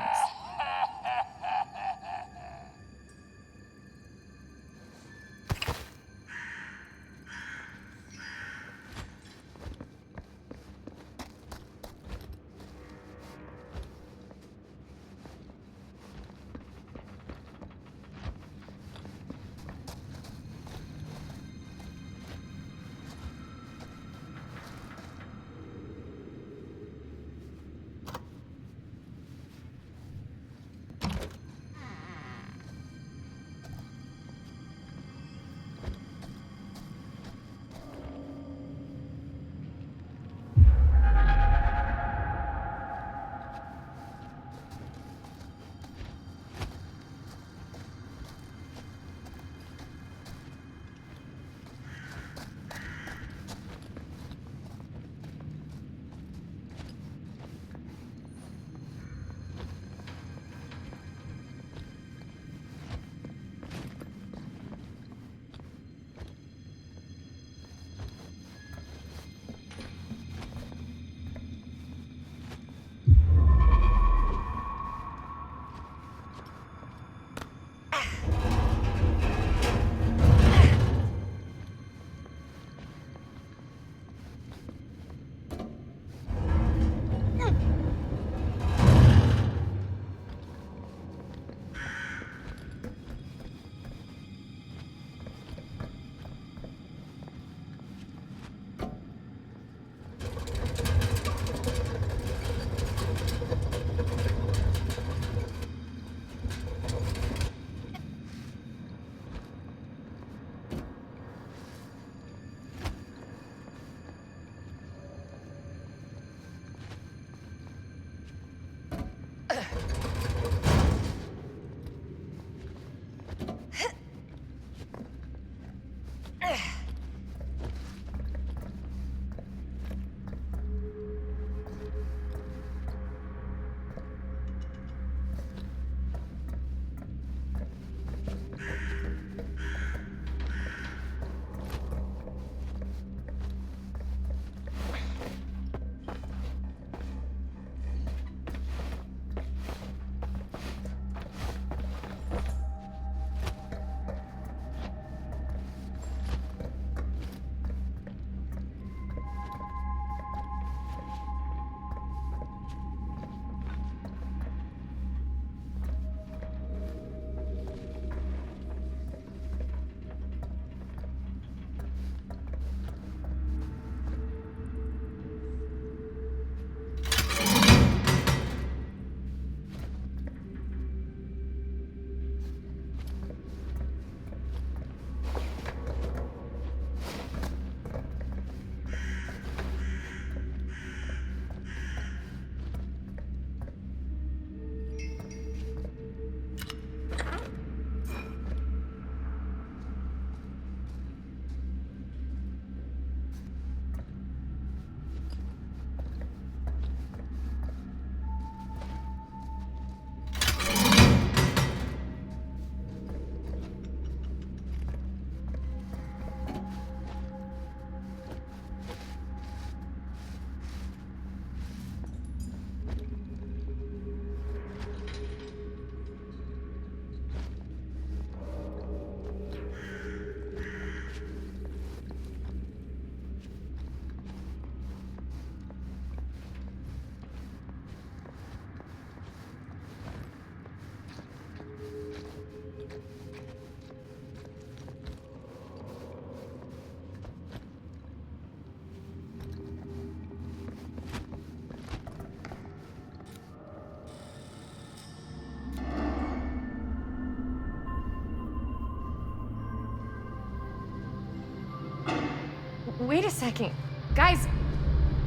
wait a second. Guys,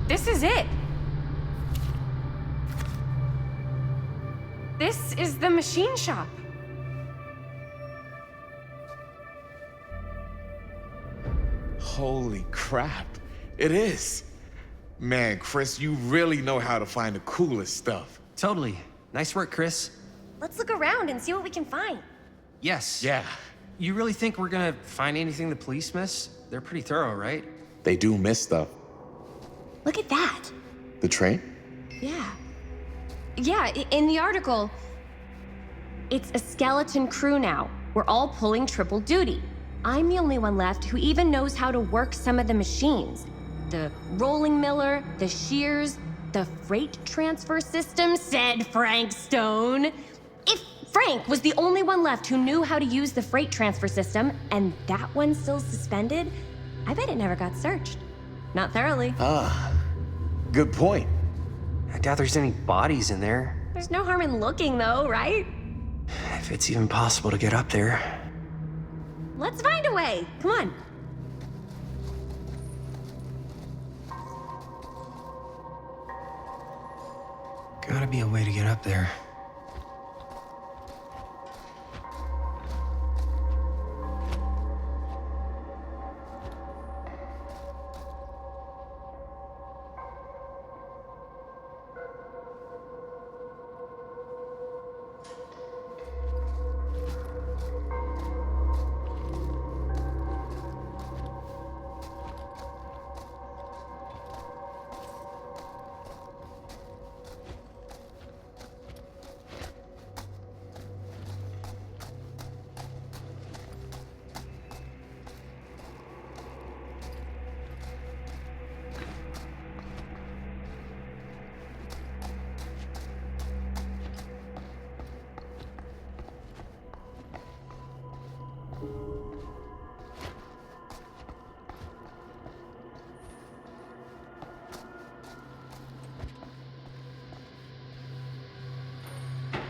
this is it. This is the machine shop. Holy crap. It is. Man, Chris, you really know how to find the coolest stuff. Totally. Nice work, Chris. Let's look around and see what we can find. Yes. Yeah. You really think we're gonna find anything the police miss? They're pretty thorough, right? They do miss stuff. Look at that. The train? Yeah. Yeah, in the article, it's a skeleton crew now. We're all pulling triple duty. I'm the only one left who even knows how to work some of the machines. The rolling miller, the shears, the freight transfer system, said Frank Stone. If Frank was the only one left who knew how to use the freight transfer system, and that one's still suspended, I bet it never got searched. Not thoroughly. Ah, good point. I doubt there's any bodies in there. There's no harm in looking, though, right? If it's even possible to get up there. Let's find a way. Come on. Gotta be a way to get up there.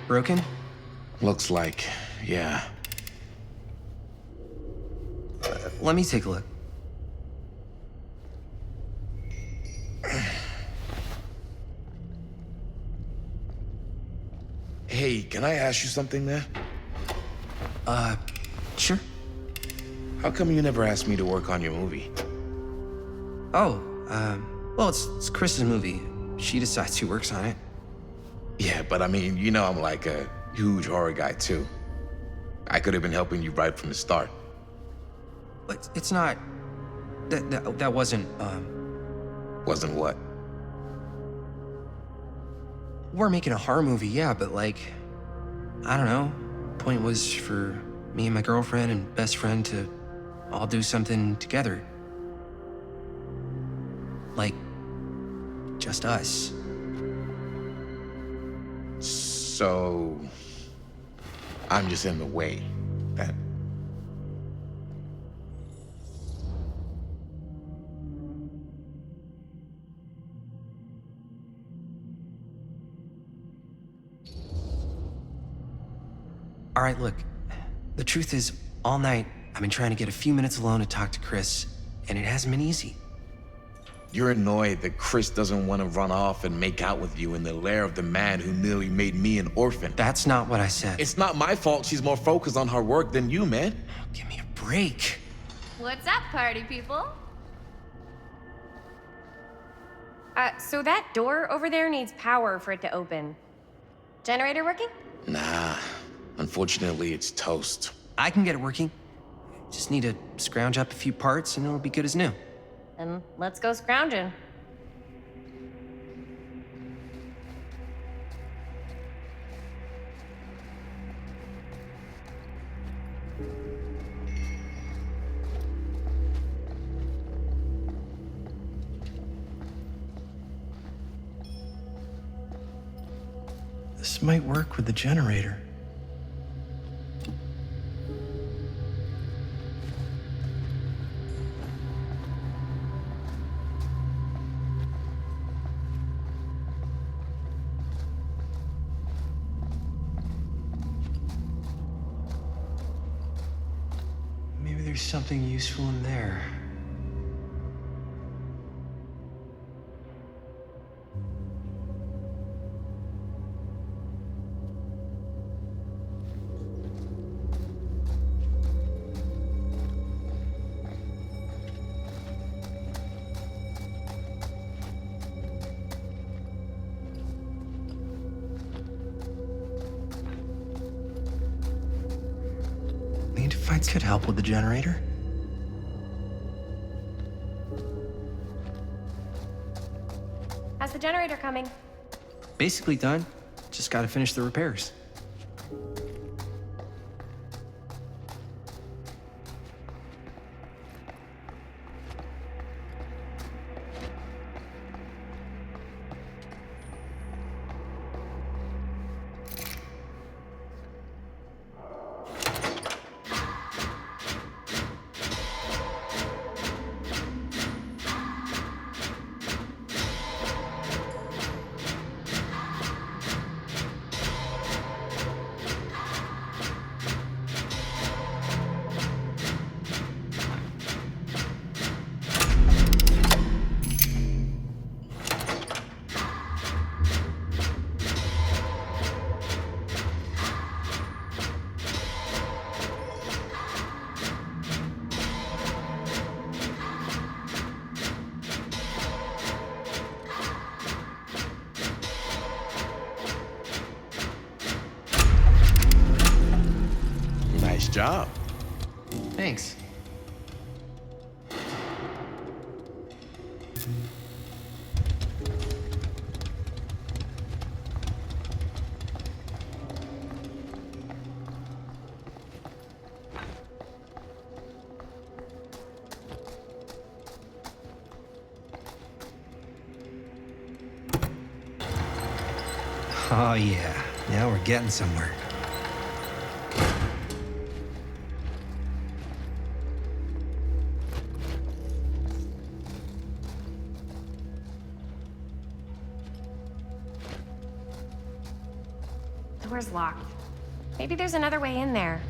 Broken? Looks like, yeah. Let me take a look. Hey, can I ask you something, man? Sure. How come you never asked me to work on your movie? Oh, well, it's Chris's movie. She decides who works on it. Yeah, but I mean, you know I'm like a huge horror guy, too. I could have been helping you right from the start. But it's not... That wasn't, Wasn't what? We're making a horror movie, yeah, but like... I don't know. Point was for me and my girlfriend and best friend to all do something together. Like... just us. So... I'm just in the way, then. All right, look. The truth is, all night, I've been trying to get a few minutes alone to talk to Chris, and it hasn't been easy. You're annoyed that Chris doesn't want to run off and make out with you in the lair of the man who nearly made me an orphan. That's not what I said. It's not my fault she's more focused on her work than you, man. Oh, give me a break. What's up, party people? So that door over there needs power for it to open. Generator working? Nah, unfortunately it's toast. I can get it working. Just need to scrounge up a few parts and it'll be good as new. Then let's go scrounging. This might work with the generator. Maybe there's something useful in there. I could help with the generator. How's the generator coming? Basically done. Just gotta finish the repairs. Nice job. Thanks. Oh yeah, now we're getting somewhere. The door's locked. Maybe there's another way in there.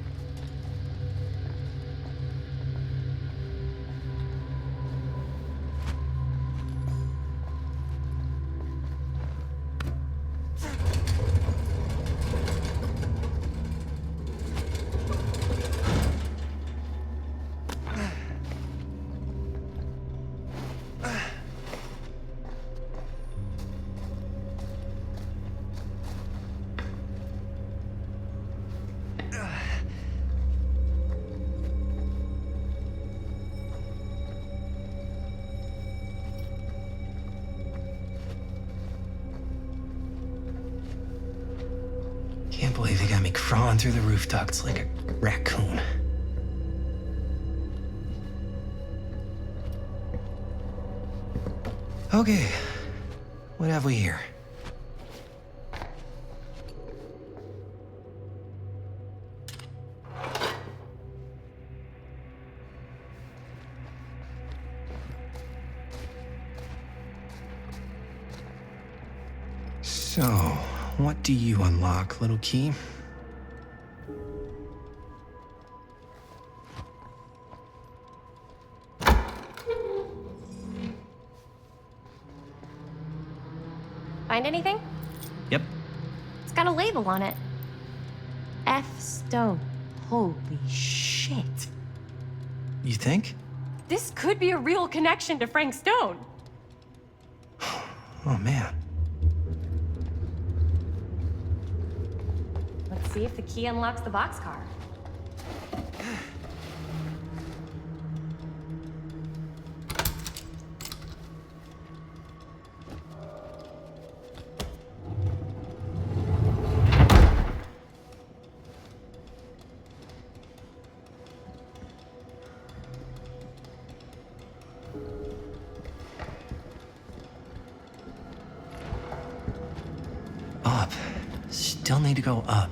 Can't believe they got me crawling through the roof ducts like a raccoon. Okay, what have we here? So, what do you unlock, little key? Find anything? Yep. It's got a label on it. F. Stone. Holy shit. You think? This could be a real connection to Frank Stone. Oh man. Let's see if the key unlocks the boxcar. Up. Still need to go up.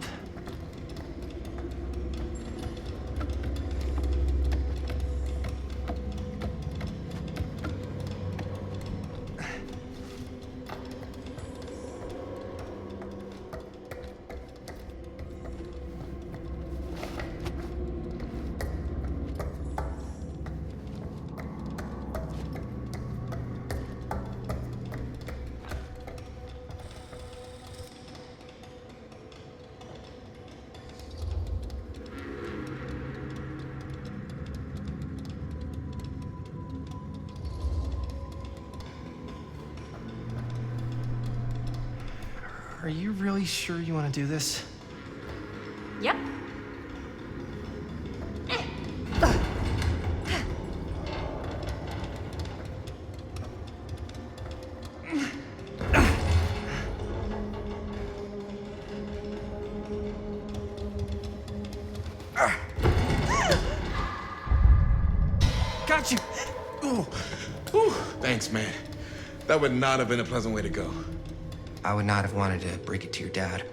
Are you really sure you want to do this? Yep. Got you! Ooh. Ooh. Thanks, man. That would not have been a pleasant way to go. I would not have wanted to break it to your dad.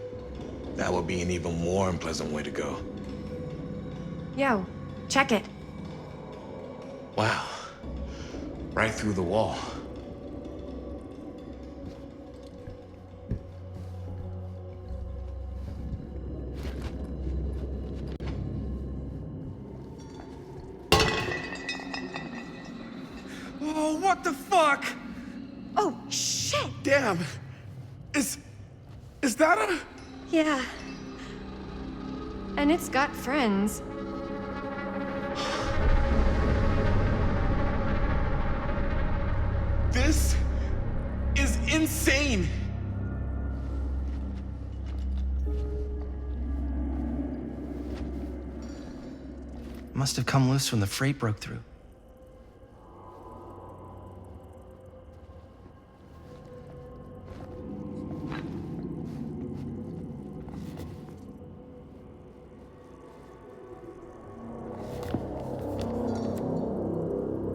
That would be an even more unpleasant way to go. Yo, check it. Wow. Right through the wall. Oh, what the fuck? Oh, shit! Damn. Is that a... Yeah. And it's got friends. This is insane. Must have come loose when the freight broke through.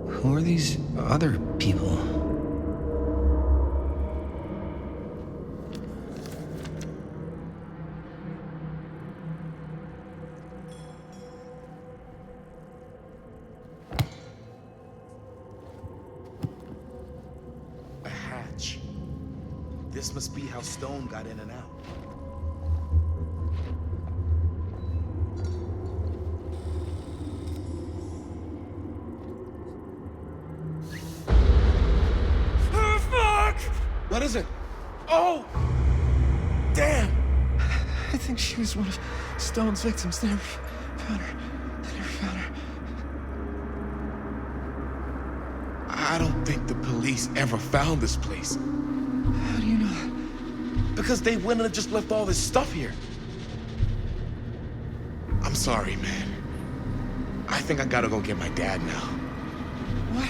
Who are these other people? A hatch. This must be how Stone got in and out. What is it? Oh! Damn! I think she was one of Stone's victims. They never found her. I don't think the police ever found this place. How do you know that? Because they wouldn't have just left all this stuff here. I'm sorry, man. I think I gotta go get my dad now. What?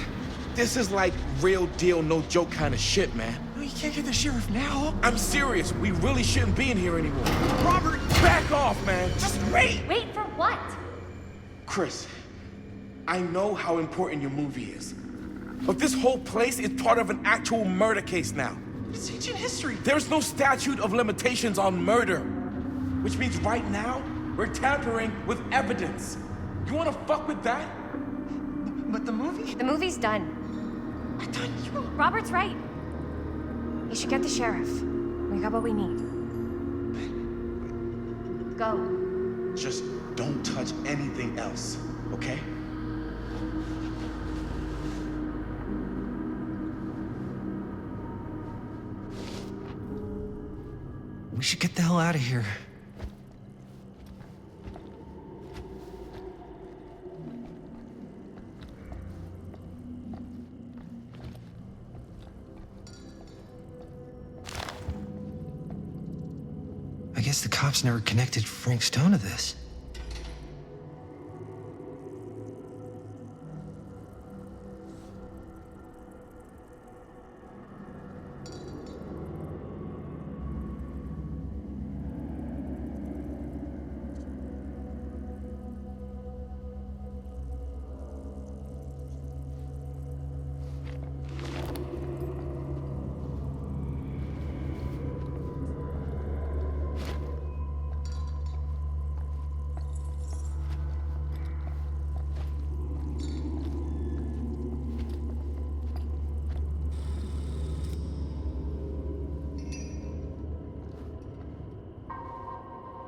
This is like real deal, no joke kind of shit, man. No, you can't get the sheriff now. I'm serious. We really shouldn't be in here anymore. Robert, back off, man. Just wait. Wait for what? Chris, I know how important your movie is. But this whole place is part of an actual murder case now. It's ancient history. There's no statute of limitations on murder. Which means right now, we're tampering with evidence. You wanna fuck with that? But the movie? The movie's done. I thought you... Robert's right. You should get the sheriff. We got what we need. Go. Just don't touch anything else, okay? We should get the hell out of here. I guess the cops never connected Frank Stone to this.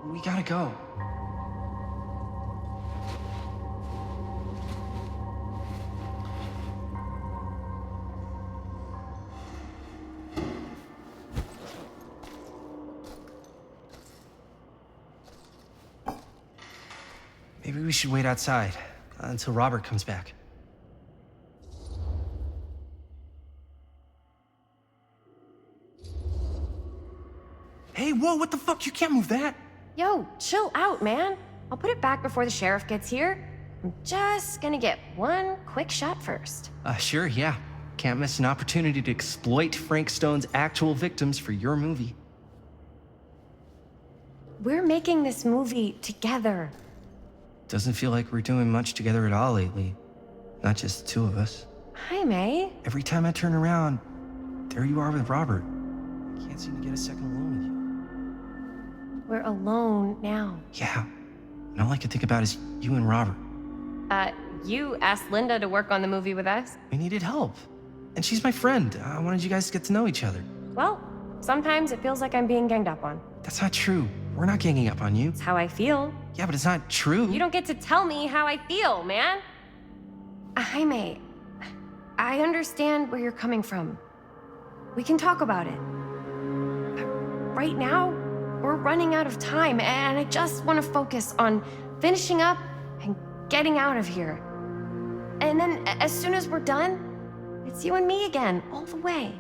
We gotta go. Maybe we should wait outside until Robert comes back. Hey, whoa, what the fuck? You can't move that. Yo, chill out, man. I'll put it back before the sheriff gets here. I'm just gonna get one quick shot first. Sure, yeah. Can't miss an opportunity to exploit Frank Stone's actual victims for your movie. We're making this movie together. Doesn't feel like we're doing much together at all lately. Not just the two of us. Jaime. Every time I turn around, there you are with Robert. I can't seem to get a second alone with you. We're alone now. Yeah. And all I can think about is you and Robert. You asked Linda to work on the movie with us? We needed help. And she's my friend. I wanted you guys to get to know each other. Well, sometimes it feels like I'm being ganged up on. That's not true. We're not ganging up on you. It's how I feel. Yeah, but it's not true. You don't get to tell me how I feel, man. Jaime, I understand where you're coming from. We can talk about it. But right now, we're running out of time, and I just want to focus on finishing up and getting out of here. And then, as soon as we're done, it's you and me again, all the way.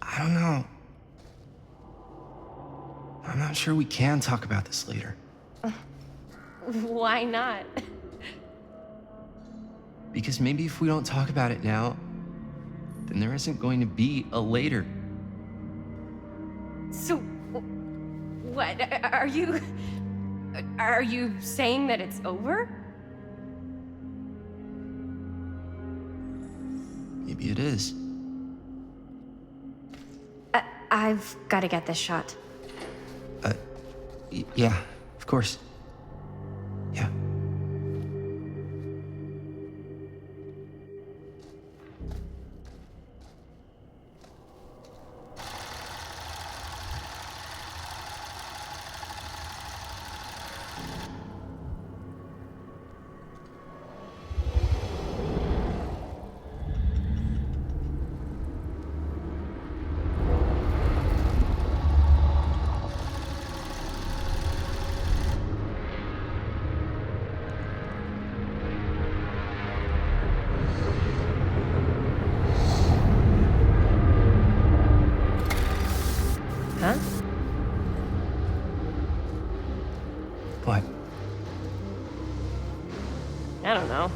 I don't know. I'm not sure we can talk about this later. Why not? Because maybe if we don't talk about it now, then there isn't going to be a later. So, what? Are you saying that it's over? Maybe it is. I've got to get this shot. Yeah, of course. Yeah. Huh? What? I don't know.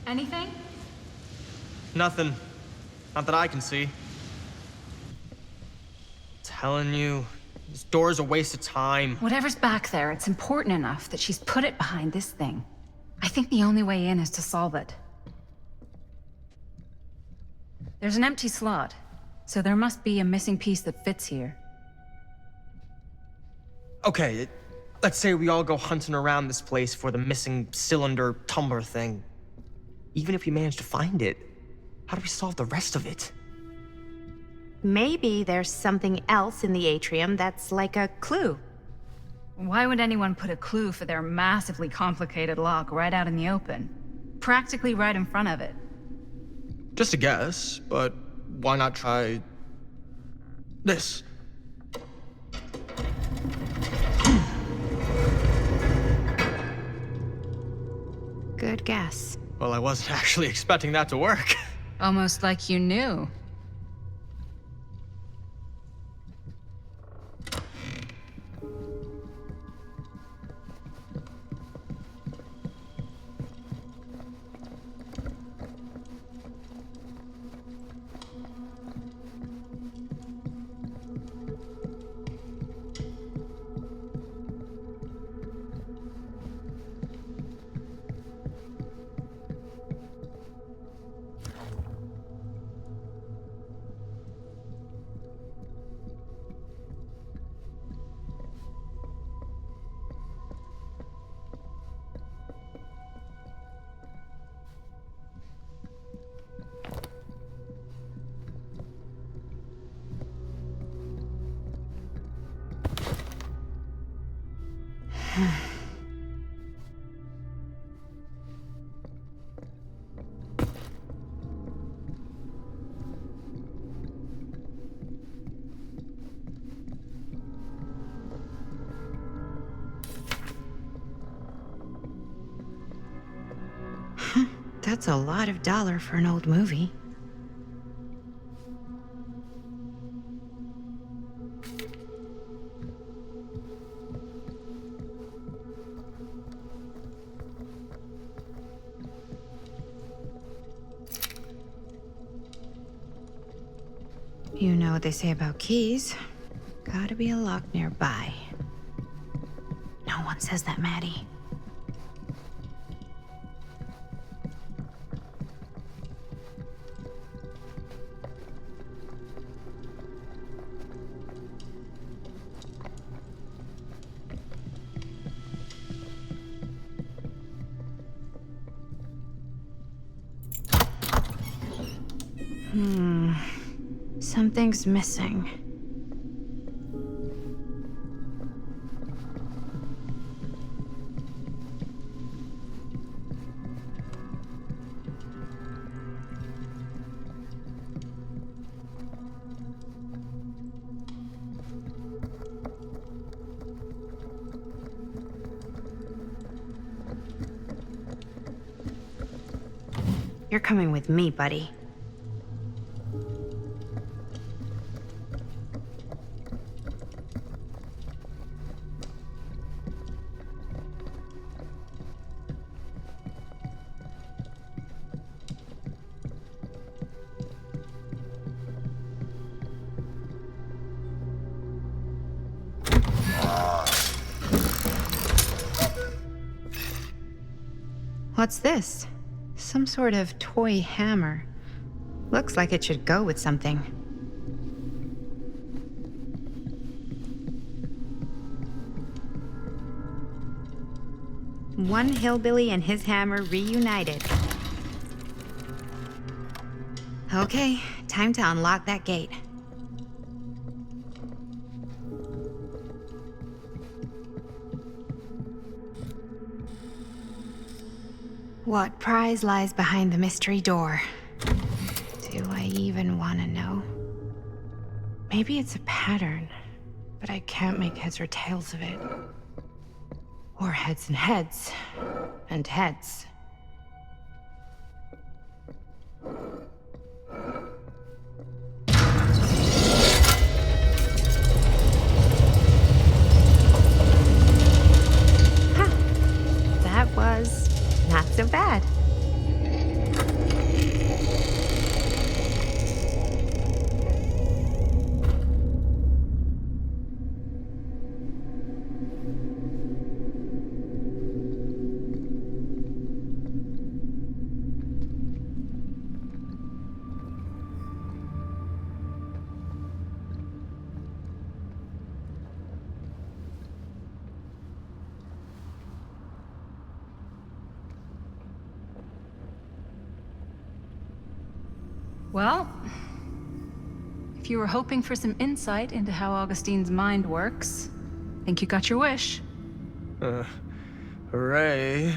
Anything? Nothing. Not that I can see. Telling you, this door's a waste of time. Whatever's back there, it's important enough that she's put it behind this thing. I think the only way in is to solve it. There's an empty slot, so there must be a missing piece that fits here. Okay, let's say we all go hunting around this place for the missing cylinder tumbler thing. Even if we manage to find it, how do we solve the rest of it? Maybe there's something else in the atrium that's like a clue. Why would anyone put a clue for their massively complicated lock right out in the open? Practically right in front of it. Just a guess, but why not try this? Good guess. Well, I wasn't actually expecting that to work. Almost like you knew. That's a lot of dollar for an old movie. You know what they say about keys. Gotta be a lock nearby. No one says that, Maddie. Something's missing. You're coming with me, buddy. What's this? Some sort of toy hammer. Looks like it should go with something. One hillbilly and his hammer reunited. Okay, time to unlock that gate. What prize lies behind the mystery door? Do I even want to know? Maybe it's a pattern, but I can't make heads or tails of it. Or heads and heads, and heads. Huh. That was not so bad. Well, if you were hoping for some insight into how Augustine's mind works, I think you got your wish. Hooray.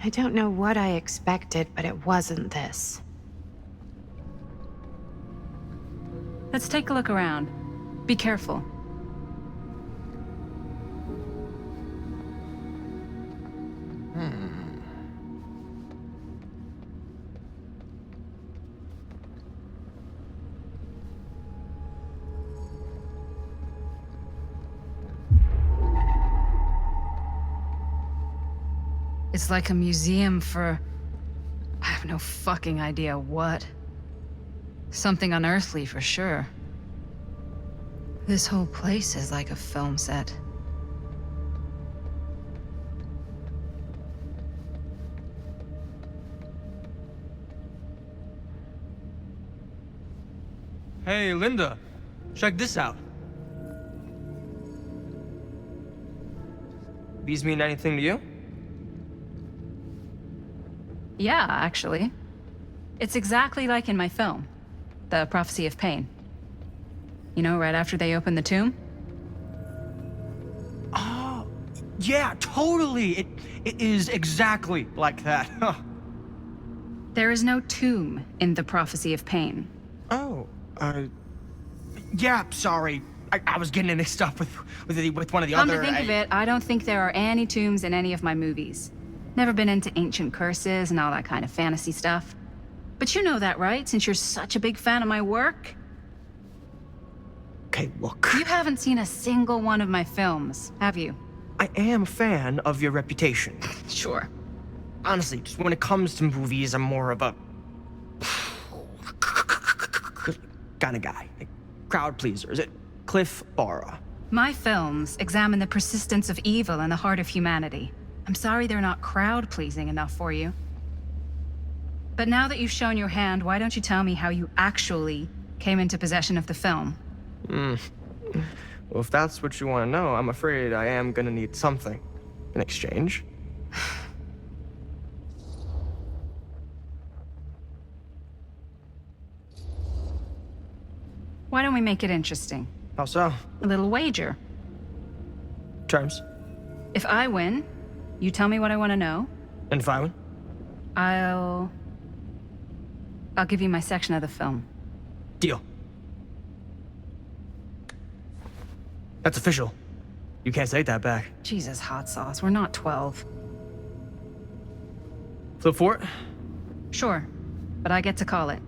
I don't know what I expected, but it wasn't this. Let's take a look around. Be careful. It's like a museum for... I have no fucking idea what. Something unearthly for sure. This whole place is like a film set. Hey, Linda. Check this out. These mean anything to you? Yeah, actually. It's exactly like in my film, The Prophecy of Pain. You know, right after they open the tomb? Oh, yeah, totally. It is exactly like that. There is no tomb in The Prophecy of Pain. Oh, yeah, sorry. I was getting mixed up with one of the Come other... to think of it, I don't think there are any tombs in any of my movies. Never been into ancient curses and all that kind of fantasy stuff. But you know that, right? Since you're such a big fan of my work? Okay, look. You haven't seen a single one of my films, have you? I am a fan of your reputation. Sure. Honestly, just when it comes to movies, I'm more of a... kind of guy. Like, crowd pleaser. Is it Cliff Barra? My films examine the persistence of evil in the heart of humanity. I'm sorry they're not crowd-pleasing enough for you. But now that you've shown your hand, why don't you tell me how you actually came into possession of the film? Well, if that's what you want to know, I'm afraid I am gonna need something in exchange. Why don't we make it interesting? How so? A little wager. Terms? If I win, you tell me what I want to know. And if I win? I'll give you my section of the film. Deal. That's official. You can't take that back. Jesus, hot sauce. We're not 12. Flip for it? Sure, but I get to call it.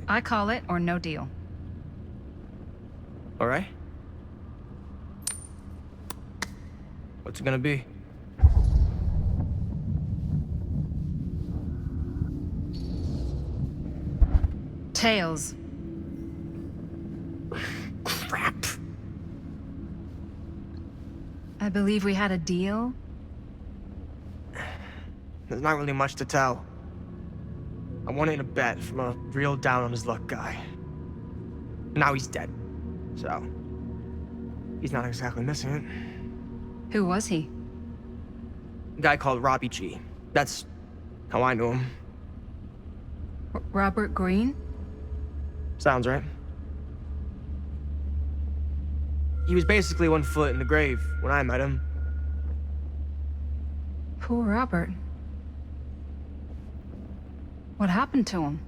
I call it or no deal. All right. What's it gonna be? Tails. Crap. I believe we had a deal. There's not really much to tell. I won in a bet from a real down-on-his-luck guy. Now he's dead. So, he's not exactly missing it. Who was he? A guy called Robbie G. That's how I knew him. Robert Green? Sounds right. He was basically 1 foot in the grave when I met him. Poor Robert. What happened to him?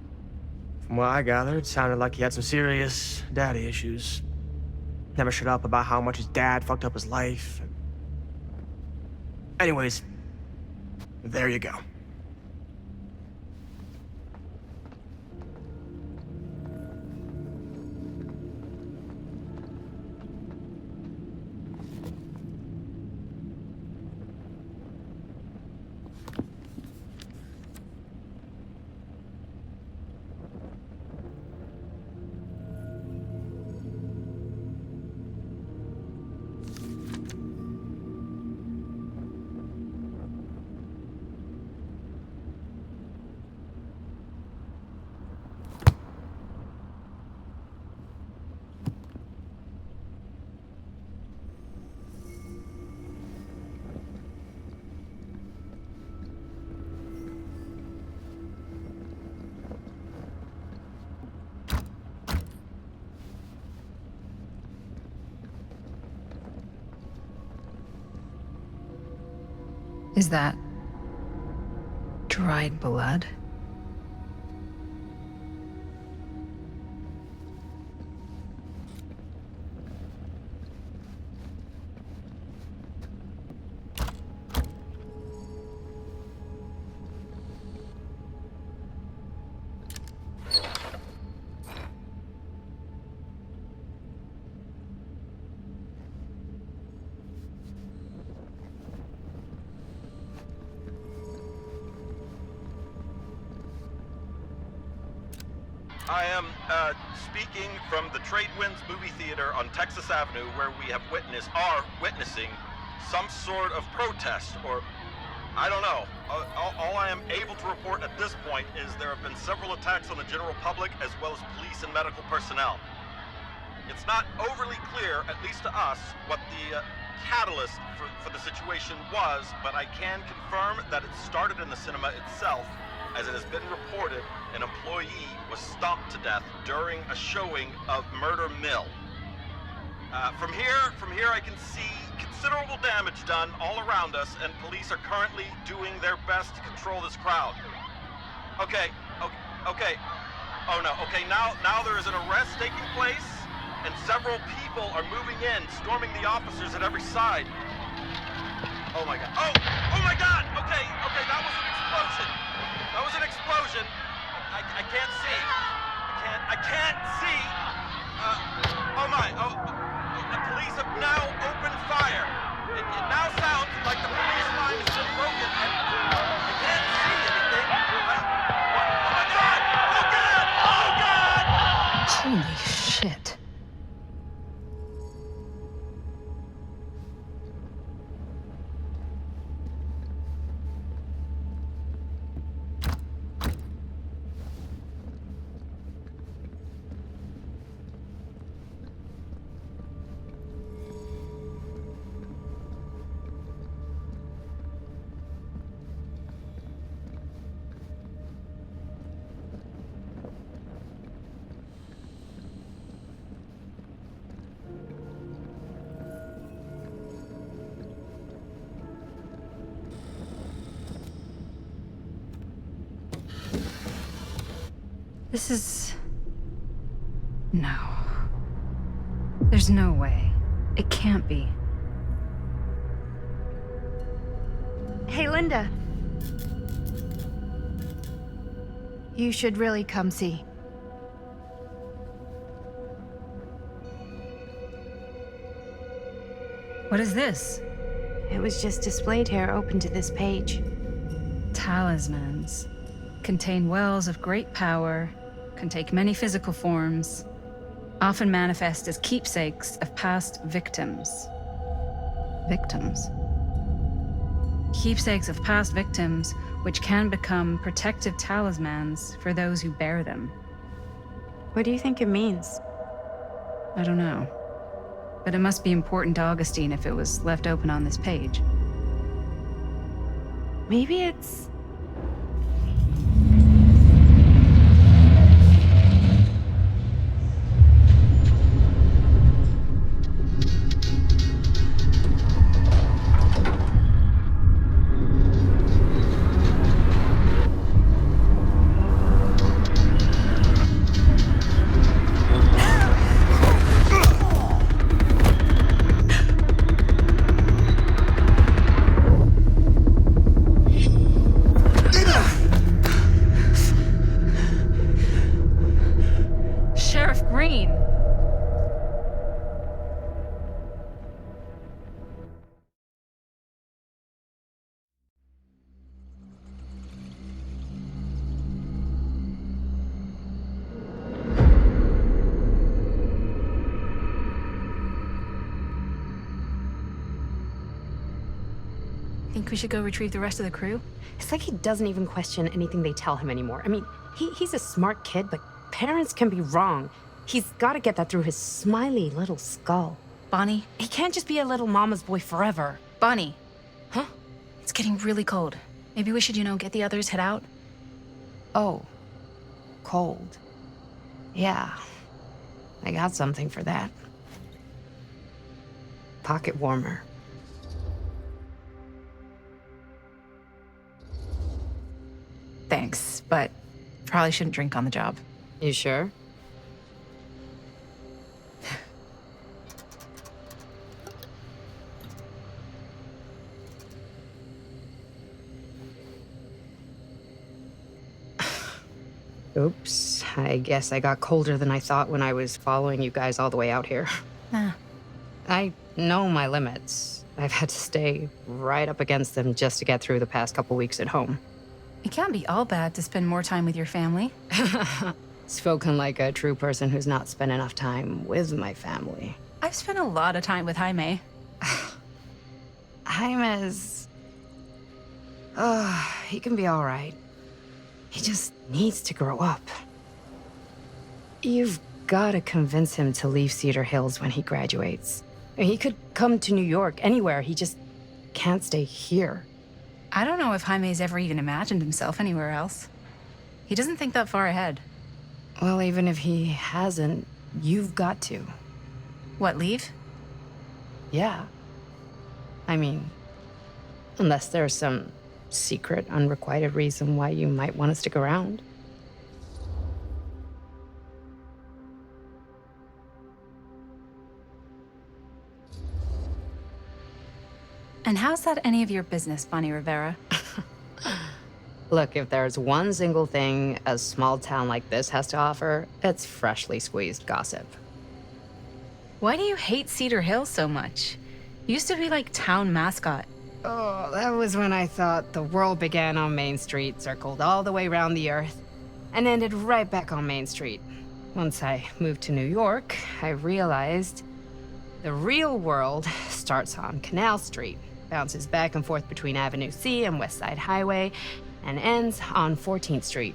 From what I gathered, it sounded like he had some serious daddy issues. Never shut up about how much his dad fucked up his life. Anyways, there you go. Is that dried blood? I am speaking from the Trade Winds Movie Theater on Texas Avenue, where we are witnessing some sort of protest, or I don't know. All I am able to report at this point is there have been several attacks on the general public as well as police and medical personnel. It's not overly clear, at least to us, what the catalyst for the situation was, but I can confirm that it started in the cinema itself. As it has been reported, an employee was stomped to death during a showing of Murder Mill. From here I can see considerable damage done all around us, and police are currently doing their best to control this crowd. Okay. Oh no, okay, now there is an arrest taking place, and several people are moving in, storming the officers at every side. Oh my god. Oh my god! Okay, that was an explosion. That was an explosion. I can't see. I can't see. The police have now opened fire. It now sounds like the police line has been broken, and I can't see anything. Oh my god! Oh god! Oh god! Holy shit. This is... No. There's no way. It can't be. Hey, Linda. You should really come see. What is this? It was just displayed here, open to this page. Talismans. Contain wells of great power, can take many physical forms, often manifest as keepsakes of past victims. Victims? Keepsakes of past victims, which can become protective talismans for those who bear them. What do you think it means? I don't know. But it must be important to Augustine if it was left open on this page. Maybe it's... Think we should go retrieve the rest of the crew? It's like he doesn't even question anything they tell him anymore. I mean, he's a smart kid, but parents can be wrong. He's got to get that through his smiley little skull. Bonnie? He can't just be a little mama's boy forever. Bonnie? Huh? It's getting really cold. Maybe we should, get the others, head out? Oh. Cold. Yeah. I got something for that. Pocket warmer. Thanks, but probably shouldn't drink on the job. You sure? Oops, I guess I got colder than I thought when I was following you guys all the way out here. I know my limits. I've had to stay right up against them just to get through the past couple weeks at home. It can't be all bad to spend more time with your family. Spoken like a true person who's not spent enough time with my family. I've spent a lot of time with Jaime. Jaime's... he can be all right. He just needs to grow up. You've got to convince him to leave Cedar Hills when he graduates. He could come to New York, anywhere. He just can't stay here. I don't know if Jaime's ever even imagined himself anywhere else. He doesn't think that far ahead. Well, even if he hasn't, you've got to. What, leave? Yeah. I mean, unless there's some secret, unrequited reason why you might want to stick around. And how's that any of your business, Bonnie Rivera? Look, if there's one single thing a small town like this has to offer, it's freshly squeezed gossip. Why do you hate Cedar Hills so much? You used to be like town mascot. Oh, that was when I thought the world began on Main Street, circled all the way around the earth, and ended right back on Main Street. Once I moved to New York, I realized the real world starts on Canal Street, bounces back and forth between Avenue C and West Side Highway, and ends on 14th Street.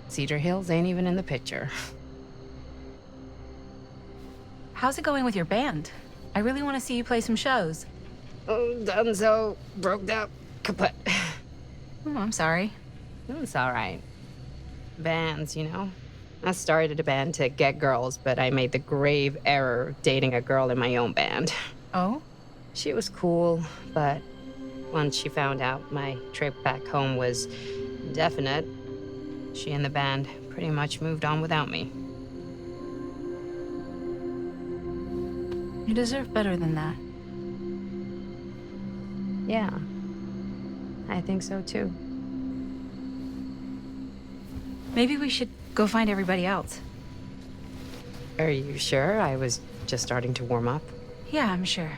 Cedar Hills ain't even in the picture. How's it going with your band? I really want to see you play some shows. Oh, done so. Broke up. Kaput. Oh, I'm sorry. It's all right. Bands, you know? I started a band to get girls, but I made the grave error of dating a girl in my own band. Oh? She was cool, but once she found out my trip back home was definite, she and the band pretty much moved on without me. You deserve better than that. Yeah, I think so too. Maybe we should go find everybody else. Are you sure? I was just starting to warm up. Yeah, I'm sure.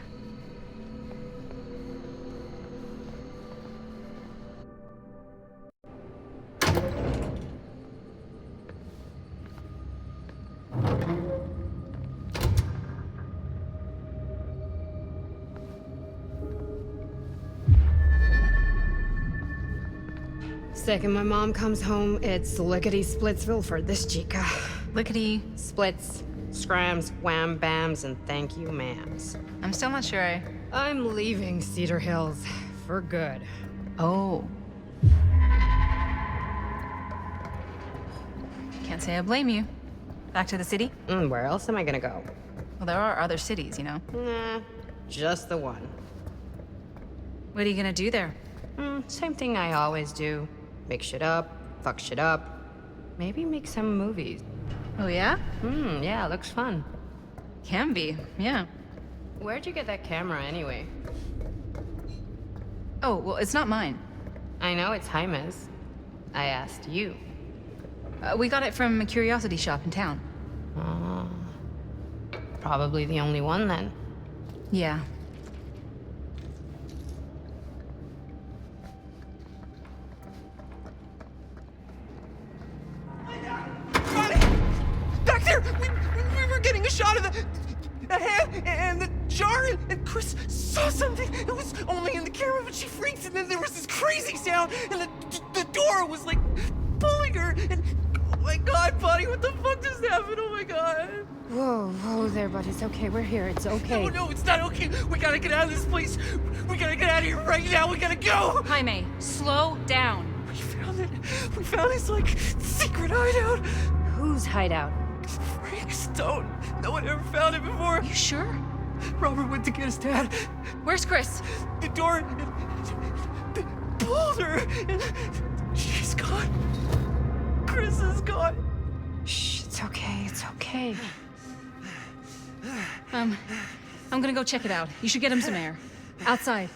Second my mom comes home, it's lickety-splitsville for this chica. Lickety... Splits, scrams, wham bams, and thank you ma'ams. I'm still not sure I'm leaving Cedar Hills for good. Oh. Can't say I blame you. Back to the city? Where else am I gonna go? Well, there are other cities, you know. Nah, just the one. What are you gonna do there? Same thing I always do. Make shit up, fuck shit up. Maybe make some movies. Oh, yeah? Yeah, looks fun. Can be, yeah. Where'd you get that camera anyway? Oh, well, it's not mine. I know it's Jaime's. I asked you. We got it from a curiosity shop in town. Probably the only one then. Yeah. Back there! We were getting a shot of the hand and the jar, and Chris saw something. It was only in the camera, but she freaked, and then there was this crazy sound, and the door was like pulling her, and oh my god, buddy, what the fuck just happened? Oh my god. Whoa there, buddy. It's okay. We're here. It's okay. No, it's not okay. We gotta get out of this place. We gotta get out of here right now. We gotta go. Jaime, slow down. We found it. We found his, like, secret hideout. Whose hideout? Frank's stone. No one ever found it before. You sure? Robert went to get his dad. Where's Chris? The door. They pulled her. And she's gone. is going. Shh, it's okay, it's okay. I'm gonna go check it out. You should get him some air. Outside.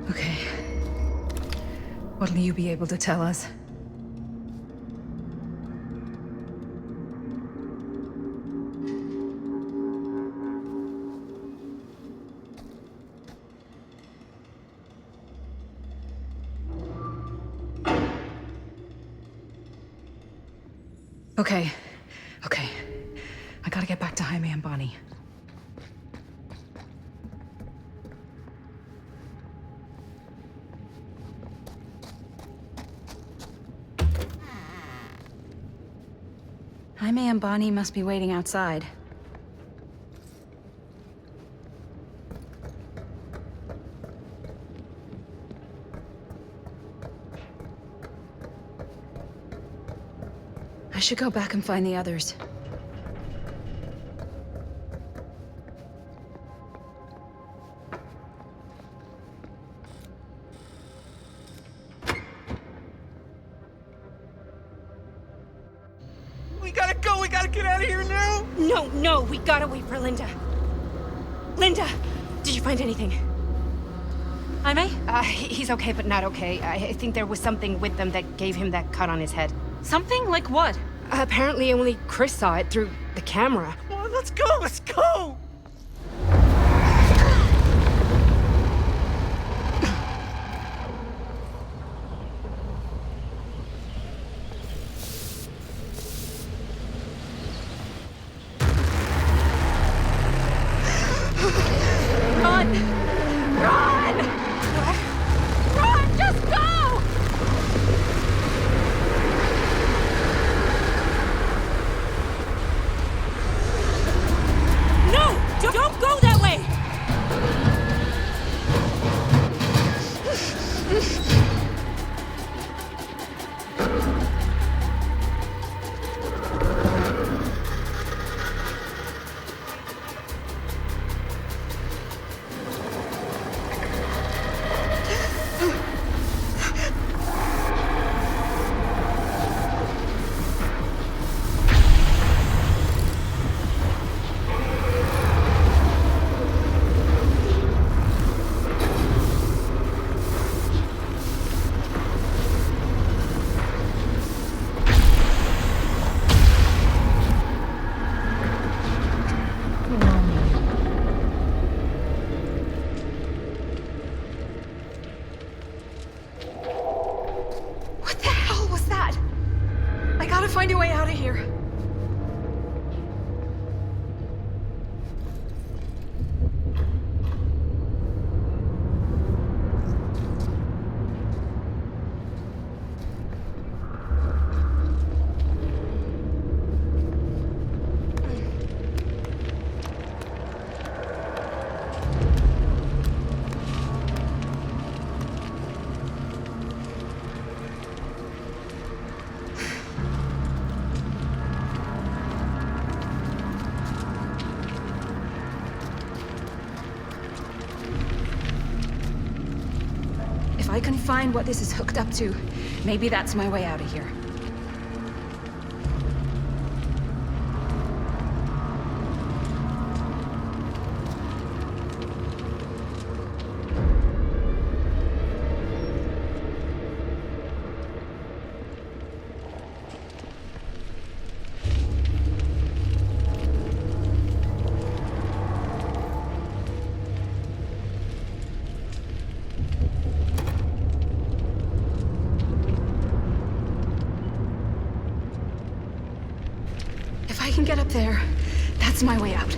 Okay. What'll you be able to tell us? Okay. Okay. I gotta get back to Jaime and Bonnie. Jaime and Bonnie must be waiting outside. I should go back and find the others. We gotta go. We gotta get out of here now. No, we gotta wait for Linda. Linda, did you find anything? Jaime? He's okay, but not okay. I think there was something with them that gave him that cut on his head. Something? Like what? Apparently only Chris saw it through the camera. Well, let's go. Let's go. Run! Run! Run! Just go! No! Don't go that way! What the hell was that? I gotta find a way out of here. If I can find what this is hooked up to, maybe that's my way out of here. If I can get up there, that's my way out.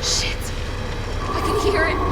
Shit! I can hear it!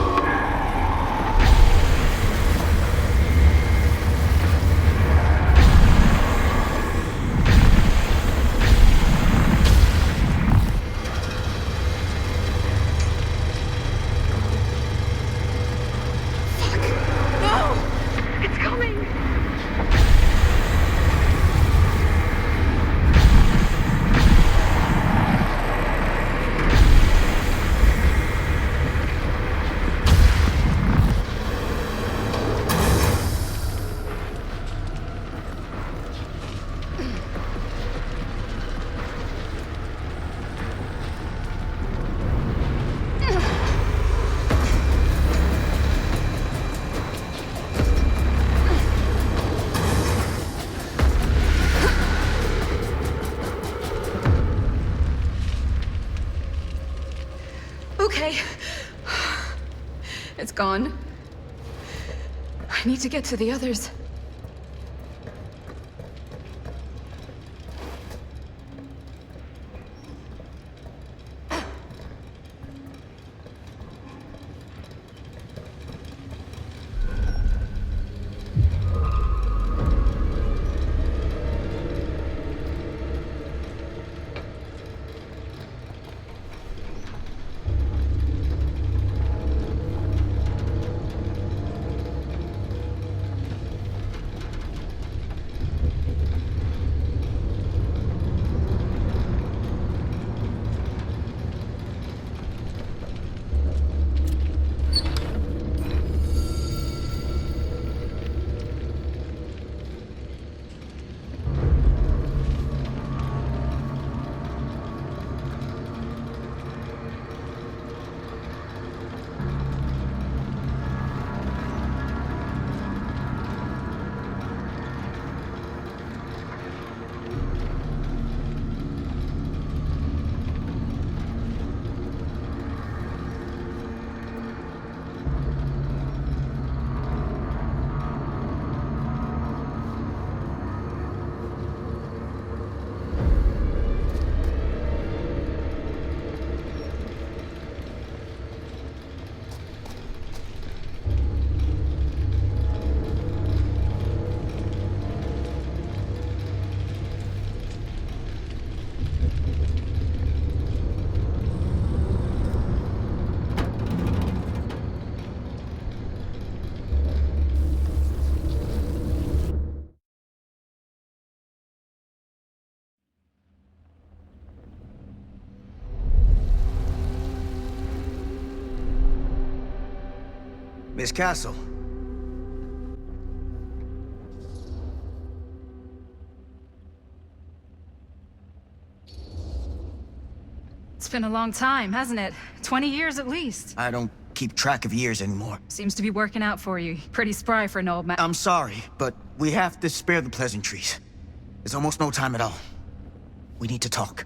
Okay. It's gone. I need to get to the others. Miss Castle. It's been a long time, hasn't it? 20 years at least. I don't keep track of years anymore. Seems to be working out for you. Pretty spry for an old man. I'm sorry, but we have to spare the pleasantries. There's almost no time at all. We need to talk.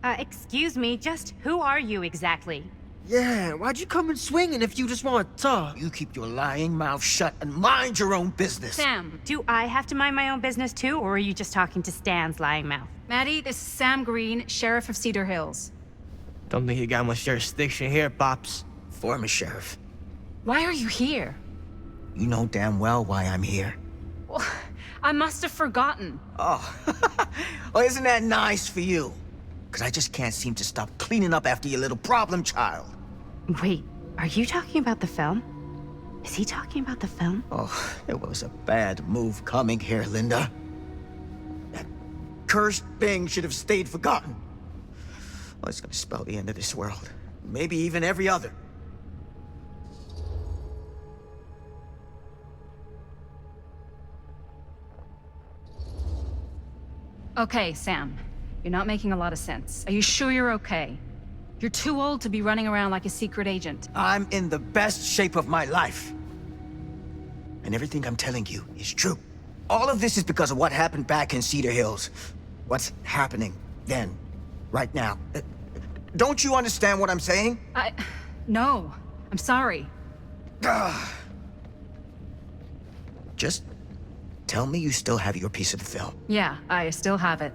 Excuse me, just who are you exactly? Yeah, why'd you come in swinging if you just want to talk? You keep your lying mouth shut and mind your own business. Sam. Do I have to mind my own business too, or are you just talking to Stan's lying mouth? Maddie, this is Sam Green, Sheriff of Cedar Hills. Don't think you got much jurisdiction here, Pops. Former sheriff. Why are you here? You know damn well why I'm here. Well, I must have forgotten. Oh, well, isn't that nice for you? Because I just can't seem to stop cleaning up after your little problem child. Wait, are you talking about the film? Is he talking about the film? Oh, it was a bad move coming here, Linda. That cursed thing should have stayed forgotten. Well, it's gonna spell the end of this world. Maybe even every other. Okay, Sam. You're not making a lot of sense. Are you sure you're okay? You're too old to be running around like a secret agent. I'm in the best shape of my life. And everything I'm telling you is true. All of this is because of what happened back in Cedar Hills. What's happening then, right now. Don't you understand what I'm saying? No. I'm sorry. Just tell me you still have your piece of the film. Yeah, I still have it.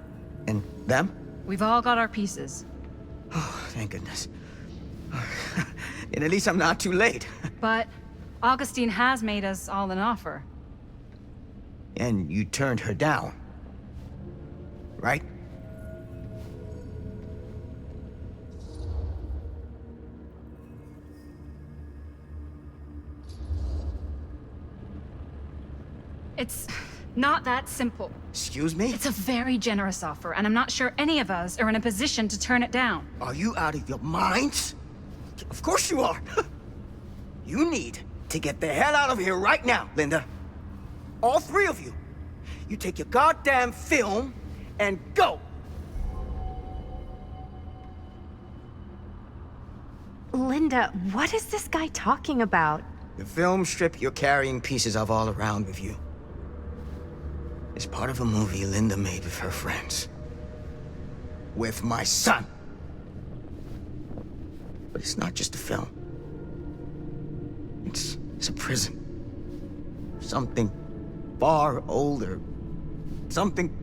And them? We've all got our pieces. Oh, thank goodness. And at least I'm not too late. But Augustine has made us all an offer. And you turned her down, right? It's not that simple. Excuse me? It's a very generous offer, and I'm not sure any of us are in a position to turn it down. Are you out of your minds? Of course you are. You need to get the hell out of here right now, Linda. All three of you. You take your goddamn film and go. Linda, what is this guy talking about? The film strip you're carrying pieces of all around with you. It's part of a movie Linda made with her friends. With my son. But it's not just a film. It's a prison. Something far older. Something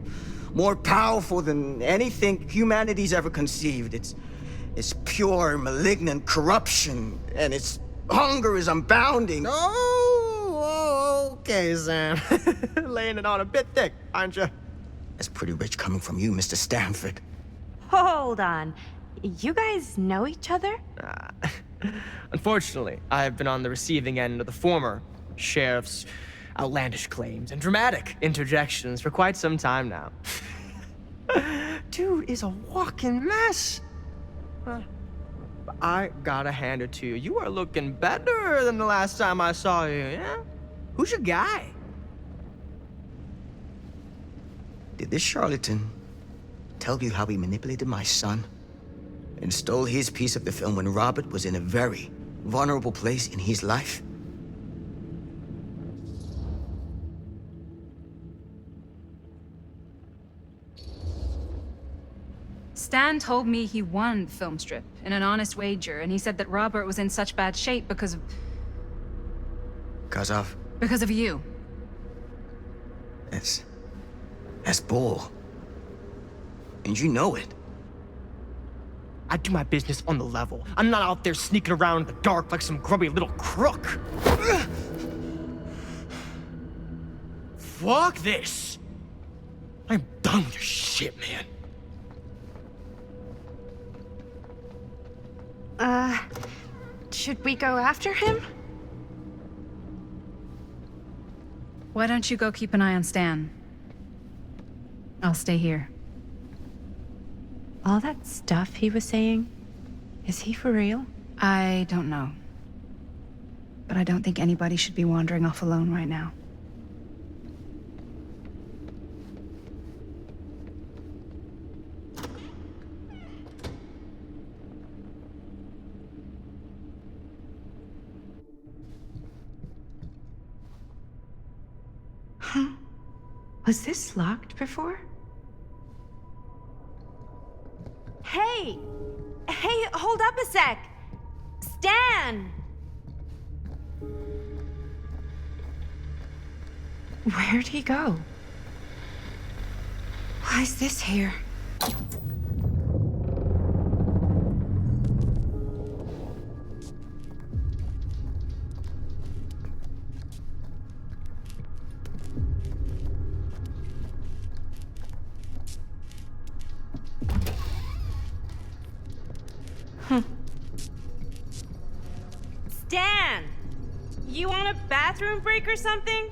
more powerful than anything humanity's ever conceived. It's pure, malignant corruption, and its hunger is unbounding. Oh, okay, Sam. Laying it on a bit thick, aren't you? That's pretty rich coming from you, Mr. Stanford. Hold on. You guys know each other? Unfortunately, I've been on the receiving end of the former sheriff's outlandish claims and dramatic interjections for quite some time now. Dude is a walking mess. I gotta hand it to you. You are looking better than the last time I saw you, yeah? Who's your guy? Did this charlatan tell you how he manipulated my son and stole his piece of the film when Robert was in a very vulnerable place in his life? Stan told me he won the film strip in an honest wager, and he said that Robert was in such bad shape because of... Because of? Because of you. That's bull. And you know it. I do my business on the level. I'm not out there sneaking around in the dark like some grubby little crook. Fuck this. I'm done with your shit, man. Should we go after him? Why don't you go keep an eye on Stan? I'll stay here. All that stuff he was saying, is he for real? I don't know. But I don't think anybody should be wandering off alone right now. Huh? Was this locked before? Hey! Hey, hold up a sec! Stan! Where'd he go? Why is this here? Stan! You want a bathroom break or something?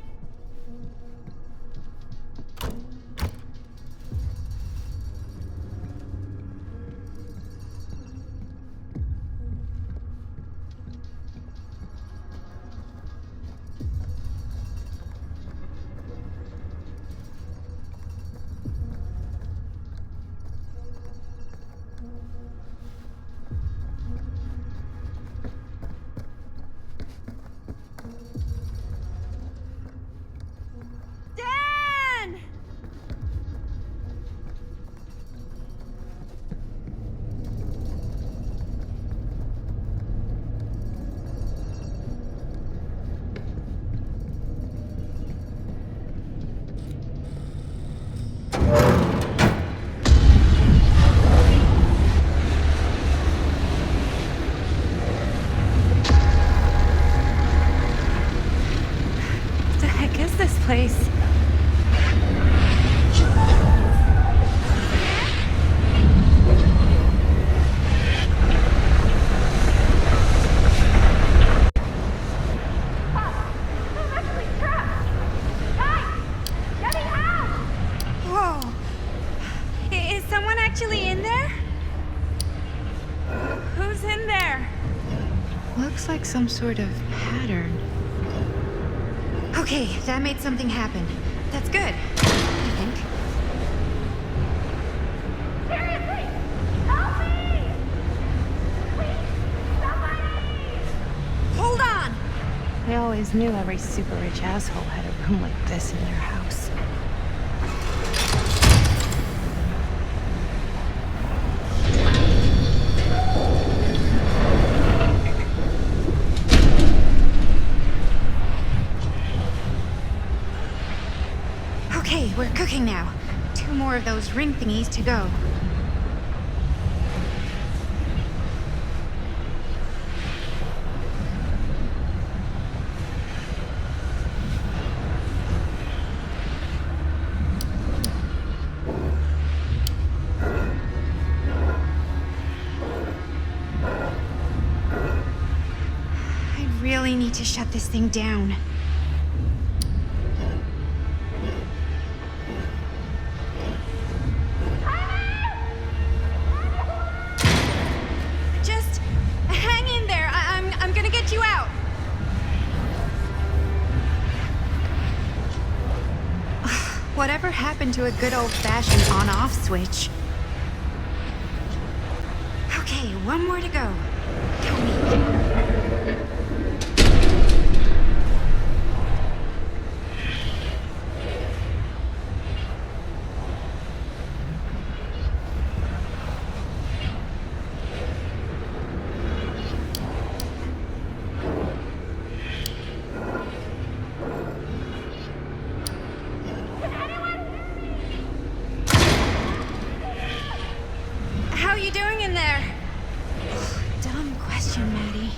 Looks like some sort of pattern. Okay, that made something happen. That's good, I think. Seriously! Help me! Please, somebody! Hold on! I always knew every super rich asshole had a room like this in their house. Okay, we're cooking now. 2 more of those ring thingies to go. I really need to shut this thing down. Just hang in there. I'm gonna get you out. Whatever happened to a good old-fashioned on-off switch? Okay, 1 more to go. Tell me. How you doing in there? Dumb question, Maddie.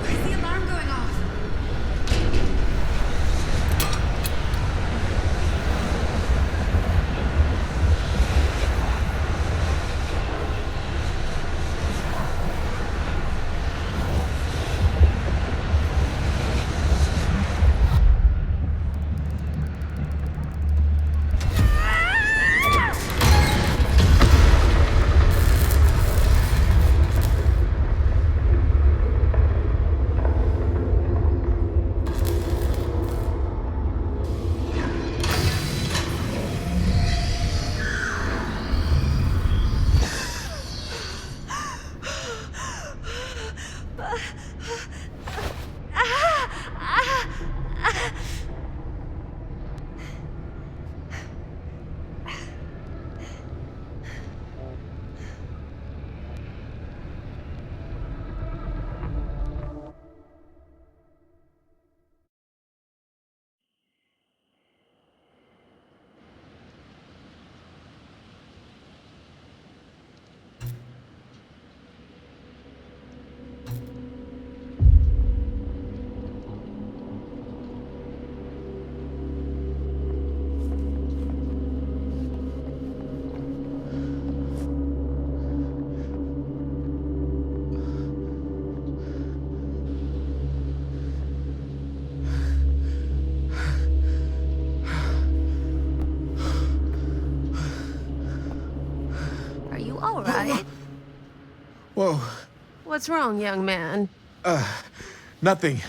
Where's the alarm going off? Are you all right? Whoa. What's wrong, young man? Nothing.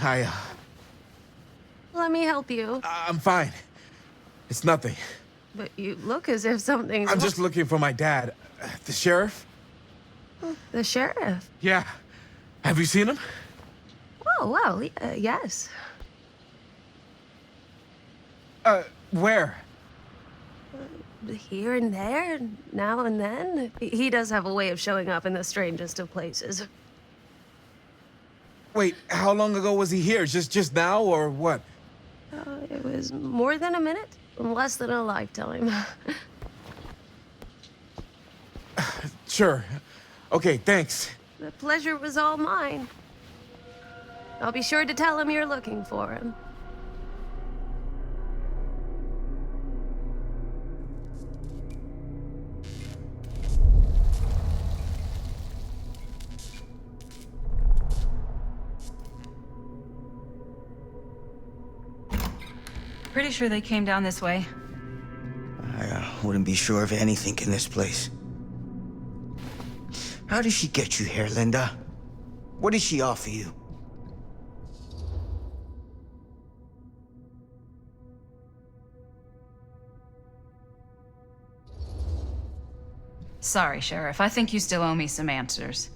Let me help you. I'm fine. It's nothing. But you look as if something's I'm just looking for my dad. The sheriff? The sheriff? Yeah. Have you seen him? Oh, well, yes. Where? Here and there, now and then. He does have a way of showing up in the strangest of places. Wait, how long ago was he here? Just now, or what? It was more than a minute, less than a lifetime. Sure. Okay, thanks. The pleasure was all mine. I'll be sure to tell him you're looking for him. Pretty sure they came down this way. I wouldn't be sure of anything in this place. How did she get you here, Linda? What did she offer you? Sorry, Sheriff. I think you still owe me some answers.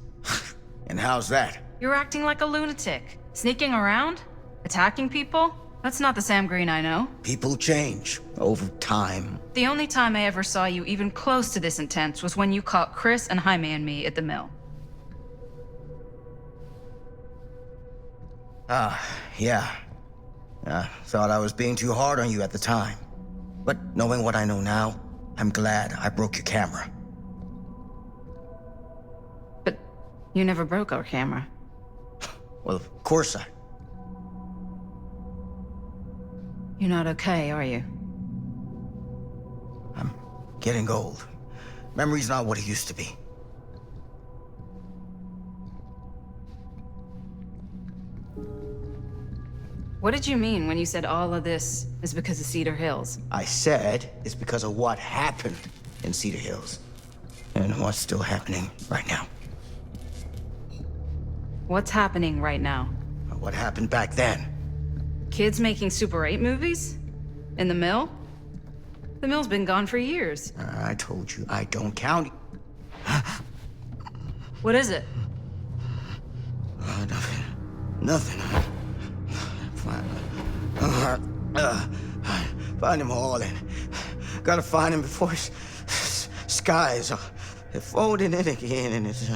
And how's that? You're acting like a lunatic. Sneaking around? Attacking people? That's not the Sam Green I know. People change over time. The only time I ever saw you even close to this intense was when you caught Chris and Jaime and me at the mill. Yeah. Thought I was being too hard on you at the time. But knowing what I know now, I'm glad I broke your camera. But you never broke our camera. Well, of course I... You're not okay, are you? I'm getting old. Memory's not what it used to be. What did you mean when you said all of this is because of Cedar Hills? I said it's because of what happened in Cedar Hills. And what's still happening right now. What's happening right now? What happened back then. Kids making Super 8 movies? In the mill? The mill's been gone for years. I told you, I don't count. What is it? Nothing. Nothing. Find him all and gotta find him before his skies are folding in again and it's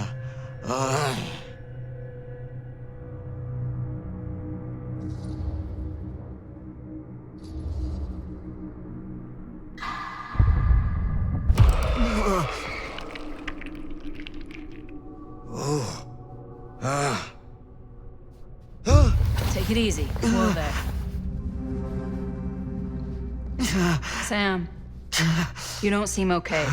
Take it easy. Whoa there. Sam, you don't seem okay.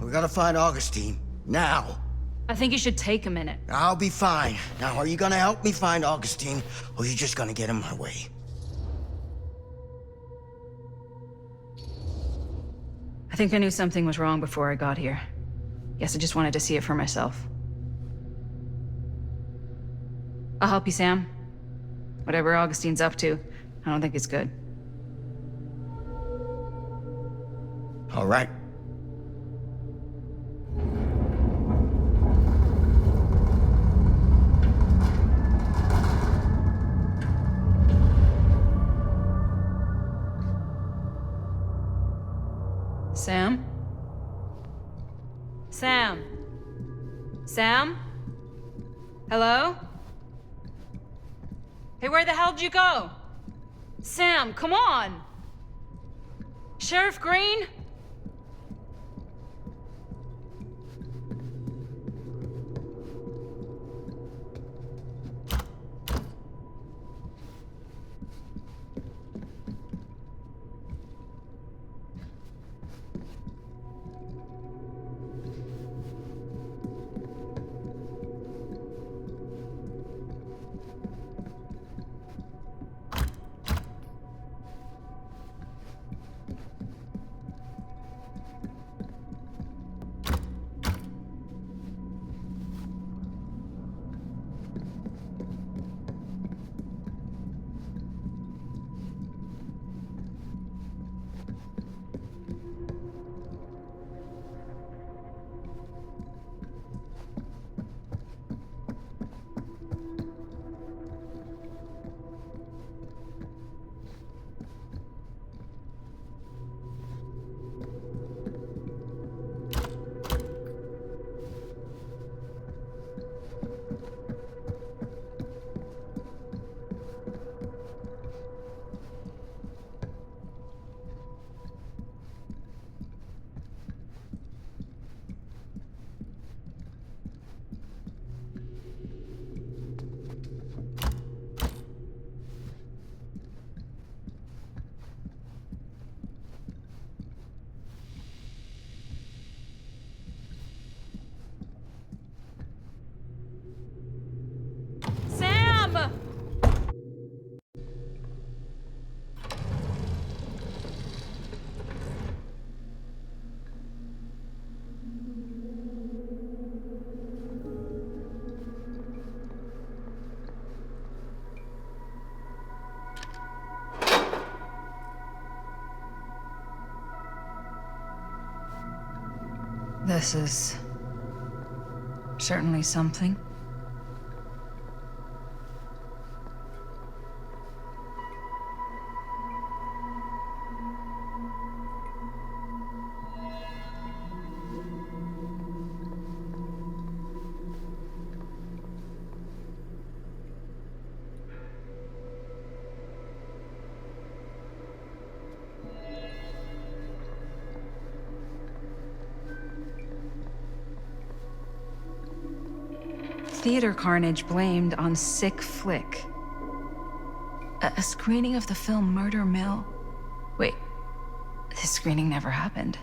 We gotta find Augustine, now. I think you should take a minute. I'll be fine. Now, are you gonna help me find Augustine, or are you just gonna get in my way? I think I knew something was wrong before I got here. Guess I just wanted to see it for myself. I'll help you, Sam. Whatever Augustine's up to, I don't think it's good. All right. Sam? Sam? Sam? Hello? Hey, where the hell did you go? Sam, come on! Sheriff Green? This is certainly something. Theater carnage blamed on sick flick. A screening of the film Murder Mill? Wait, this screening never happened.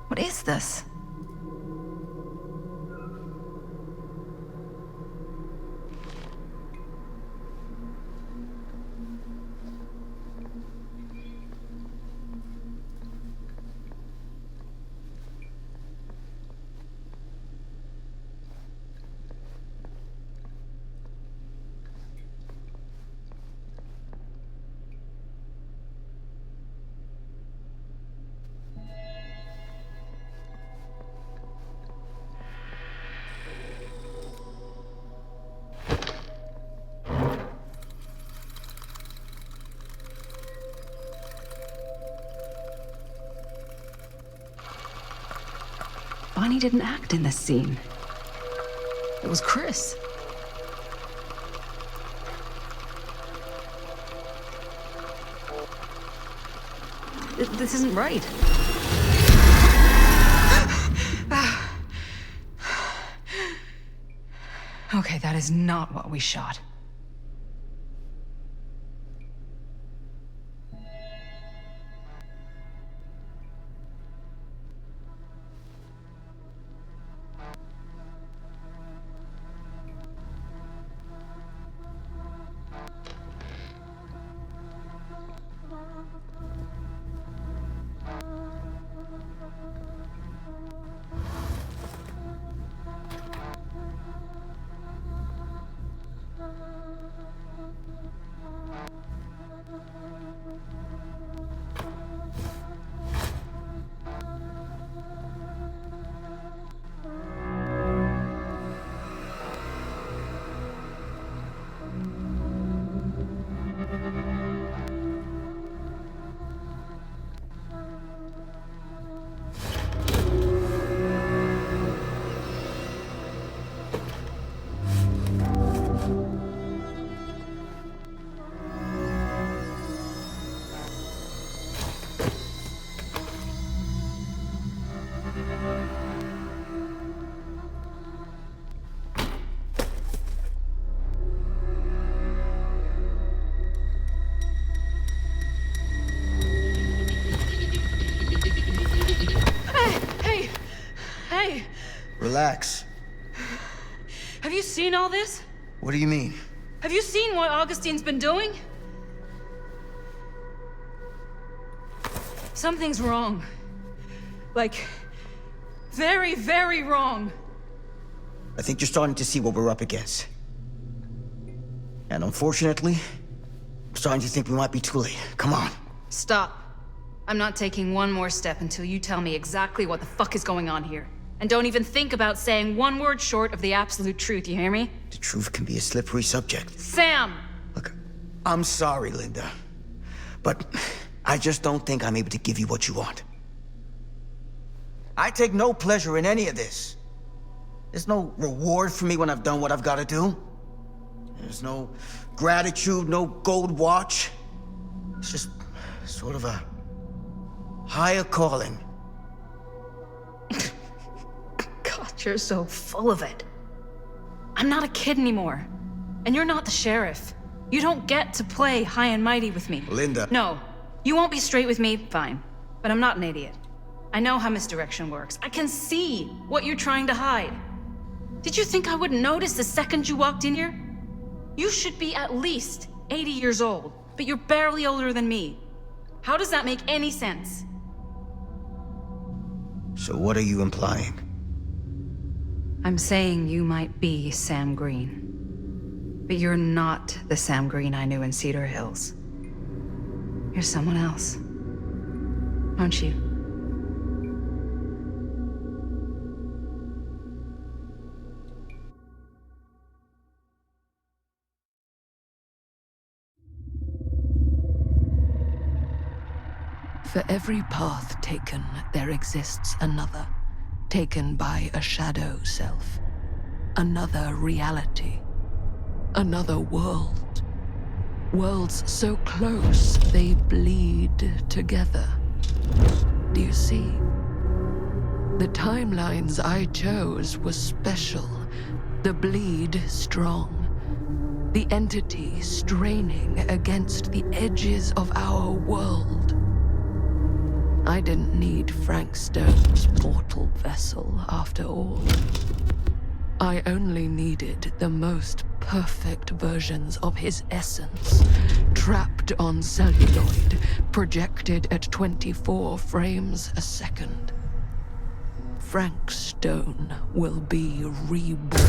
What is this? Bonnie didn't act in this scene. It was Chris. This isn't right. Okay, that is not what we shot. Relax. Have you seen all this? What do you mean? Have you seen what Augustine's been doing? Something's wrong. Like, very, very wrong. I think you're starting to see what we're up against. And unfortunately, I'm starting to think we might be too late. Come on. Stop. I'm not taking one more step until you tell me exactly what the fuck is going on here. And don't even think about saying one word short of the absolute truth, you hear me? The truth can be a slippery subject. Sam! Look, I'm sorry, Linda. But I just don't think I'm able to give you what you want. I take no pleasure in any of this. There's no reward for me when I've done what I've got to do. There's no gratitude, no gold watch. It's just sort of a higher calling. God, you're so full of it. I'm not a kid anymore. And you're not the sheriff. You don't get to play high and mighty with me. Linda. No, you won't be straight with me, fine. But I'm not an idiot. I know how misdirection works. I can see what you're trying to hide. Did you think I wouldn't notice the second you walked in here? You should be at least 80 years old, but you're barely older than me. How does that make any sense? So what are you implying? I'm saying you might be Sam Green. But you're not the Sam Green I knew in Cedar Hills. You're someone else. Aren't you? For every path taken, there exists another, taken by a shadow self. Another reality. Another world. Worlds so close, they bleed together. Do you see? The timelines I chose were special. The bleed strong. The entity straining against the edges of our world. I didn't need Frank Stone's mortal vessel, after all. I only needed the most perfect versions of his essence, trapped on celluloid, projected at 24 frames a second. Frank Stone will be reborn.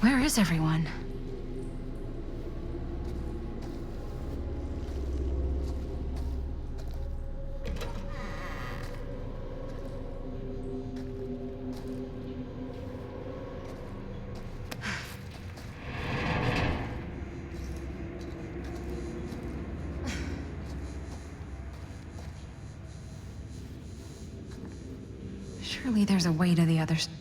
Where is everyone? Surely there's a way to the other side.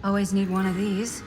Always need one of these.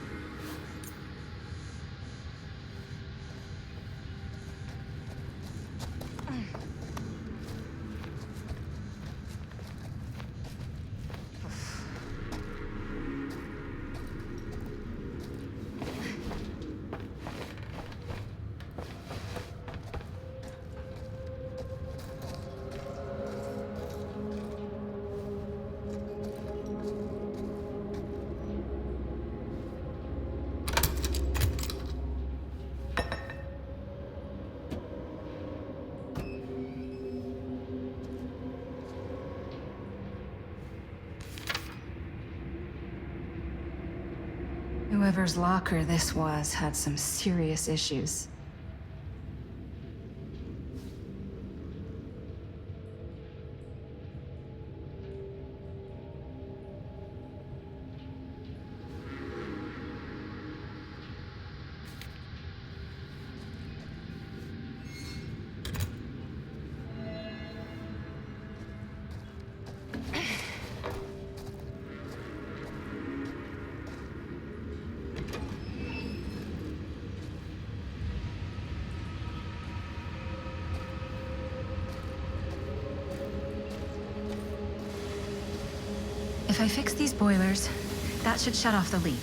Whoever's locker this was had some serious issues. If I fix these boilers, that should shut off the leak.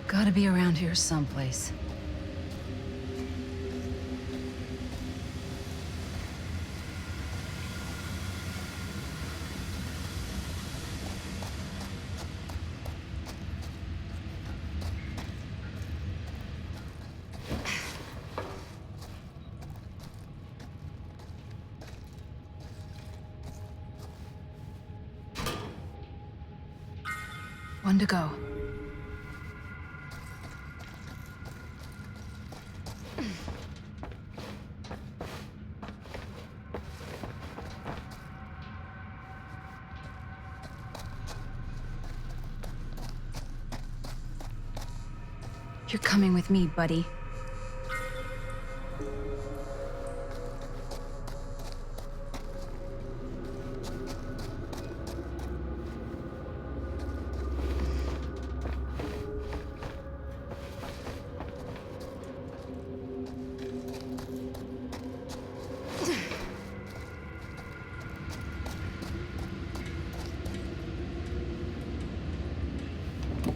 Gotta be around here someplace. One to go. You're coming with me, buddy.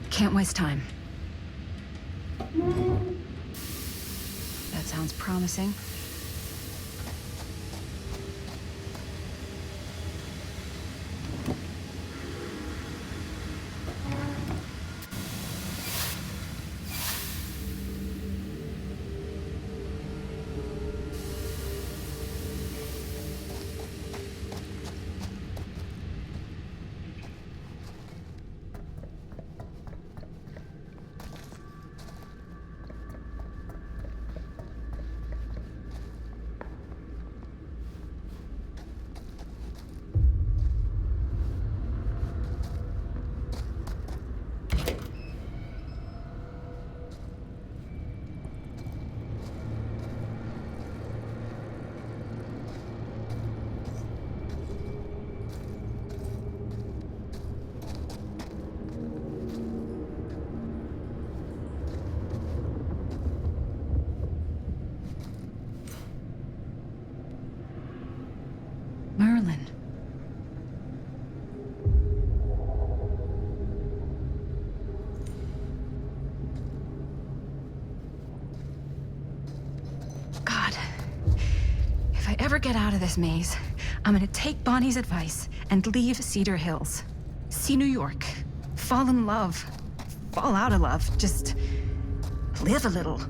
Can't waste time. That sounds promising. If I ever get out of this maze, I'm gonna take Bonnie's advice and leave Cedar Hills. See New York. Fall in love. Fall out of love. Just live a little.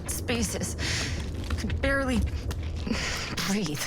Spaces. I could barely breathe.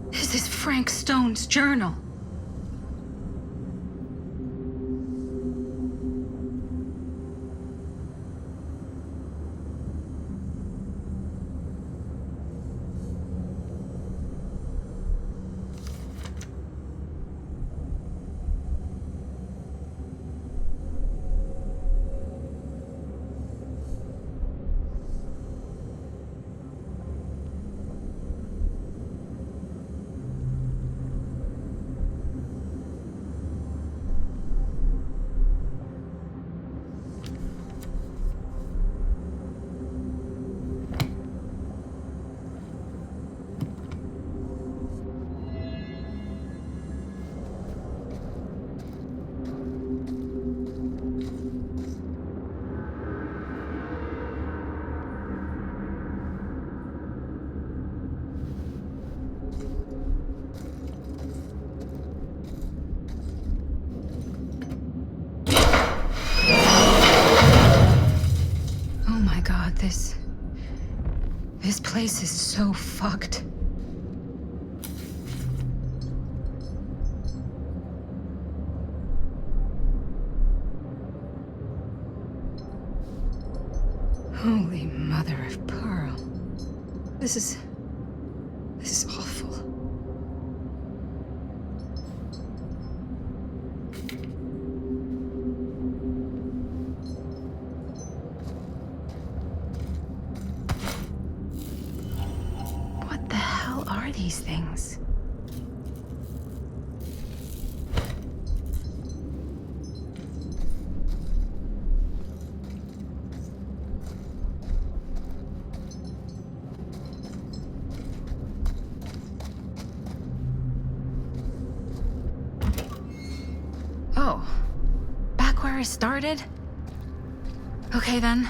This is Frank Stone's journal. This place is so fucked. Holy mother of pearl. This is awful. What the hell are these things? Oh, back where I started? Okay then.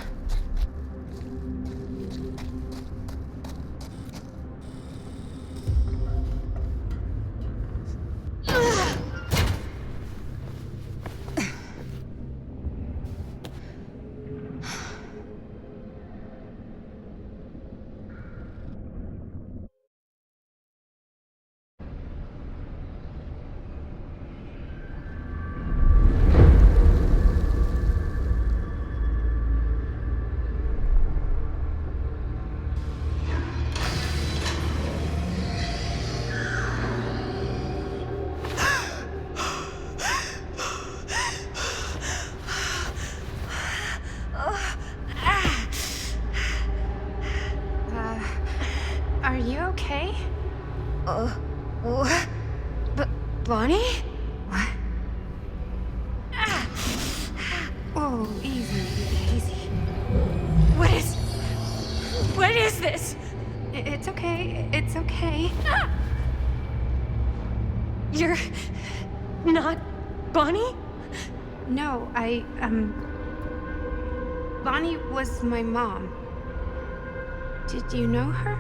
Oh, easy, easy. What is this? It's okay. It's okay. You're not Bonnie? No, Bonnie was my mom. Did you know her?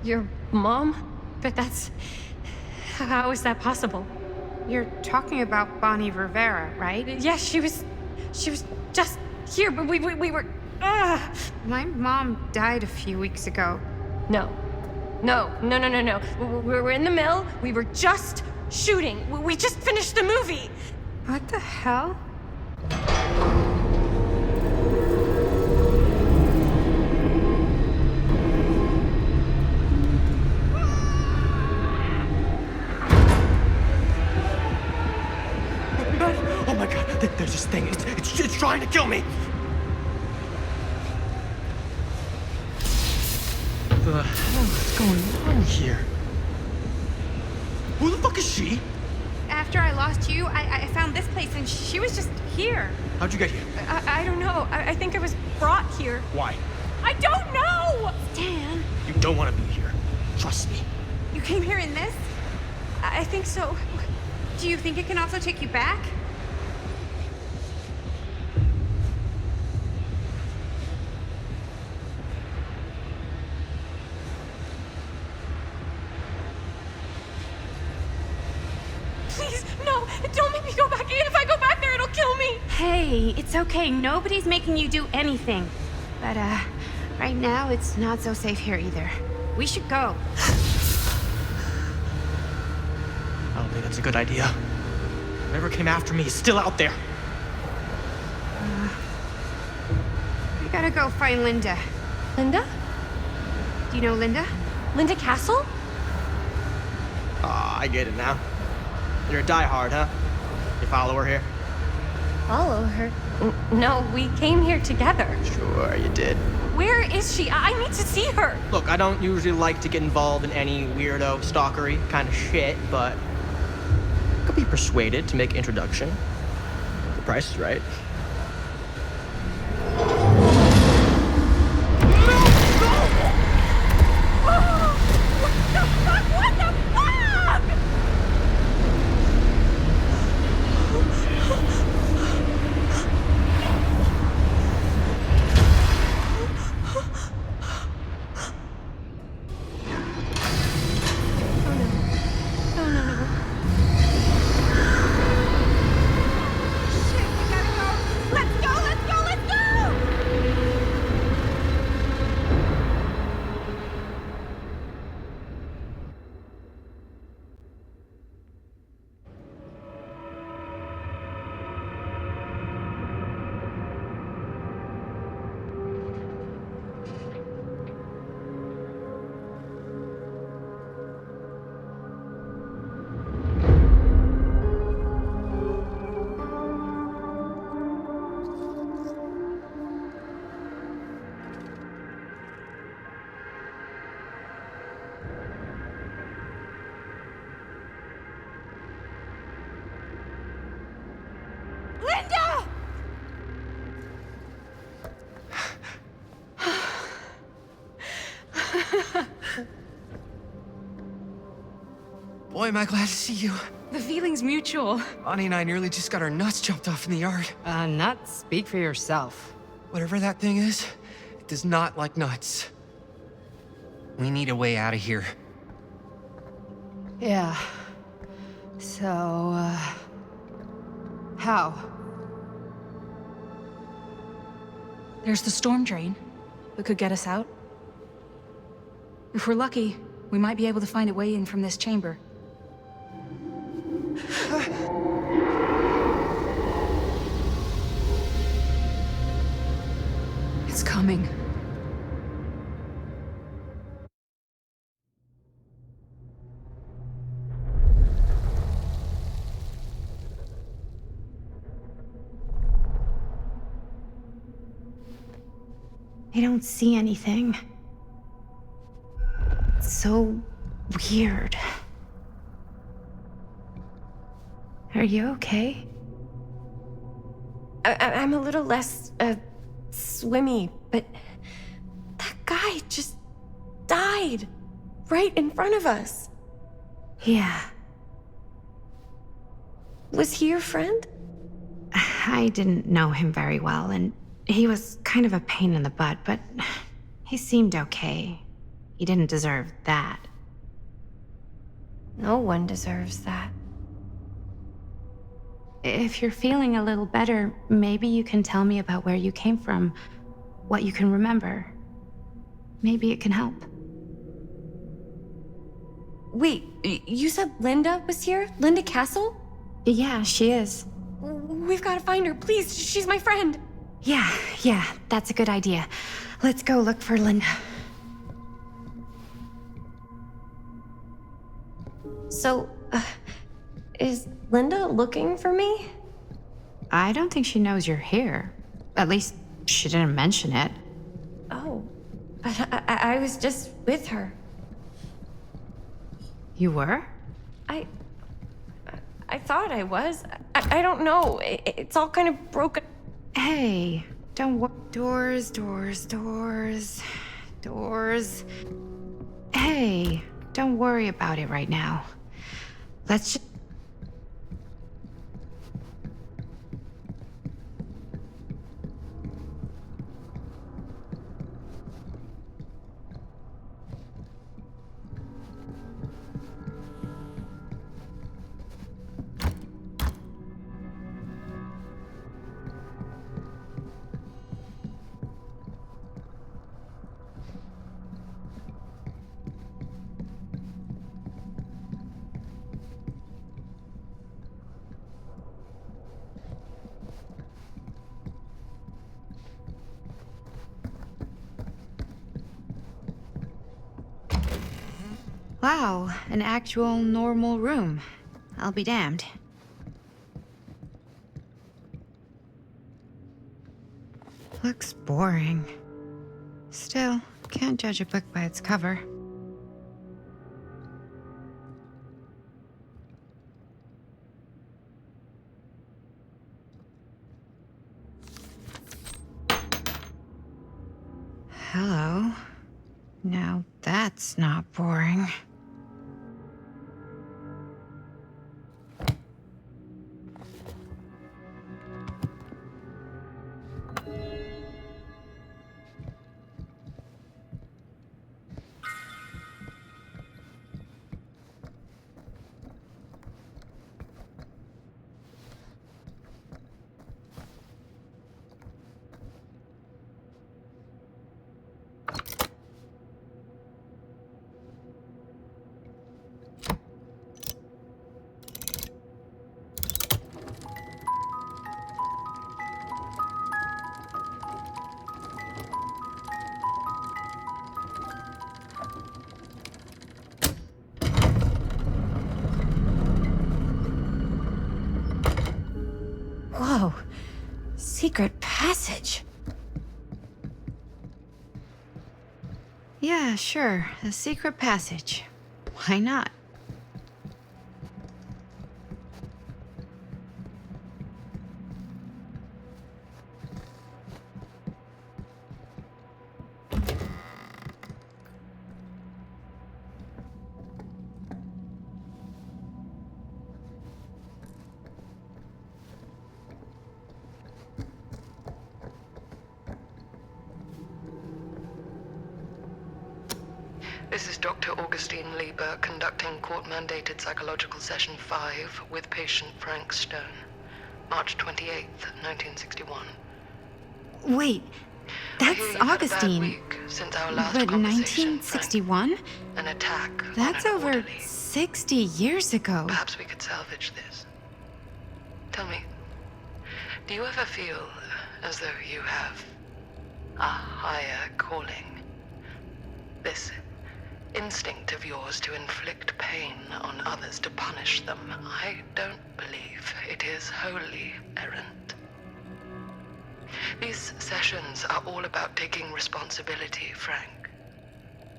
Your mom? But that's... How is that possible? You're talking about Bonnie Rivera, right? Yes, she was just here, but we were... My mom died a few weeks ago. No. We were in the mill. We were just shooting. We just finished the movie. What the hell? Oh my god, there's this thing. It's trying to kill me. What the hell is going on here? Who the fuck is she? After I lost you, I found this place and she was just here. How'd you get here? I don't know. I think I was brought here. Why? I don't know! Dan. You don't want to be here. Trust me. You came here in this? I think so. Do you think it can also take you back? Please, no! Don't make me go back in. If I go back there, it'll kill me! Hey, it's okay. Nobody's making you do anything. But, right now, it's not so safe here either. We should go. I don't think that's a good idea. Whoever came after me is still out there. I gotta go find Linda. Linda? Do you know Linda? Linda Castle? Ah, I get it now. You're a diehard, huh? You follow her here? Follow her? No, we came here together. Sure, you did. Where is she? I need to see her. Look, I don't usually like to get involved in any weirdo, stalkery kind of shit, but I could be persuaded to make introduction. The price is right. Boy, am I glad to see you. The feeling's mutual. Bonnie and I nearly just got our nuts chopped off in the yard. Nuts, speak for yourself. Whatever that thing is, it does not like nuts. We need a way out of here. Yeah. So, how? There's the storm drain that could get us out. If we're lucky, we might be able to find a way in from this chamber. It's coming. I don't see anything. It's so weird. Are you okay? I'm a little less, swimmy, but that guy just died right in front of us. Yeah. Was he your friend? I didn't know him very well, and he was kind of a pain in the butt, but he seemed okay. He didn't deserve that. No one deserves that. If you're feeling a little better, maybe you can tell me about where you came from, what you can remember. Maybe it can help. Wait, you said Linda was here? Linda Castle? Yeah, she is. We've got to find her, please. She's my friend. Yeah, that's a good idea. Let's go look for Linda. So, is Linda looking for me? I don't think she knows you're here. At least, she didn't mention it. Oh, but I was just with her. You were? I thought I was. I don't know. It's all kind of broken. Hey, don't worry. Doors. Hey, don't worry about it right now. Let's just... Wow, an actual normal room. I'll be damned. Looks boring. Still, can't judge a book by its cover. Hello. Now that's not boring. Whoa. Secret passage. Yeah, sure. A secret passage. Why not? This is Dr. Augustine Lieber conducting court-mandated psychological session 5 with patient Frank Stone. March 28th, 1961. Wait, that's Augustine. Week since our last But conversation, 1961? Frank. An attack. That's on an over orderly. 60 years ago. Perhaps we could salvage this. Tell me, do you ever feel as though you have a higher calling? This instinct of yours to inflict pain on others, to punish them, I don't believe it is wholly errant. These sessions are all about taking responsibility, Frank.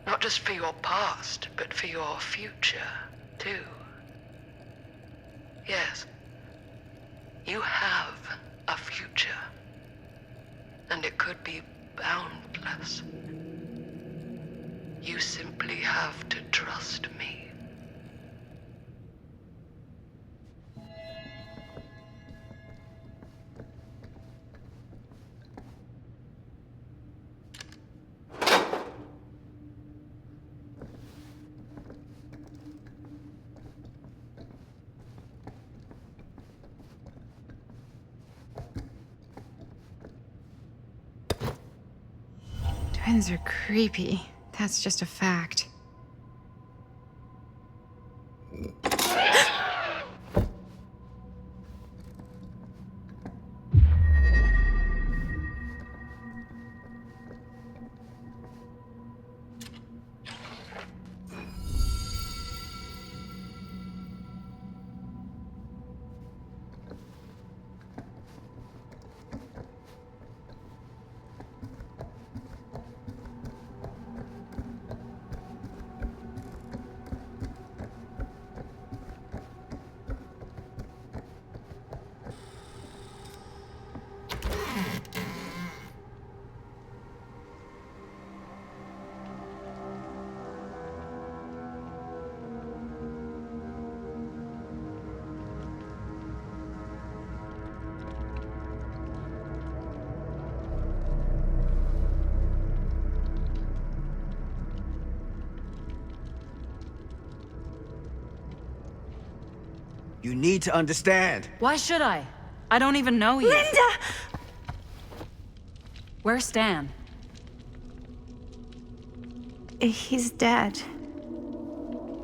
Not just for your past, but for your future, too. Yes. You have a future. And it could be boundless. You simply have to trust me. Twins are creepy. That's just a fact. You need to understand. Why should I? I don't even know you. Linda! Where's Stan? He's dead.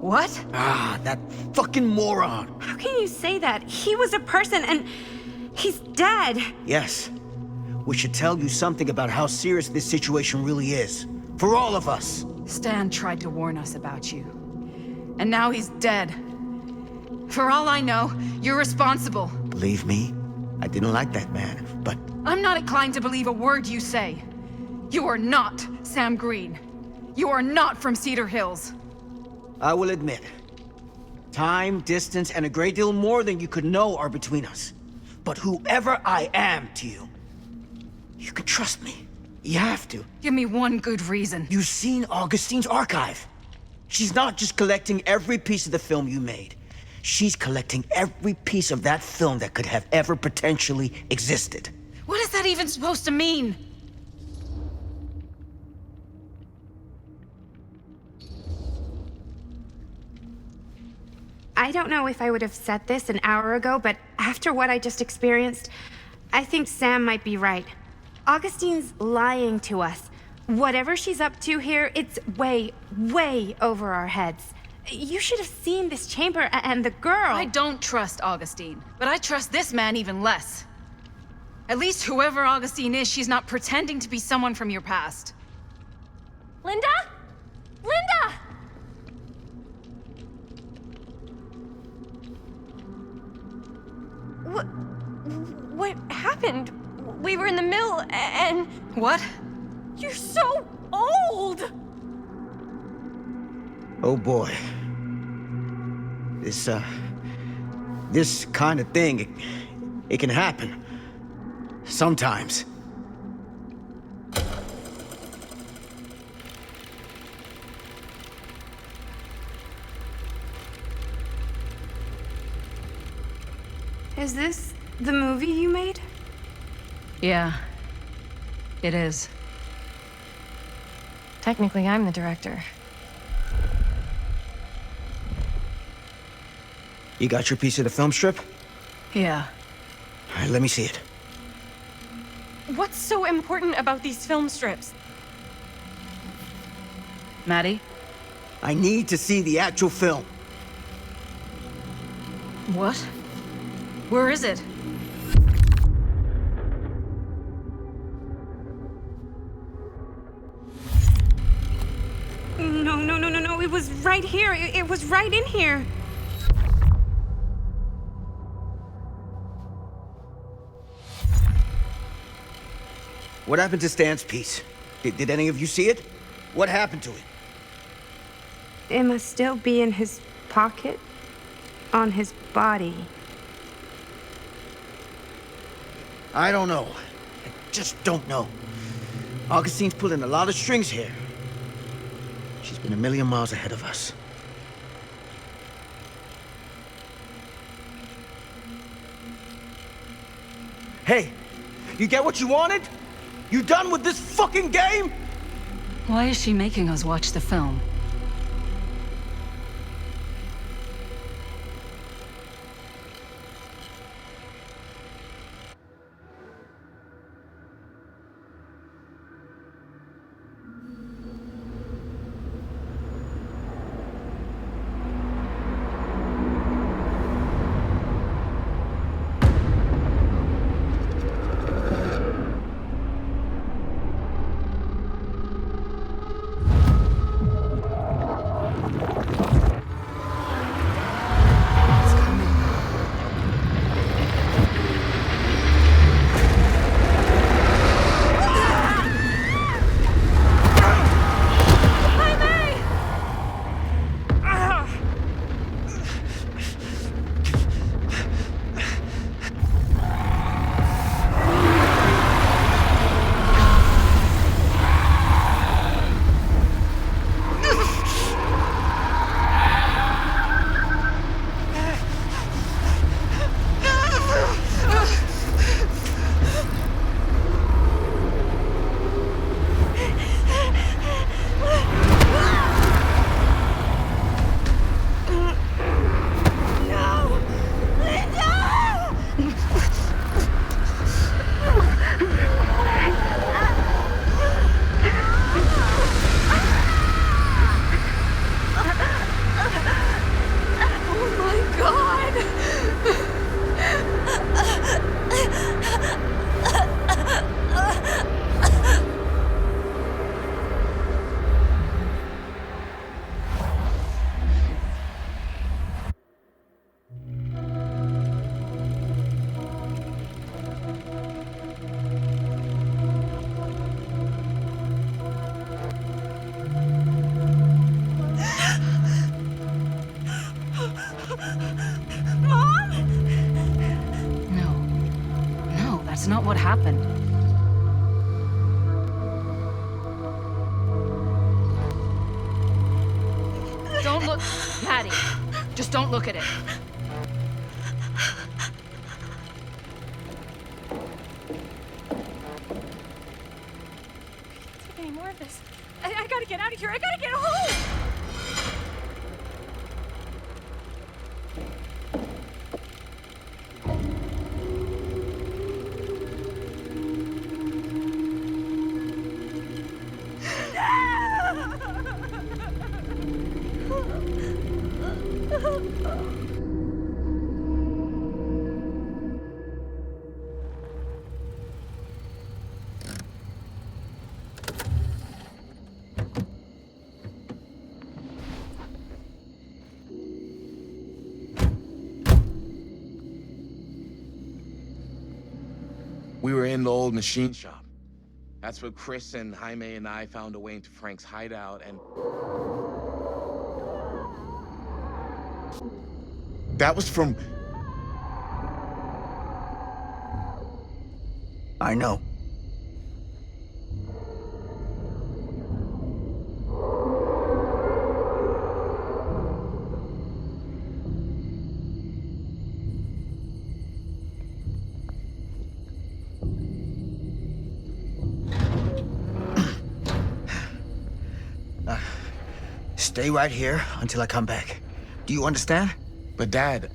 What? Ah, that fucking moron. How can you say that? He was a person and he's dead. Yes. We should tell you something about how serious this situation really is. For all of us. Stan tried to warn us about you. And now he's dead. For all I know, you're responsible. Believe me, I didn't like that man, but... I'm not inclined to believe a word you say. You are not Sam Green. You are not from Cedar Hills. I will admit, time, distance, and a great deal more than you could know are between us. But whoever I am to you, you can trust me. You have to. Give me one good reason. You've seen Augustine's archive. She's not just collecting every piece of the film you made. She's collecting every piece of that film that could have ever potentially existed. What is that even supposed to mean? I don't know if I would have said this an hour ago, but after what I just experienced, I think Sam might be right. Augustine's lying to us. Whatever she's up to here, it's way, way over our heads. You should have seen this chamber and the girl. I don't trust Augustine, but I trust this man even less. At least whoever Augustine is, she's not pretending to be someone from your past. Linda? Linda! What happened? We were in the mill and... What? You're so old! Oh boy. This kind of thing, it can happen. Sometimes. Is this the movie you made? Yeah, it is. Technically, I'm the director. You got your piece of the film strip? Yeah. All right, let me see it. What's so important about these film strips? Maddie? I need to see the actual film. What? Where is it? No. It was right here. It was right in here. What happened to Stan's piece? Did any of you see it? What happened to it? It must still be in his pocket, on his body. I don't know. I just don't know. Augustine's pulling a lot of strings here. She's been a million miles ahead of us. Hey, you get what you wanted? You done with this fucking game? Why is she making us watch the film? That's not what happened. Don't look, Maddie. Just don't look at it. Take any more of this. I gotta get out of here. I gotta get home. We were in the old machine shop. That's where Chris and Jaime and I found a way into Frank's hideout, and that was from... I know. Stay right here until I come back. Do you understand? But Dad...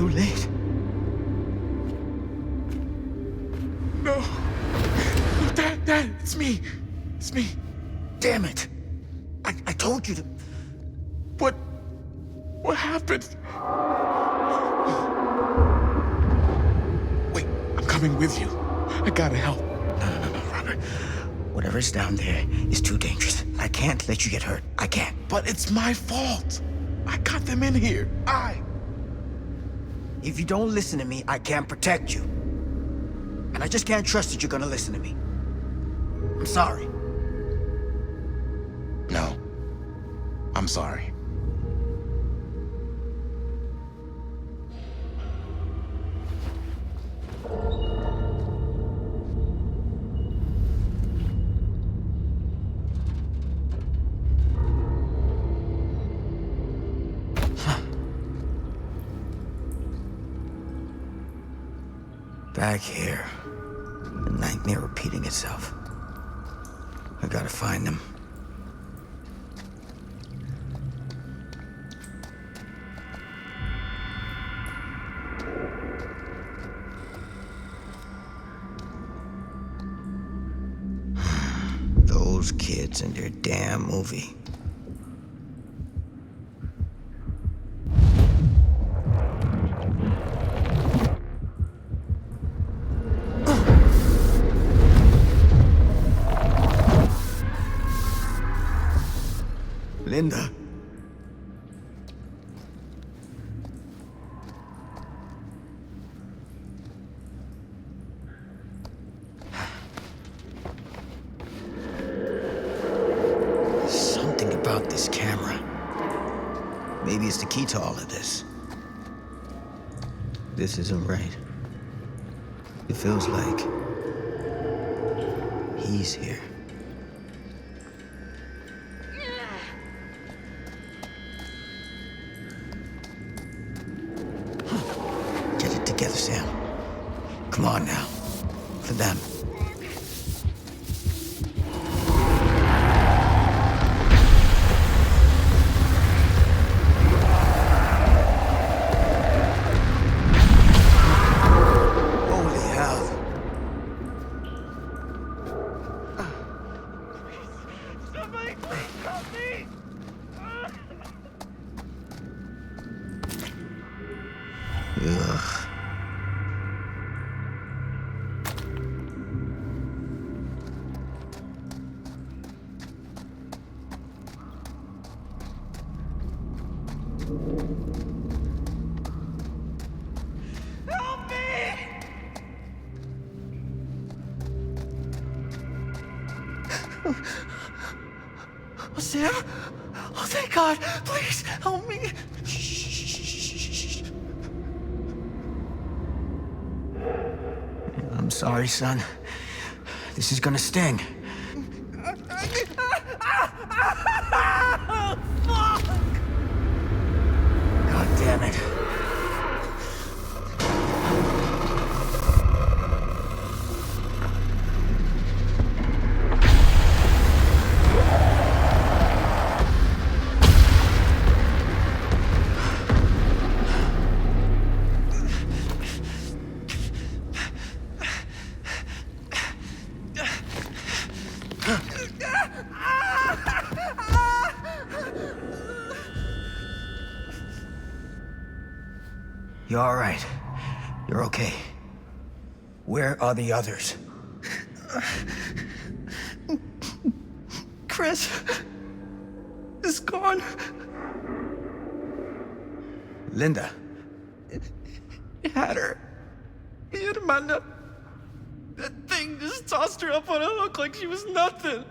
too late. No. Dad, it's me. It's me. Damn it. I told you to... What happened? Wait, I'm coming with you. I gotta help. No, Robert. Whatever's down there is too dangerous. I can't let you get hurt. I can't. But it's my fault. I got them in here. If you don't listen to me, I can't protect you. And I just can't trust that you're gonna listen to me. I'm sorry. No. I'm sorry. Back here. The nightmare repeating itself. I gotta find them. Those kids and their damn movie. Linda. Something about this camera. Maybe it's the key to all of this. This isn't right. It feels like he's here. Together, Sam. Come on now. For them. Holy hell. Somebody, help me! Ugh. Help me! Oh, Sam? Oh, thank God. Please, help me. I'm sorry, son. This is gonna sting. God damn it. You're all right. You're okay. Where are the others? Chris is gone. Linda. He had her. He had Amanda. That thing just tossed her up on a hook like she was nothing.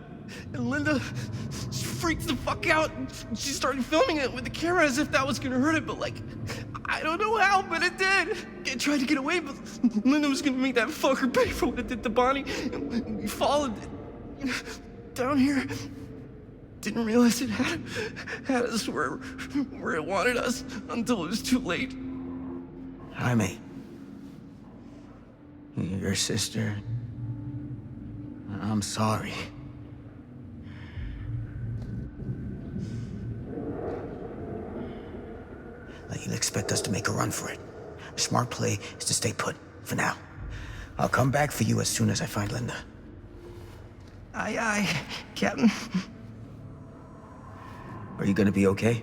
And Linda, she freaked the fuck out. She started filming it with the camera as if that was gonna hurt it, but like, I don't know how, but it did. It tried to get away, but Linda was gonna make that fucker pay for what it did to Bonnie. And we followed it down here. Didn't realize it had us where it wanted us until it was too late. Jaime. Your sister. I'm sorry. You'll expect us to make a run for it. Smart play is to stay put, for now. I'll come back for you as soon as I find Linda. Aye, aye, Captain. Are you gonna be okay?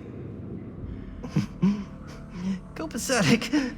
Copacetic.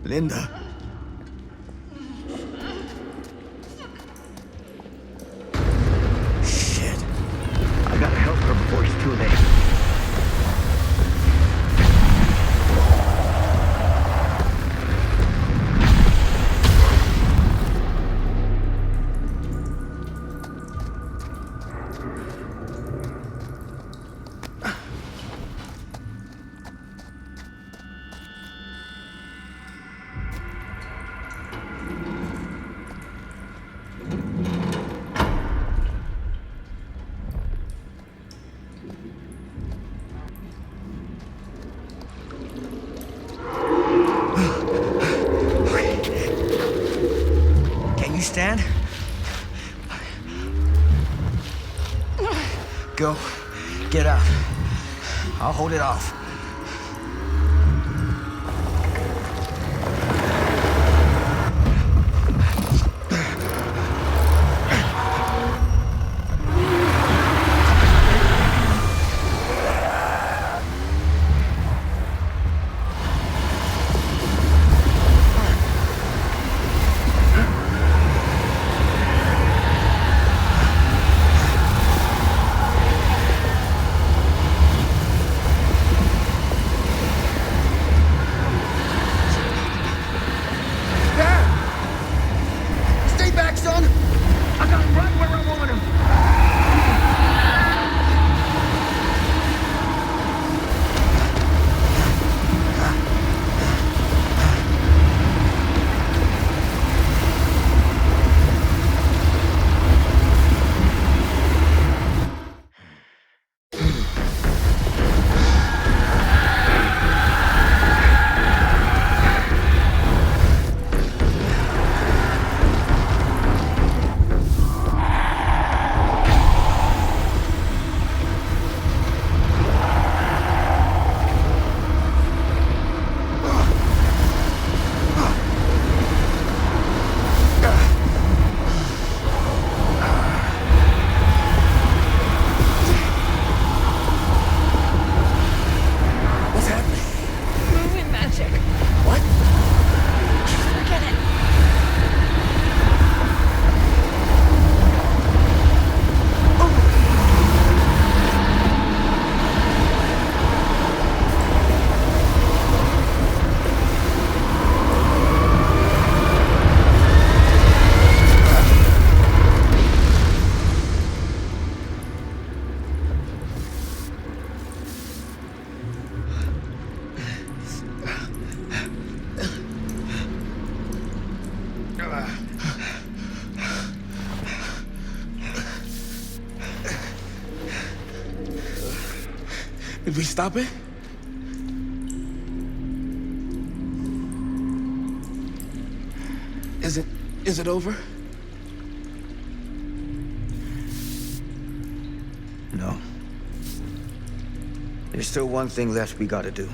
Linda. Shit. I gotta help her before it's too late. Stand? Go. Get out. I'll hold it off. Did we stop it? Is it over? No. There's still one thing left we gotta do.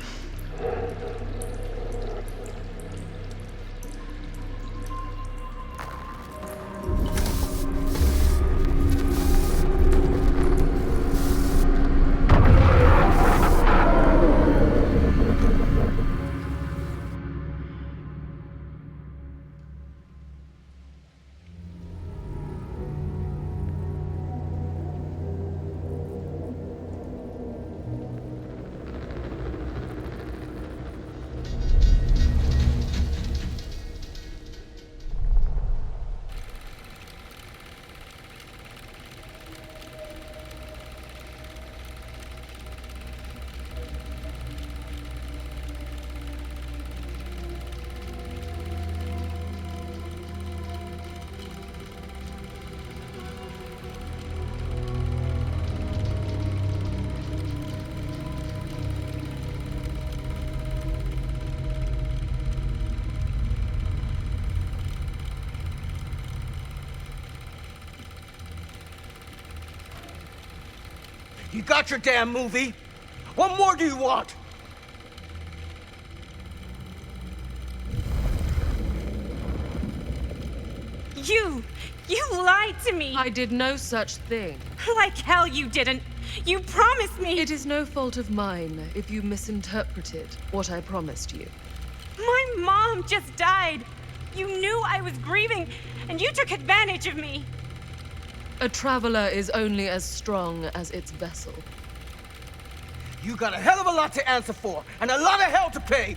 You got your damn movie. What more do you want? You lied to me. I did no such thing. Like hell you didn't. You promised me. It is no fault of mine if you misinterpreted what I promised you. My mom just died. You knew I was grieving, and you took advantage of me. A traveler is only as strong as its vessel. You got a hell of a lot to answer for, and a lot of hell to pay.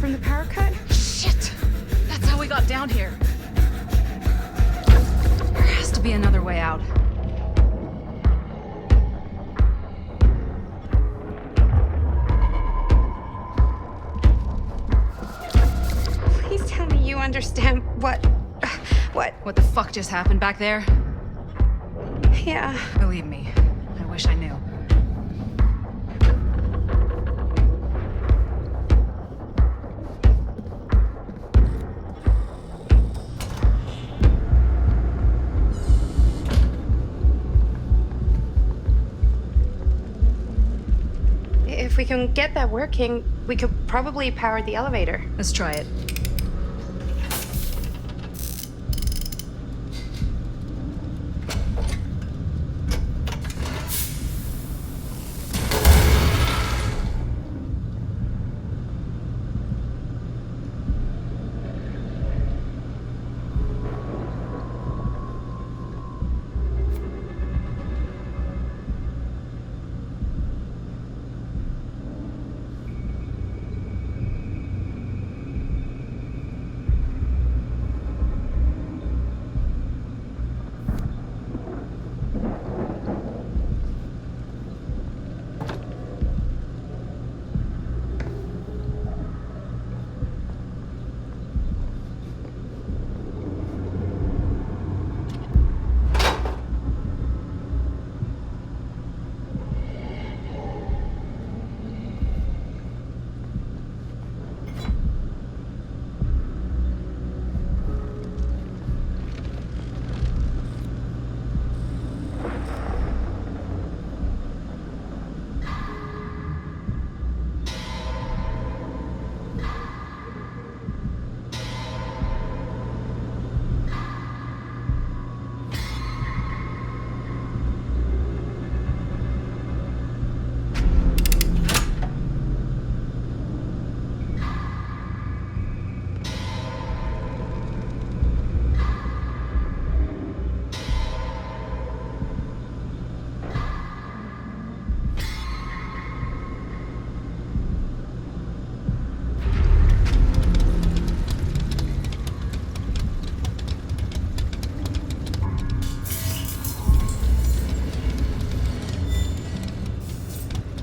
From the power cut? Shit! That's how we got down here. There has to be another way out. understand what... What the fuck just happened back there? Yeah. Believe me, I wish I knew. If we can get that working, we could probably power the elevator. Let's try it.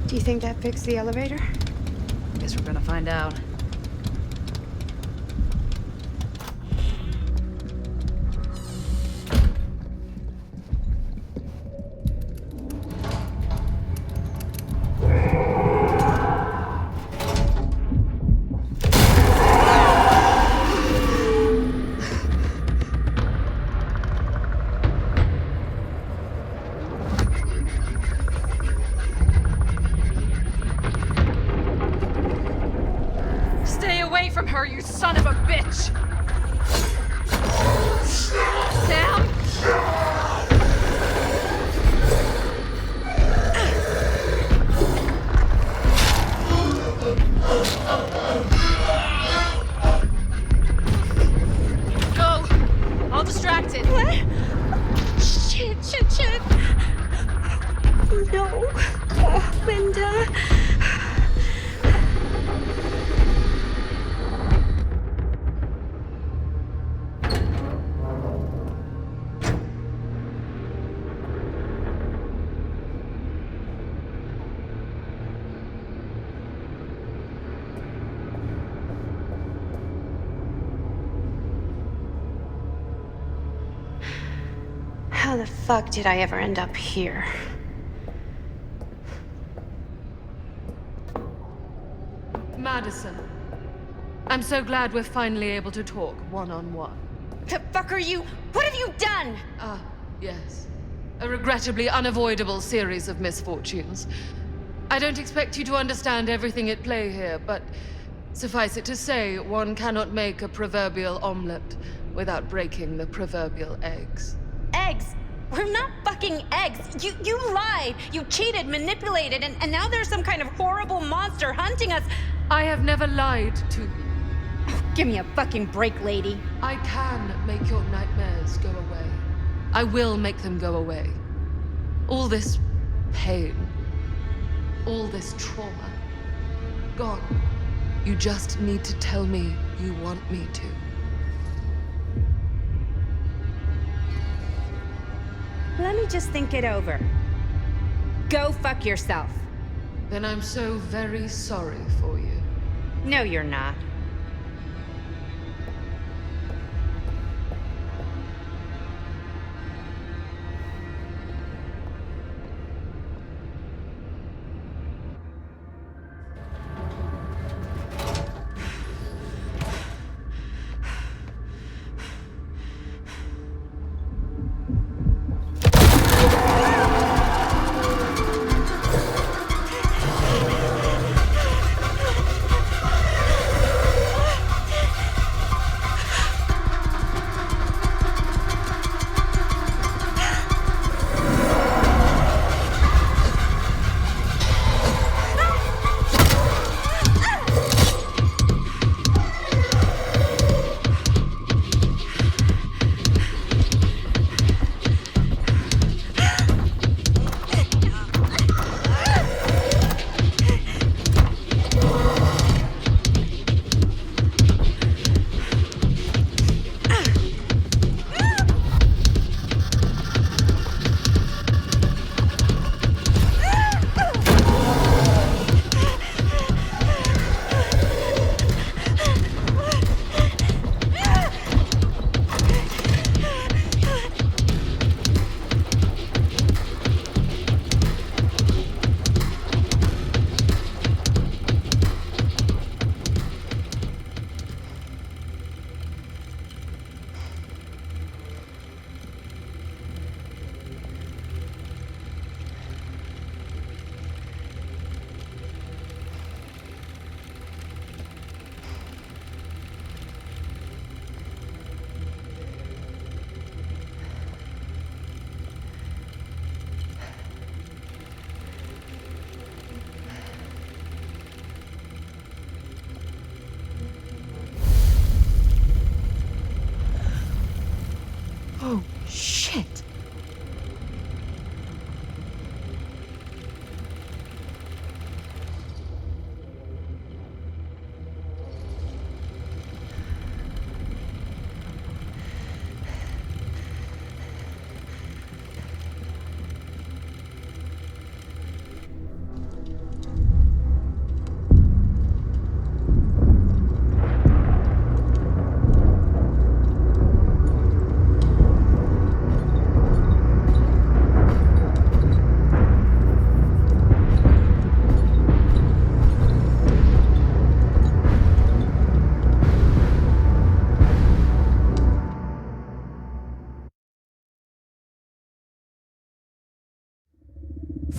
Do you think that fixed the elevator? Guess we're gonna find out. From her, you son of a bitch! Sam? Go! All distracted. What? Shit. No. Oh, Linda. How the fuck did I ever end up here? Madison. I'm so glad we're finally able to talk one-on-one. The fuck are you? What have you done? Yes. A regrettably unavoidable series of misfortunes. I don't expect you to understand everything at play here, but suffice it to say, one cannot make a proverbial omelet without breaking the proverbial eggs. Eggs? We're not fucking eggs. You lied. You cheated, manipulated, and now there's some kind of horrible monster hunting us. I have never lied to you. Oh, give me a fucking break, lady. I can make your nightmares go away. I will make them go away. All this pain, all this trauma, gone. You just need to tell me you want me to. Let me just think it over. Go fuck yourself. Then I'm so very sorry for you. No, you're not.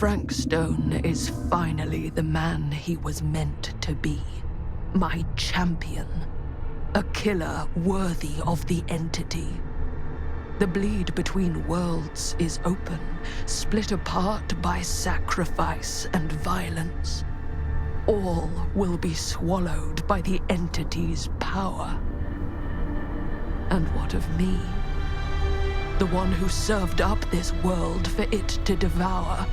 Frank Stone is finally the man he was meant to be. My champion. A killer worthy of the entity. The bleed between worlds is open, split apart by sacrifice and violence. All will be swallowed by the entity's power. And what of me? The one who served up this world for it to devour.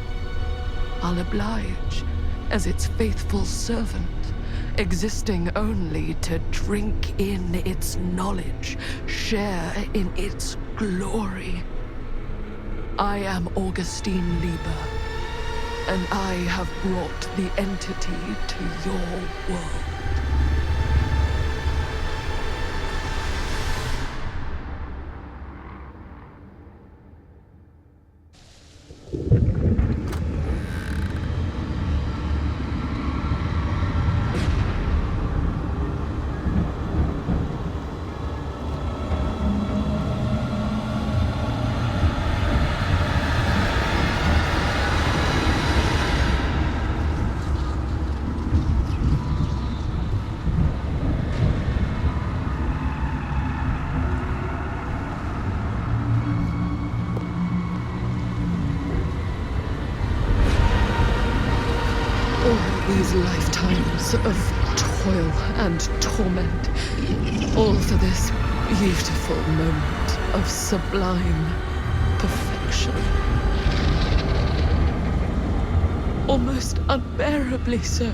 I'll oblige as its faithful servant, existing only to drink in its knowledge, share in its glory. I am Augustine Lieber, and I have brought the entity to your world. These lifetimes of toil and torment, all for this beautiful moment of sublime perfection. Almost unbearably so.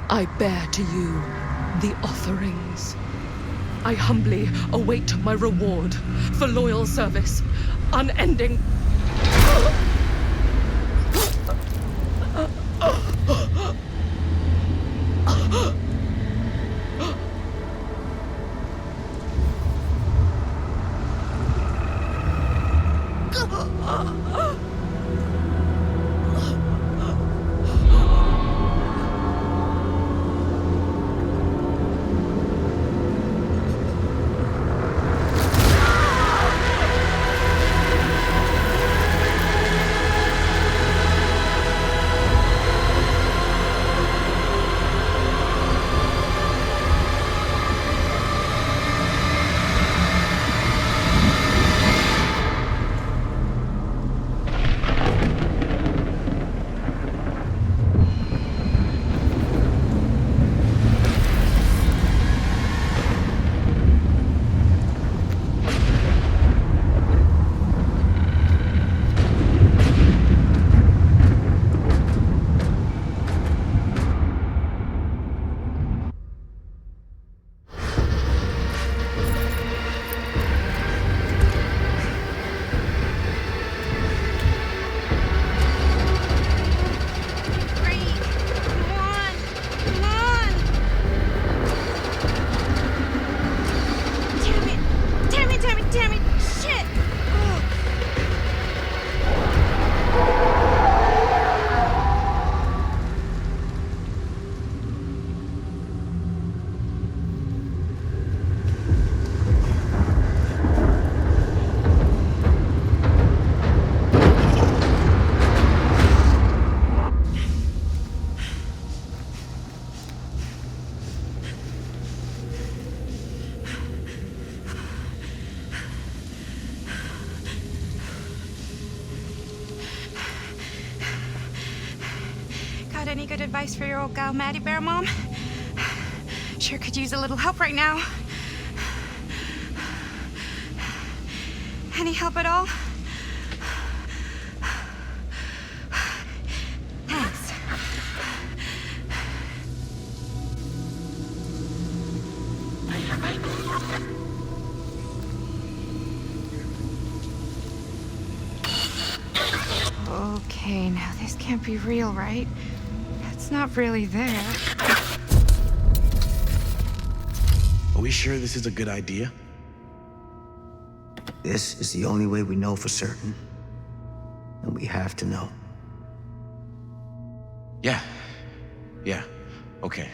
I bear to you the offerings. I humbly await my reward for loyal service, unending. Got any good advice for your old gal Maddie Bear, Mom? Sure could use a little help right now. Any help at all? Thanks. Okay, now this can't be real, right? It's not really there. Are we sure this is a good idea? This is the only way we know for certain. and we have to know. Yeah. Yeah. Okay.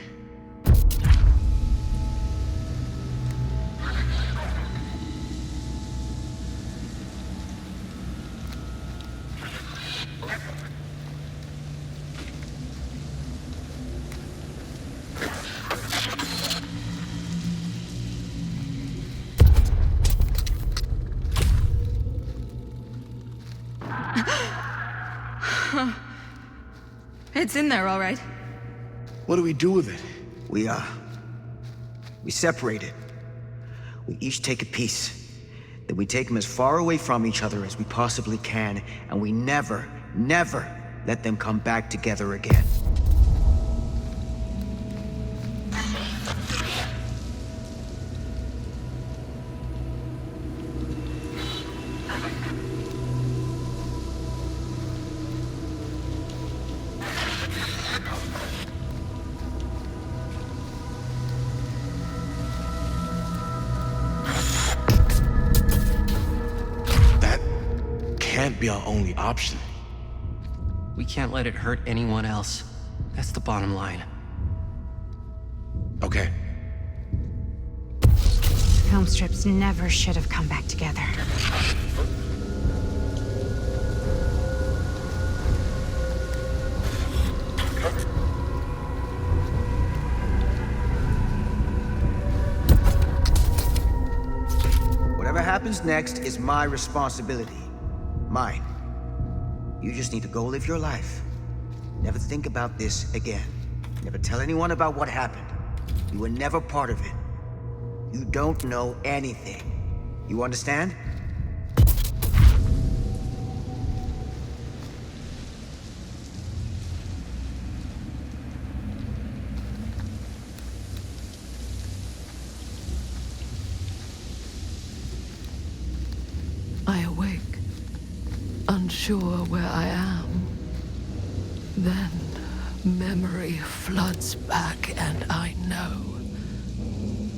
It's in there, all right. What do we do with it? We separate it. We each take a piece. Then we take them as far away from each other as we possibly can, and we never, never let them come back together again. Can't be our only option. We can't let it hurt anyone else. That's the bottom line. Okay. Film strips never should have come back together. Whatever happens next is my responsibility. Mine. You just need to go live your life. Never think about this again. Never tell anyone about what happened. You were never part of it. You don't know anything. You understand? I awake, unsure where I am. Then memory floods back and I know.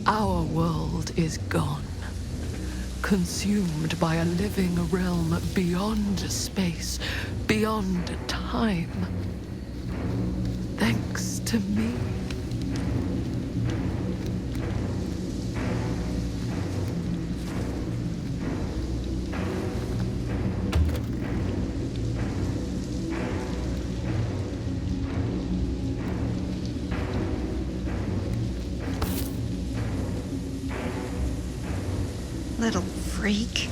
Our world is gone. Consumed by a living realm beyond space, beyond time. Thanks to me. Little freak.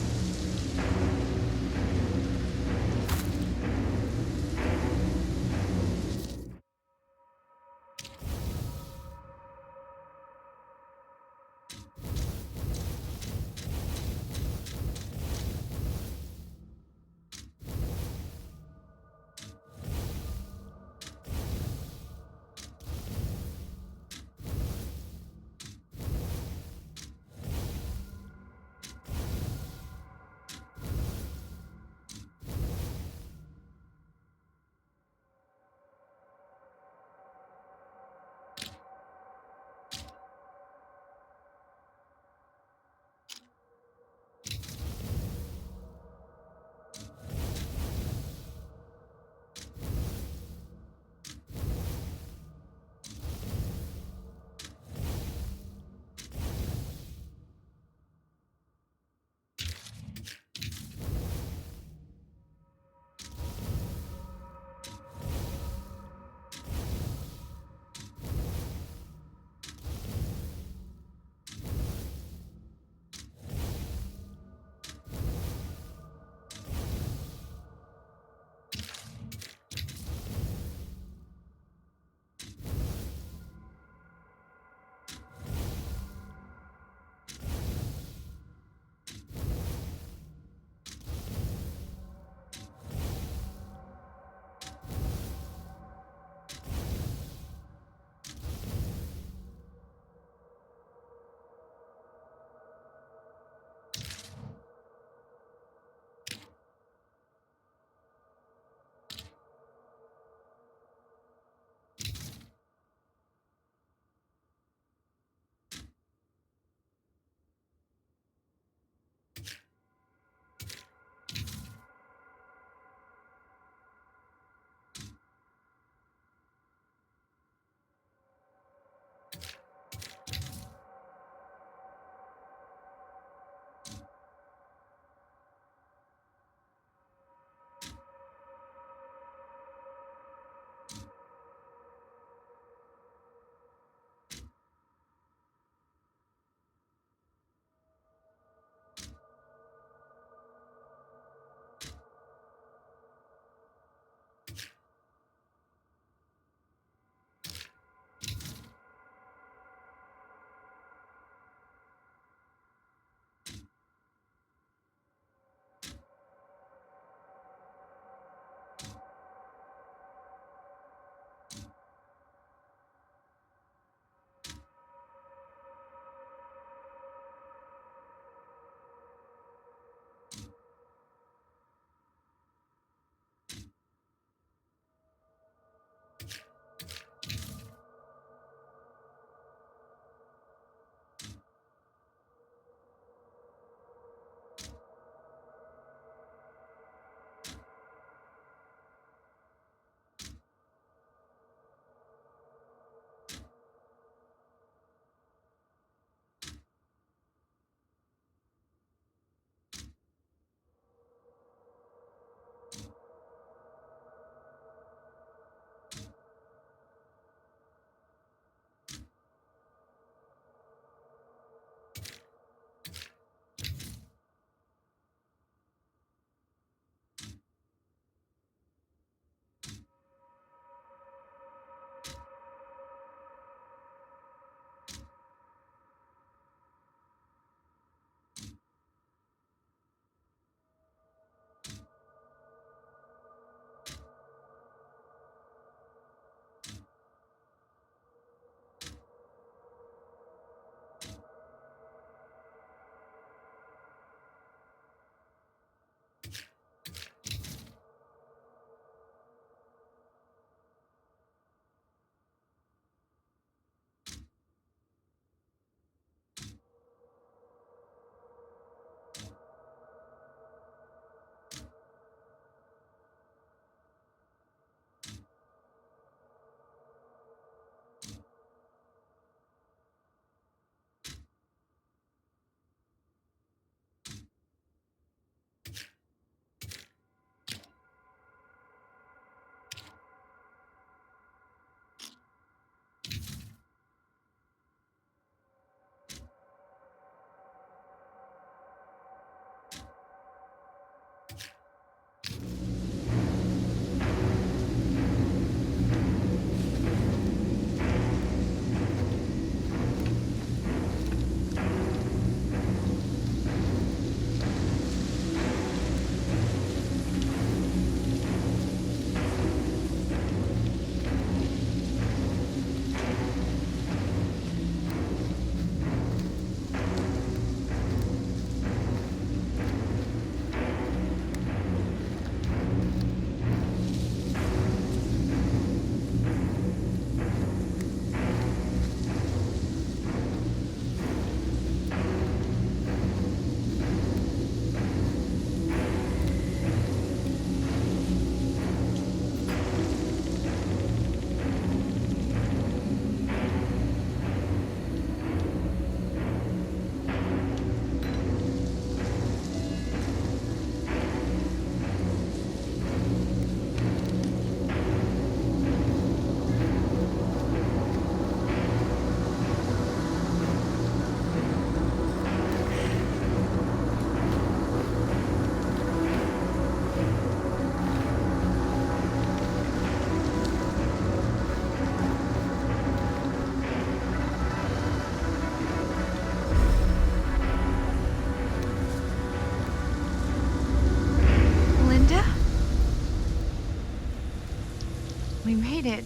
made it.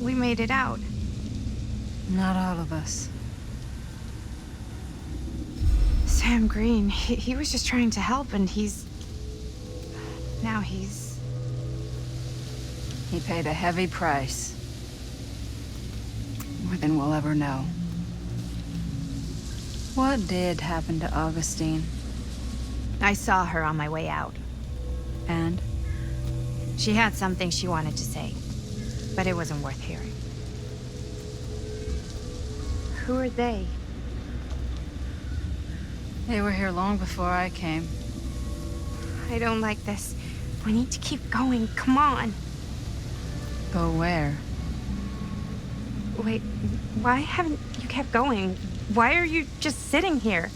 We made it out. Not all of us. Sam Green, he was just trying to help, and now he's... He paid a heavy price. More than we'll ever know. What did happen to Augustine? I saw her on my way out. And? She had something she wanted to say, but it wasn't worth hearing. Who are they? They were here long before I came. I don't like this. We need to keep going. Come on. Go where? Wait, why haven't you kept going? Why are you just sitting here?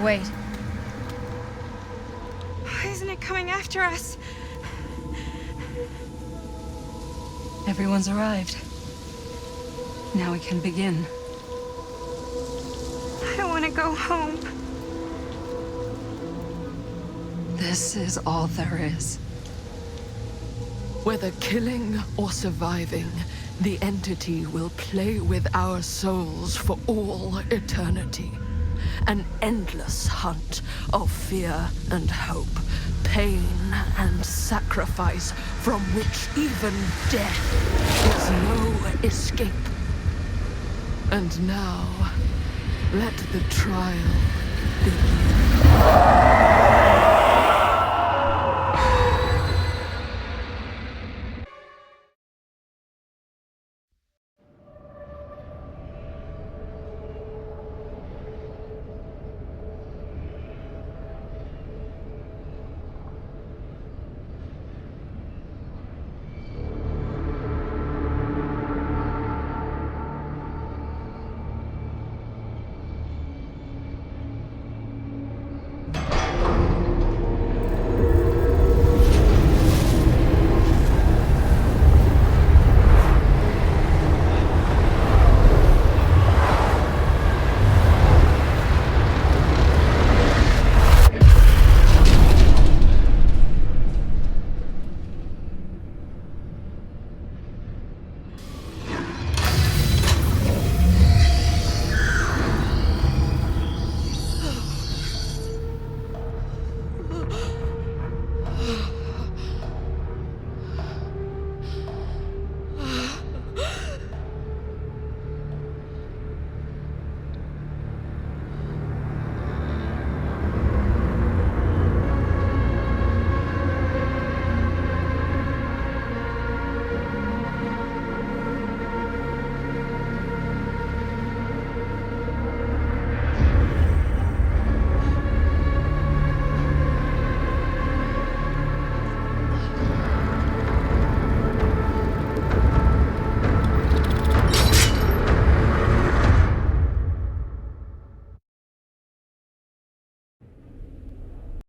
Wait. Why isn't it coming after us? Everyone's arrived. Now we can begin. I don't want to go home. This is all there is. Whether killing or surviving, the entity will play with our souls for all eternity. An endless hunt of fear and hope, pain and sacrifice, from which even death is no escape. And now, let the trial begin.